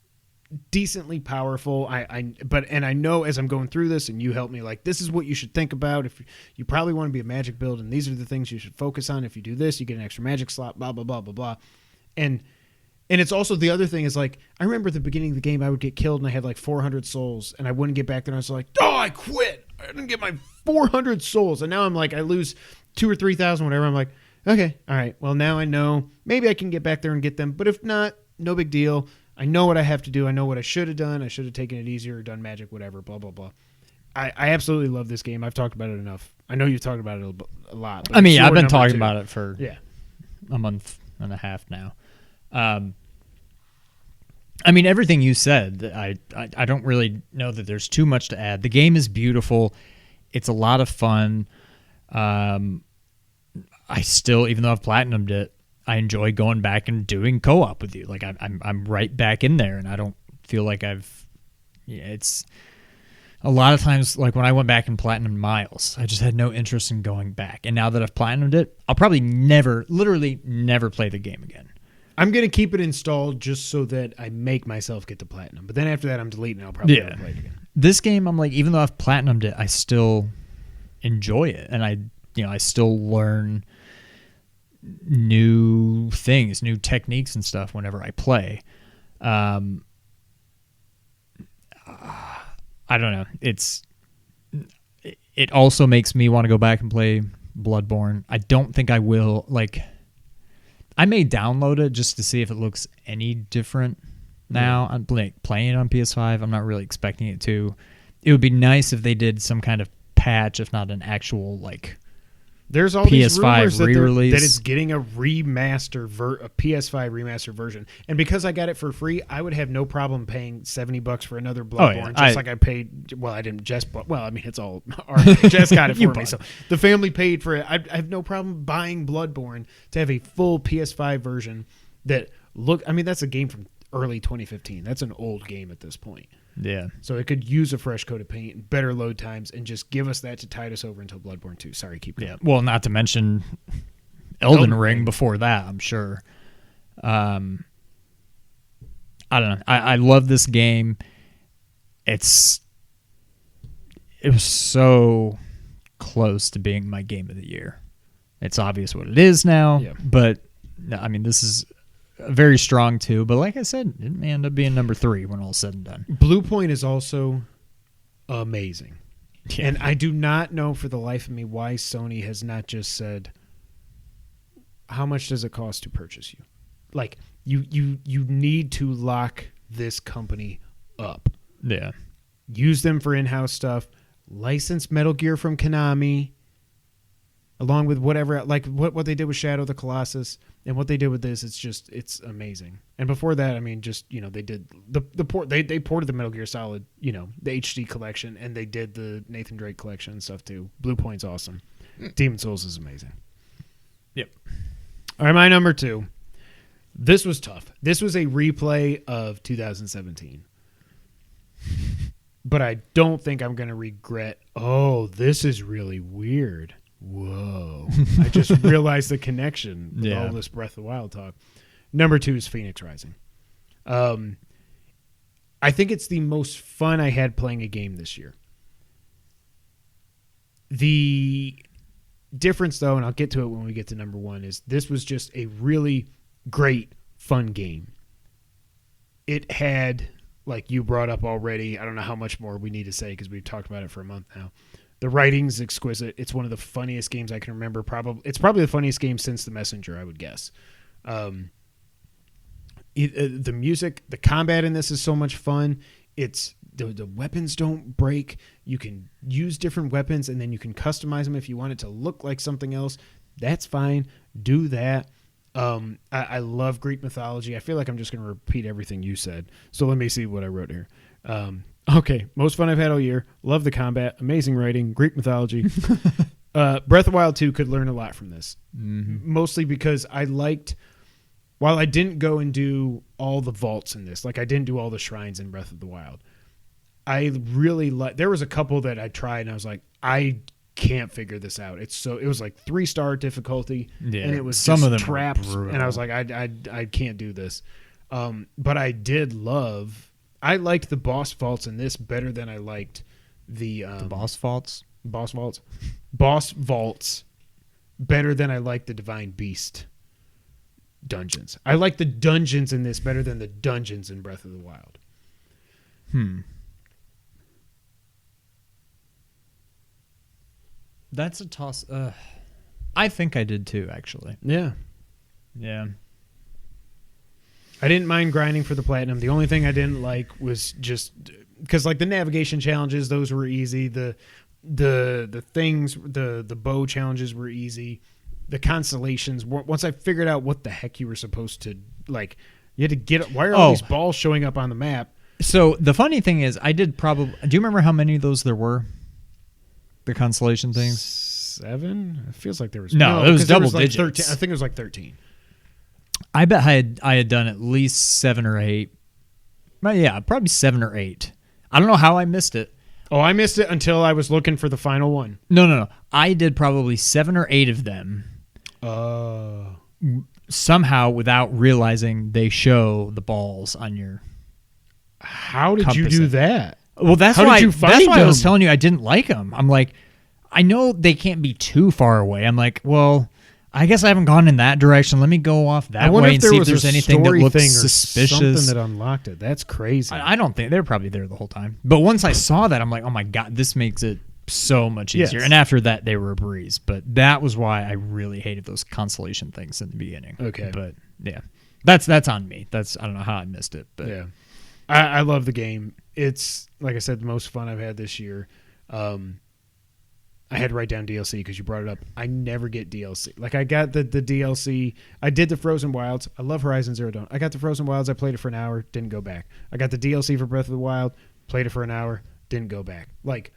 decently powerful. But I know as I'm going through this, and you help me, like, this is what you should think about. If you probably want to be a magic build, and these are the things you should focus on. If you do this, you get an extra magic slot. Blah blah blah blah blah. And it's also the other thing is, like, I remember at the beginning of the game I would get killed and I had like 400 souls and I wouldn't get back there and I was like, oh, I quit. I didn't get my 400 souls. And now I'm like, I lose 2,000 or 3,000, whatever. I'm like, okay, all right. Well, now I know maybe I can get back there and get them. But if not, no big deal. I know what I have to do. I know what I should have done. I should have taken it easier, done magic, whatever, blah, blah, blah. I absolutely love this game. I've talked about it enough. I know you've talked about it a lot. I mean, I've been talking about it for a month and a half now. I mean, everything you said, I don't really know that there's too much to add. The game is beautiful. It's a lot of fun. I still, even though I've platinumed it, I enjoy going back and doing co-op with you. Like I'm right back in there, and I don't feel like it's a lot of times, like when I went back and platinumed Miles, I just had no interest in going back. And now that I've platinumed it, I'll probably literally never play the game again. I'm going to keep it installed just so that I make myself get to platinum. But then after that, I'm deleting it. I'll probably never play it again. This game, I'm like, even though I've platinumed it, I still enjoy it. And I still learn new things, new techniques and stuff whenever I play. I don't know. It also makes me want to go back and play Bloodborne. I don't think I will. Like, I may download it just to see if it looks any different now. I'm playing it on PS5. I'm not really expecting it to. It would be nice if they did some kind of patch, if not an actual, like, there's all PS5 these rumors re-release. that it's getting a remaster, a PS5 remaster version. And because I got it for free, I would have no problem paying $70 for another Bloodborne, like I paid. Well, I didn't just. Well, I mean, it's all. Jess got it for me, so the family paid for it. I have no problem buying Bloodborne to have a full PS5 version that look. I mean, that's a game from early 2015. That's an old game at this point. Yeah. So it could use a fresh coat of paint and better load times and just give us that to tide us over until Bloodborne 2. Sorry, keep going. Yeah. Well, not to mention Elden Ring before that, I'm sure. I don't know. I love this game. It was so close to being my game of the year. It's obvious what it is now, but I mean, this is very strong too, but like I said, it may end up being number 3 when all's said and done. Blue Point is also amazing. Yeah. And I do not know for the life of me why Sony has not just said, how much does it cost to purchase you? Like, you need to lock this company up. Yeah. Use them for in-house stuff. License Metal Gear from Konami, along with whatever, like what they did with Shadow of the Colossus and what they did with this. It's amazing. And before that, I mean, just, they did the port. They ported the Metal Gear Solid, the HD collection, and they did the Nathan Drake collection and stuff too. Blue Point's awesome. Demon Souls is amazing. Yep. All right, my number 2. This was tough. This was a replay of 2017. But I don't think I'm going to regret, this is really weird. Whoa. I just realized the connection with all this Breath of the Wild talk. Number 2 is Phoenix Rising. I think it's the most fun I had playing a game this year. The difference, though, and I'll get to it when we get to number 1, is this was just a really great, fun game. It had, like you brought up already, I don't know how much more we need to say because we've talked about it for a month now. The writing's exquisite. It's one of the funniest games I can remember. It's probably the funniest game since The Messenger, I would guess. The music, the combat in this is so much fun. It's the weapons don't break. You can use different weapons, and then you can customize them if you want it to look like something else. That's fine. Do that. I love Greek mythology. I feel like I'm just going to repeat everything you said. So let me see what I wrote here. Okay, most fun I've had all year. Love the combat. Amazing writing. Greek mythology. Breath of the Wild 2 could learn a lot from this. Mm-hmm. Mostly because I liked, while I didn't go and do all the vaults in this, like I didn't do all the shrines in Breath of the Wild, I really there was a couple that I tried and I was like, I can't figure this out. It was like 3-star difficulty, and it was some of them traps, and I was like, I can't do this. But I did love I liked the boss vaults in this better than I liked the boss vaults. Boss vaults better than I liked the Divine Beast dungeons. I like the dungeons in this better than the dungeons in Breath of the Wild. That's a toss. I think I did too, actually. Yeah. Yeah. I didn't mind grinding for the platinum. The only thing I didn't like was just because like the navigation challenges, those were easy. The things, the bow challenges were easy. The constellations. Once I figured out what the heck you were supposed to like, you had to get. Why are all these balls showing up on the map? So the funny thing is, I did probably. Do you remember how many of those there were? The constellation things. 7. It feels like there was no. It was double digits. 13. I think it was like 13. I bet I had done at least 7 or 8. But yeah, probably 7 or 8. I don't know how I missed it. Oh, I missed it until I was looking for the final one. No. I did probably 7 or 8 of them. Somehow, without realizing, they show the balls on your. How did you do that? Well, that's How why. did you find that's why I was them? telling you I didn't like them. I'm like, I know they can't be too far away. I'm like, well, I guess I haven't gone in that direction. Let me go off that way and see if there's anything that looks suspicious. Something that unlocked it. That's crazy. I don't think they're probably there the whole time. But once I saw that, I'm like, oh my God, this makes it so much easier. Yes. And after that, they were a breeze. But that was why I really hated those constellation things in the beginning. Okay. But yeah, that's on me. I don't know how I missed it. But yeah, I love the game. It's like I said, the most fun I've had this year. I had to write down DLC because you brought it up. I never get DLC. Like I got the DLC. I did the Frozen Wilds. I love Horizon Zero Dawn. I got the Frozen Wilds. I played it for an hour. Didn't go back. I got the DLC for Breath of the Wild. Played it for an hour. Didn't go back. Like,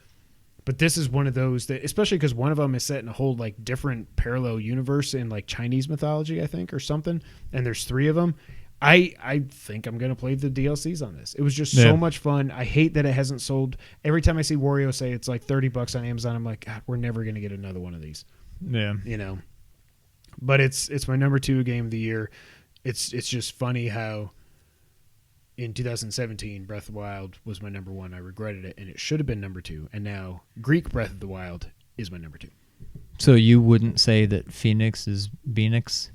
but this is one of those that, especially because one of them is set in a whole like different parallel universe in like Chinese mythology, I think, or something. And there's 3 of them. I think I'm going to play the DLCs on this. It was just so much fun. I hate that it hasn't sold. Every time I see Wario say it's like $30 on Amazon, I'm like, God, we're never going to get another one of these. Yeah. You know. But it's my number 2 game of the year. It's just funny how in 2017 Breath of the Wild was my number 1. I regretted it and it should have been number 2. And now Greek Breath of the Wild is my number 2. So you wouldn't say that Phoenix is Phoenix?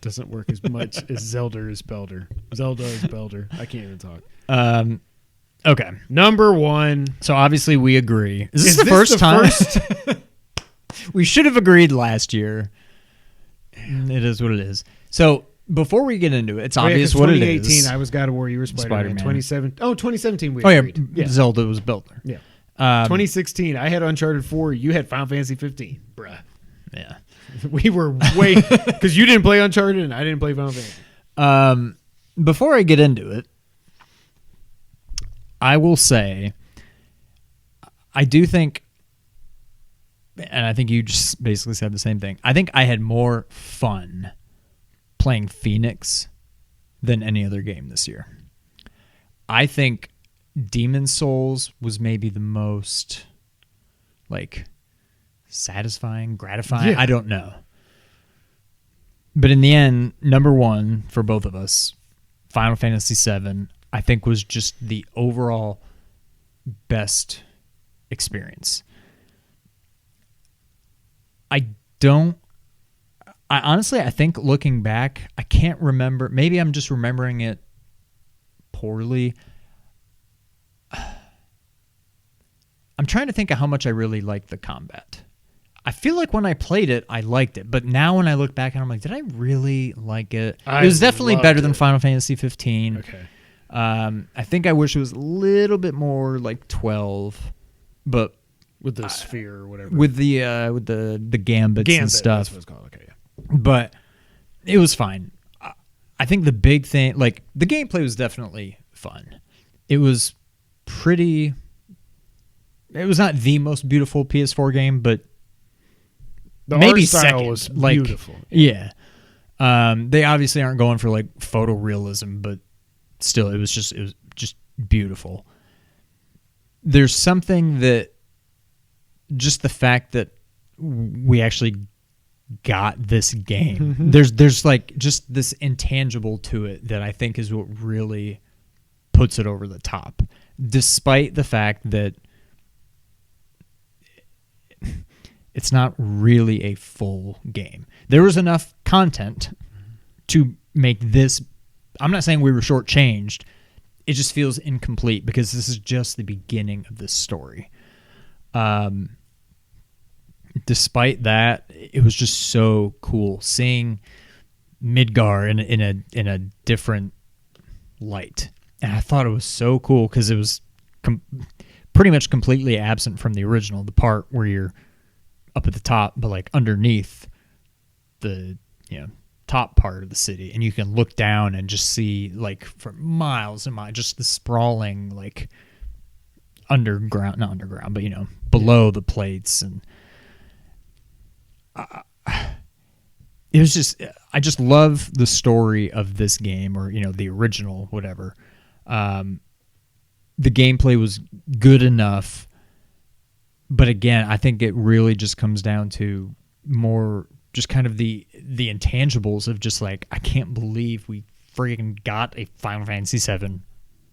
Doesn't work as much as Zelda is Belder. Zelda is Belder. I can't even talk. Okay. Number 1. So obviously we agree. Is this the first time? We should have agreed last year. It is what it is. So before we get into it, it's obvious what it is. 2018, I was God of War. You were Spider-Man. 2017, we Oh agreed. yeah, Zelda was Builder. Yeah. 2016, I had Uncharted 4. You had Final Fantasy 15. Bruh. Yeah. We were way... Because you didn't play Uncharted and I didn't play Final Fantasy. Before I get into it, I will say, I do think, and I think you just basically said the same thing, I think I had more fun playing Phoenix than any other game this year. I think Demon's Souls was maybe the most, like, satisfying, gratifying. Yeah. I don't know. But in the end, number 1 for both of us, Final Fantasy VII, I think was just the overall best experience. I honestly, I think looking back, I can't remember. Maybe I'm just remembering it poorly. I'm trying to think of how much I really liked the combat. I feel like when I played it, I liked it. But now when I look back and I'm like, did I really like it? It was definitely better than Final Fantasy 15. Okay. I think I wish it was a little bit more like 12, but With the sphere or whatever. with the gambits and stuff. That's what it's called. Okay, yeah. But it was fine. I think the big thing, like the gameplay was definitely fun. It was pretty. It was not the most beautiful PS4 game, but The maybe art style second. was Like, beautiful. Yeah. They obviously aren't going for like photorealism, but still, it was just beautiful. There's something that just the fact that we actually got this game. There's like just this intangible to it that I think is what really puts it over the top, despite the fact that it's not really a full game. There was enough content to make this. I'm not saying we were shortchanged. It just feels incomplete because this is just the beginning of this story. Despite that, it was just so cool seeing Midgar in a different light, and I thought it was so cool because it was pretty much completely absent from the original. The part where you're up at the top, but like underneath the top part of the city, and you can look down and just see like for miles and miles just the sprawling like not underground, but below the plates, and it was just, I just love the story of this game, or the original, whatever. The gameplay was good enough, but again, I think it really just comes down to more just kind of the intangibles of just like, I can't believe we freaking got a Final Fantasy VII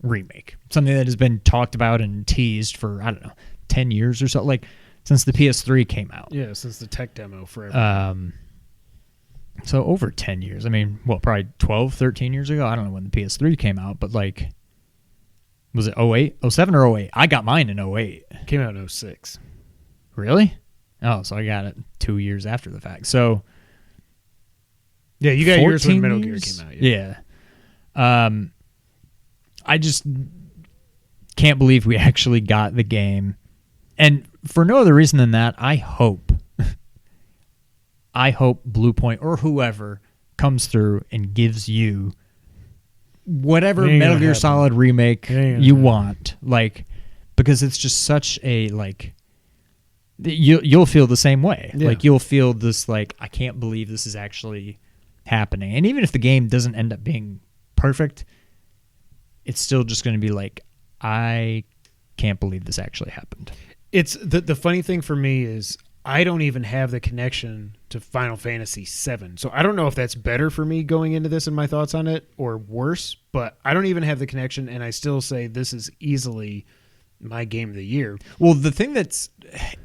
remake, something that has been talked about and teased for, I don't know, 10 years or so, like since the PS3 came out. Yeah, since the tech demo forever. So over 10 years. I mean, probably 12, 13 years ago. I don't know when the PS3 came out, but like, was it 08, 07 or 08? I got mine in 08. Came out in 06. Really? Oh, so I got it 2 years after the fact. So yeah, you got yours when Metal Gear came out. Yeah. I just can't believe we actually got the game. And for no other reason than that, I hope Blue Point or whoever comes through and gives you whatever Metal Gear Solid remake you want, like, because it's just such a like. You'll feel the same way. Yeah. Like you'll feel this like, I can't believe this is actually happening. And even if the game doesn't end up being perfect, it's still just going to be like, I can't believe this actually happened. It's the funny thing for me is I don't even have the connection to Final Fantasy VII. So I don't know if that's better for me going into this and my thoughts on it, or worse, but I don't even have the connection, and I still say this is easily my game of the year. Well, the thing that's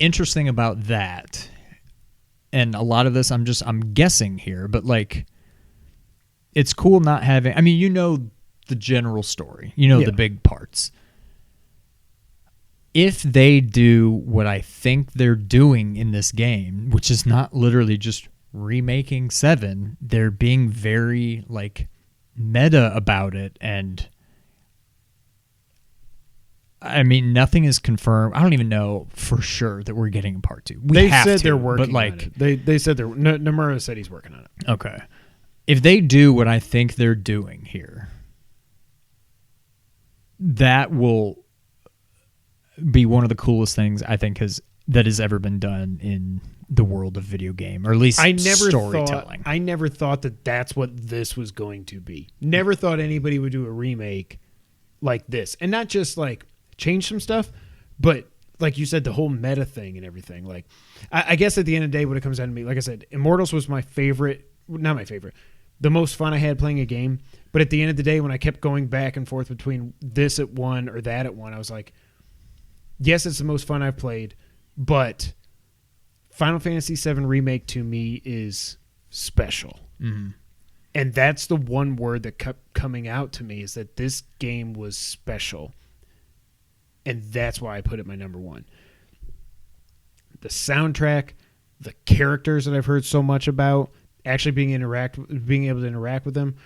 interesting about that, and a lot of this I'm guessing here, but like, it's cool not having, I mean, the general story, the big parts. If they do what I think they're doing in this game, which is not literally just remaking 7, they're being very like meta about it, and I mean, nothing is confirmed. I don't even know for sure that we're getting a part 2. They said they're working on it. They said Nomura said he's working on it. Okay. If they do what I think they're doing here, that will be one of the coolest things I think that has ever been done in the world of video game, or at least storytelling. I never thought that that's what this was going to be. Never thought anybody would do a remake like this, and not just like change some stuff, but like you said, the whole meta thing and everything. Like, I guess at the end of the day, when it comes down to me, like I said, Immortals was my favorite, not my favorite, the most fun I had playing a game. But at the end of the day, when I kept going back and forth between this at 1 or that at 1, I was like, yes, it's the most fun I've played, but Final Fantasy VII Remake to me is special. Mm-hmm. And that's the one word that kept coming out to me, is that this game was special. And that's why I put it my number 1. The soundtrack, the characters that I've heard so much about, actually being able to interact with them.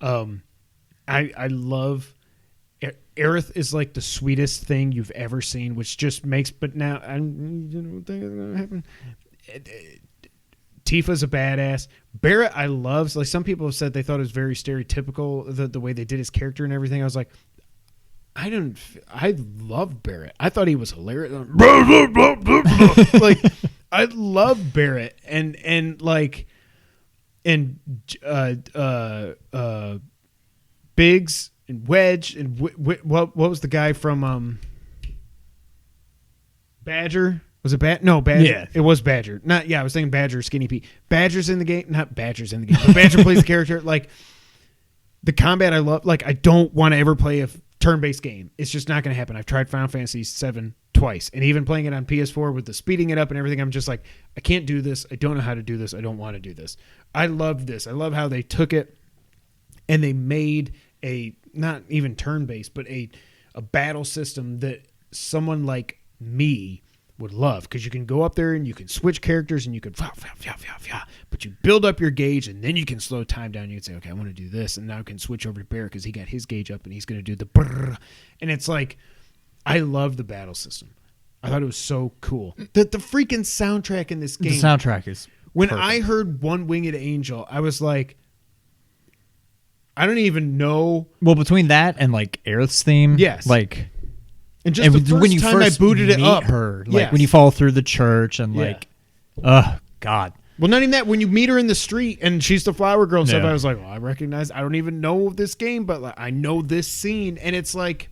I love Aerith is like the sweetest thing you've ever seen, which just makes. But now I don't think it's gonna happen. Tifa's a badass. Barrett, I love. Like, some people have said they thought it was very stereotypical, the way they did his character and everything. I was like, I love Barrett. I thought he was hilarious. Like, I love Barrett and like, and Biggs and Wedge and what was the guy from Badger? Was it No, Badger. Yeah. It was Badger. I was thinking Badger, Skinny Pete. Badger's in the game. Not Badger's in the game, but Badger plays the character. Like, the combat I love. Like, I don't want to ever play a turn-based game. It's just not going to happen. I've tried Final Fantasy VII twice, and even playing it on PS4 with the speeding it up and everything, I'm just like, I can't do this. I don't know how to do this. I don't want to do this. I love this. I love how they took it and they made a, not even turn-based, but a battle system that someone like me would love, because you can go up there and you can switch characters and you can but you build up your gauge and then you can slow time down. You can say, okay, I want to do this, and now I can switch over to Bear because he got his gauge up and he's going to do the brrr. And it's like, I love the battle system. I thought it was so cool. The freaking soundtrack in this game. The soundtrack is when perfect. I heard One Winged Angel, I was like, I don't even know. Well, between that and like Aerith's theme, yes, like. And just the first when you time I first booted it meet up, her, like yes. when you fall through the church and like, oh God. Well, not even that. When you meet her in the street and she's the flower girl and stuff, Yeah. I was like, well, I recognize. I don't even know this game, but like, I know this scene, and it's like,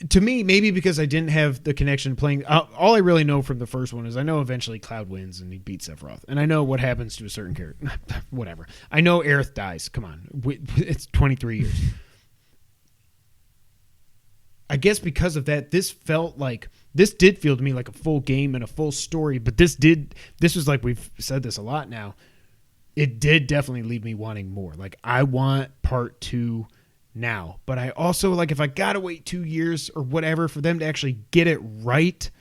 to me, maybe because I didn't have the connection playing. All I really know from the first one is I know eventually Cloud wins and he beats Sephiroth, and I know what happens to a certain character. Whatever. I know Aerith dies. Come on, it's 23 years. I guess because of that, this did feel to me like a full game and a full story, but this was like, we've said this a lot now, it did definitely leave me wanting more. Like, I want part 2 now, but I also, like, if I gotta wait 2 years or whatever for them to actually get it right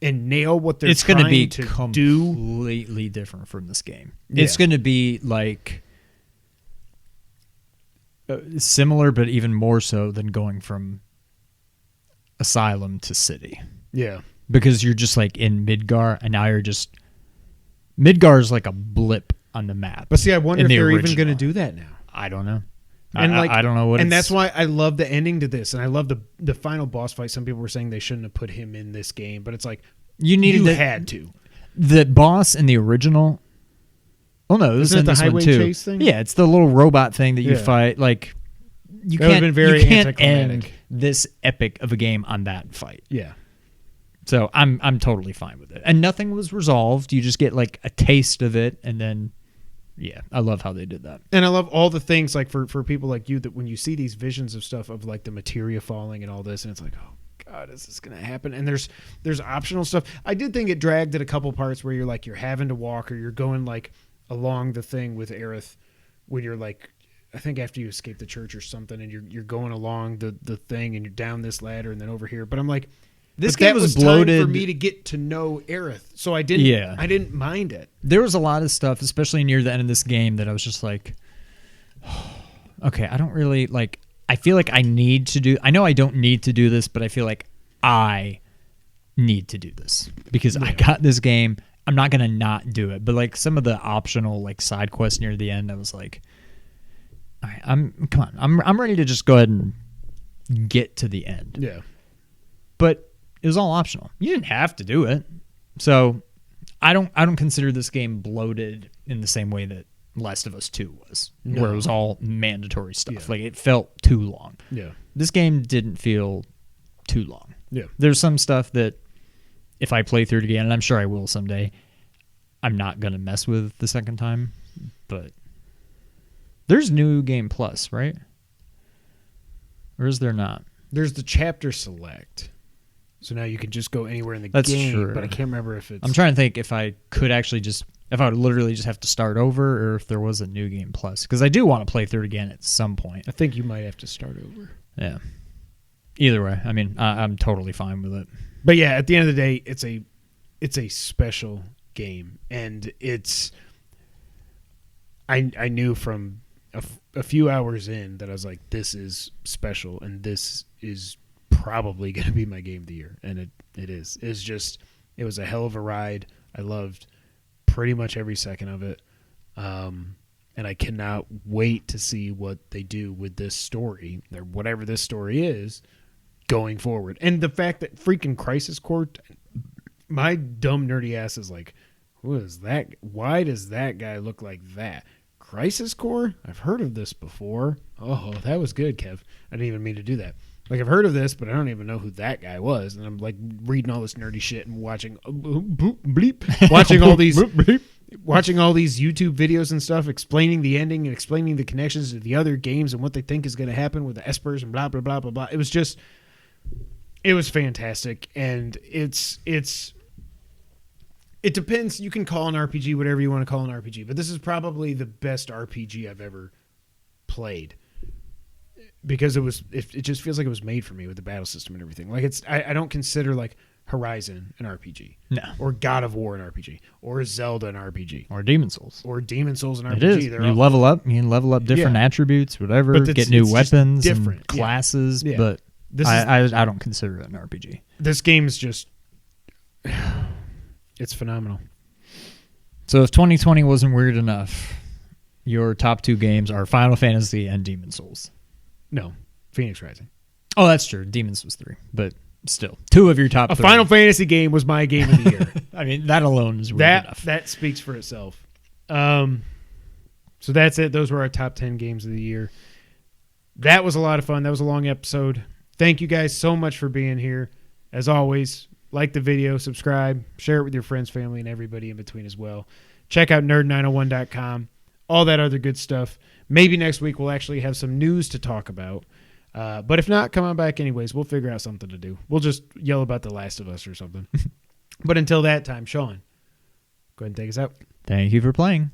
and nail what they're trying to be to do. completely different from this game. Yeah. It's going to be like similar, but even more so than going from Asylum to City. Yeah. Because you're just like in Midgar, and now you're just... Midgar is like a blip on the map. But see, I wonder if they're even original. going to do that now. I don't know. And I don't know what. And that's why I love the ending to this, and I love the final boss fight. Some people were saying they shouldn't have put him in this game, but it's like you had to. The boss in the original. Oh no, this is in the this one highway too. chase thing? Yeah, it's the little robot thing that you Yeah. fight. Like you That would've can't. been very you can't anticlimactic. end this epic of a game on that fight. Yeah. So I'm totally fine with it, and nothing was resolved. You just get like a taste of it, and then. Yeah, I love how they did that. And I love all the things, like, for people like you, that when you see these visions of stuff of like the materia falling and all this, and it's like, oh God, is this gonna happen? And there's optional stuff. I did think it dragged at a couple parts where you're having to walk, or you're going like along the thing with Aerith when you're like, I think after you escape the church or something, and you're going along the thing, and you're down this ladder and then over here. But I'm like, This but game that was time bloated for me to get to know Aerith, so I didn't mind it. There was a lot of stuff, especially near the end of this game, that I was just like, okay, I don't really like. I feel like I need to do. I know I don't need to do this, but I feel like I need to do this because I got this game. I'm not gonna not do it. But like some of the optional like side quests near the end, I was like, all right, I'm ready to just go ahead and get to the end. Yeah, but it was all optional. You didn't have to do it. So I don't consider this game bloated in the same way that Last of Us 2 was, where it was all mandatory stuff. Yeah. Like it felt too long. Yeah. This game didn't feel too long. Yeah. There's some stuff that if I play through it again, and I'm sure I will someday, I'm not going to mess with the second time. But there's New Game Plus, right? Or is there not? There's the chapter select. So now you can just go anywhere in the That's game, true. but I can't remember if it's... I'm trying to think if I could actually if I would literally just have to start over, or if there was a New Game Plus. Because I do want to play through it again at some point. I think you might have to start over. Yeah. Either way, I mean, I'm totally fine with it. But yeah, at the end of the day, it's a special game, and it's... I knew from a few hours in that I was like, this is special, and this is probably going to be my game of the year, and it is. It was a hell of a ride. I loved pretty much every second of it, and I cannot wait to see what they do with this story, or whatever this story is, going forward. And the fact that freaking Crisis Core, my dumb nerdy ass is like, who is that? Why does that guy look like that? Crisis Core? I've heard of this before. Oh, that was good, Kev. I didn't even mean to do that. Like, I've heard of this, but I don't even know who that guy was. And I'm like reading all this nerdy shit and watching watching all these watching all these YouTube videos and stuff explaining the ending and explaining the connections to the other games and what they think is going to happen with the espers and blah blah blah blah blah. It was fantastic, and it depends. You can call an RPG whatever you want to call an RPG, but this is probably the best RPG I've ever played, because it just feels like it was made for me with the battle system and everything. Like I don't consider like Horizon an RPG, No. or God of War an RPG, or Zelda an RPG, Or Demon Souls. or Demon Souls an RPG. It is. You level up. You can level up different attributes, whatever. But Get new it's just weapons different. and classes. Yeah. But This I don't consider it an RPG. This game is just, it's phenomenal. So if 2020 wasn't weird enough, your top 2 games are Final Fantasy and Demon Souls. No, Phoenix Rising. Oh, that's true. Demons was 3, but still, 2 of your top 3. A Final Fantasy game was my game of the year. I mean, that alone is weird enough. That speaks for itself. So that's it. Those were our top 10 games of the year. That was a lot of fun. That was a long episode. Thank you guys so much for being here. As always, like the video, subscribe, share it with your friends, family, and everybody in between as well. Check out nerd901.com, all that other good stuff. Maybe next week we'll actually have some news to talk about. But if not, come on back anyways. We'll figure out something to do. We'll just yell about The Last of Us or something. But until that time, Sean, go ahead and take us out. Thank you for playing.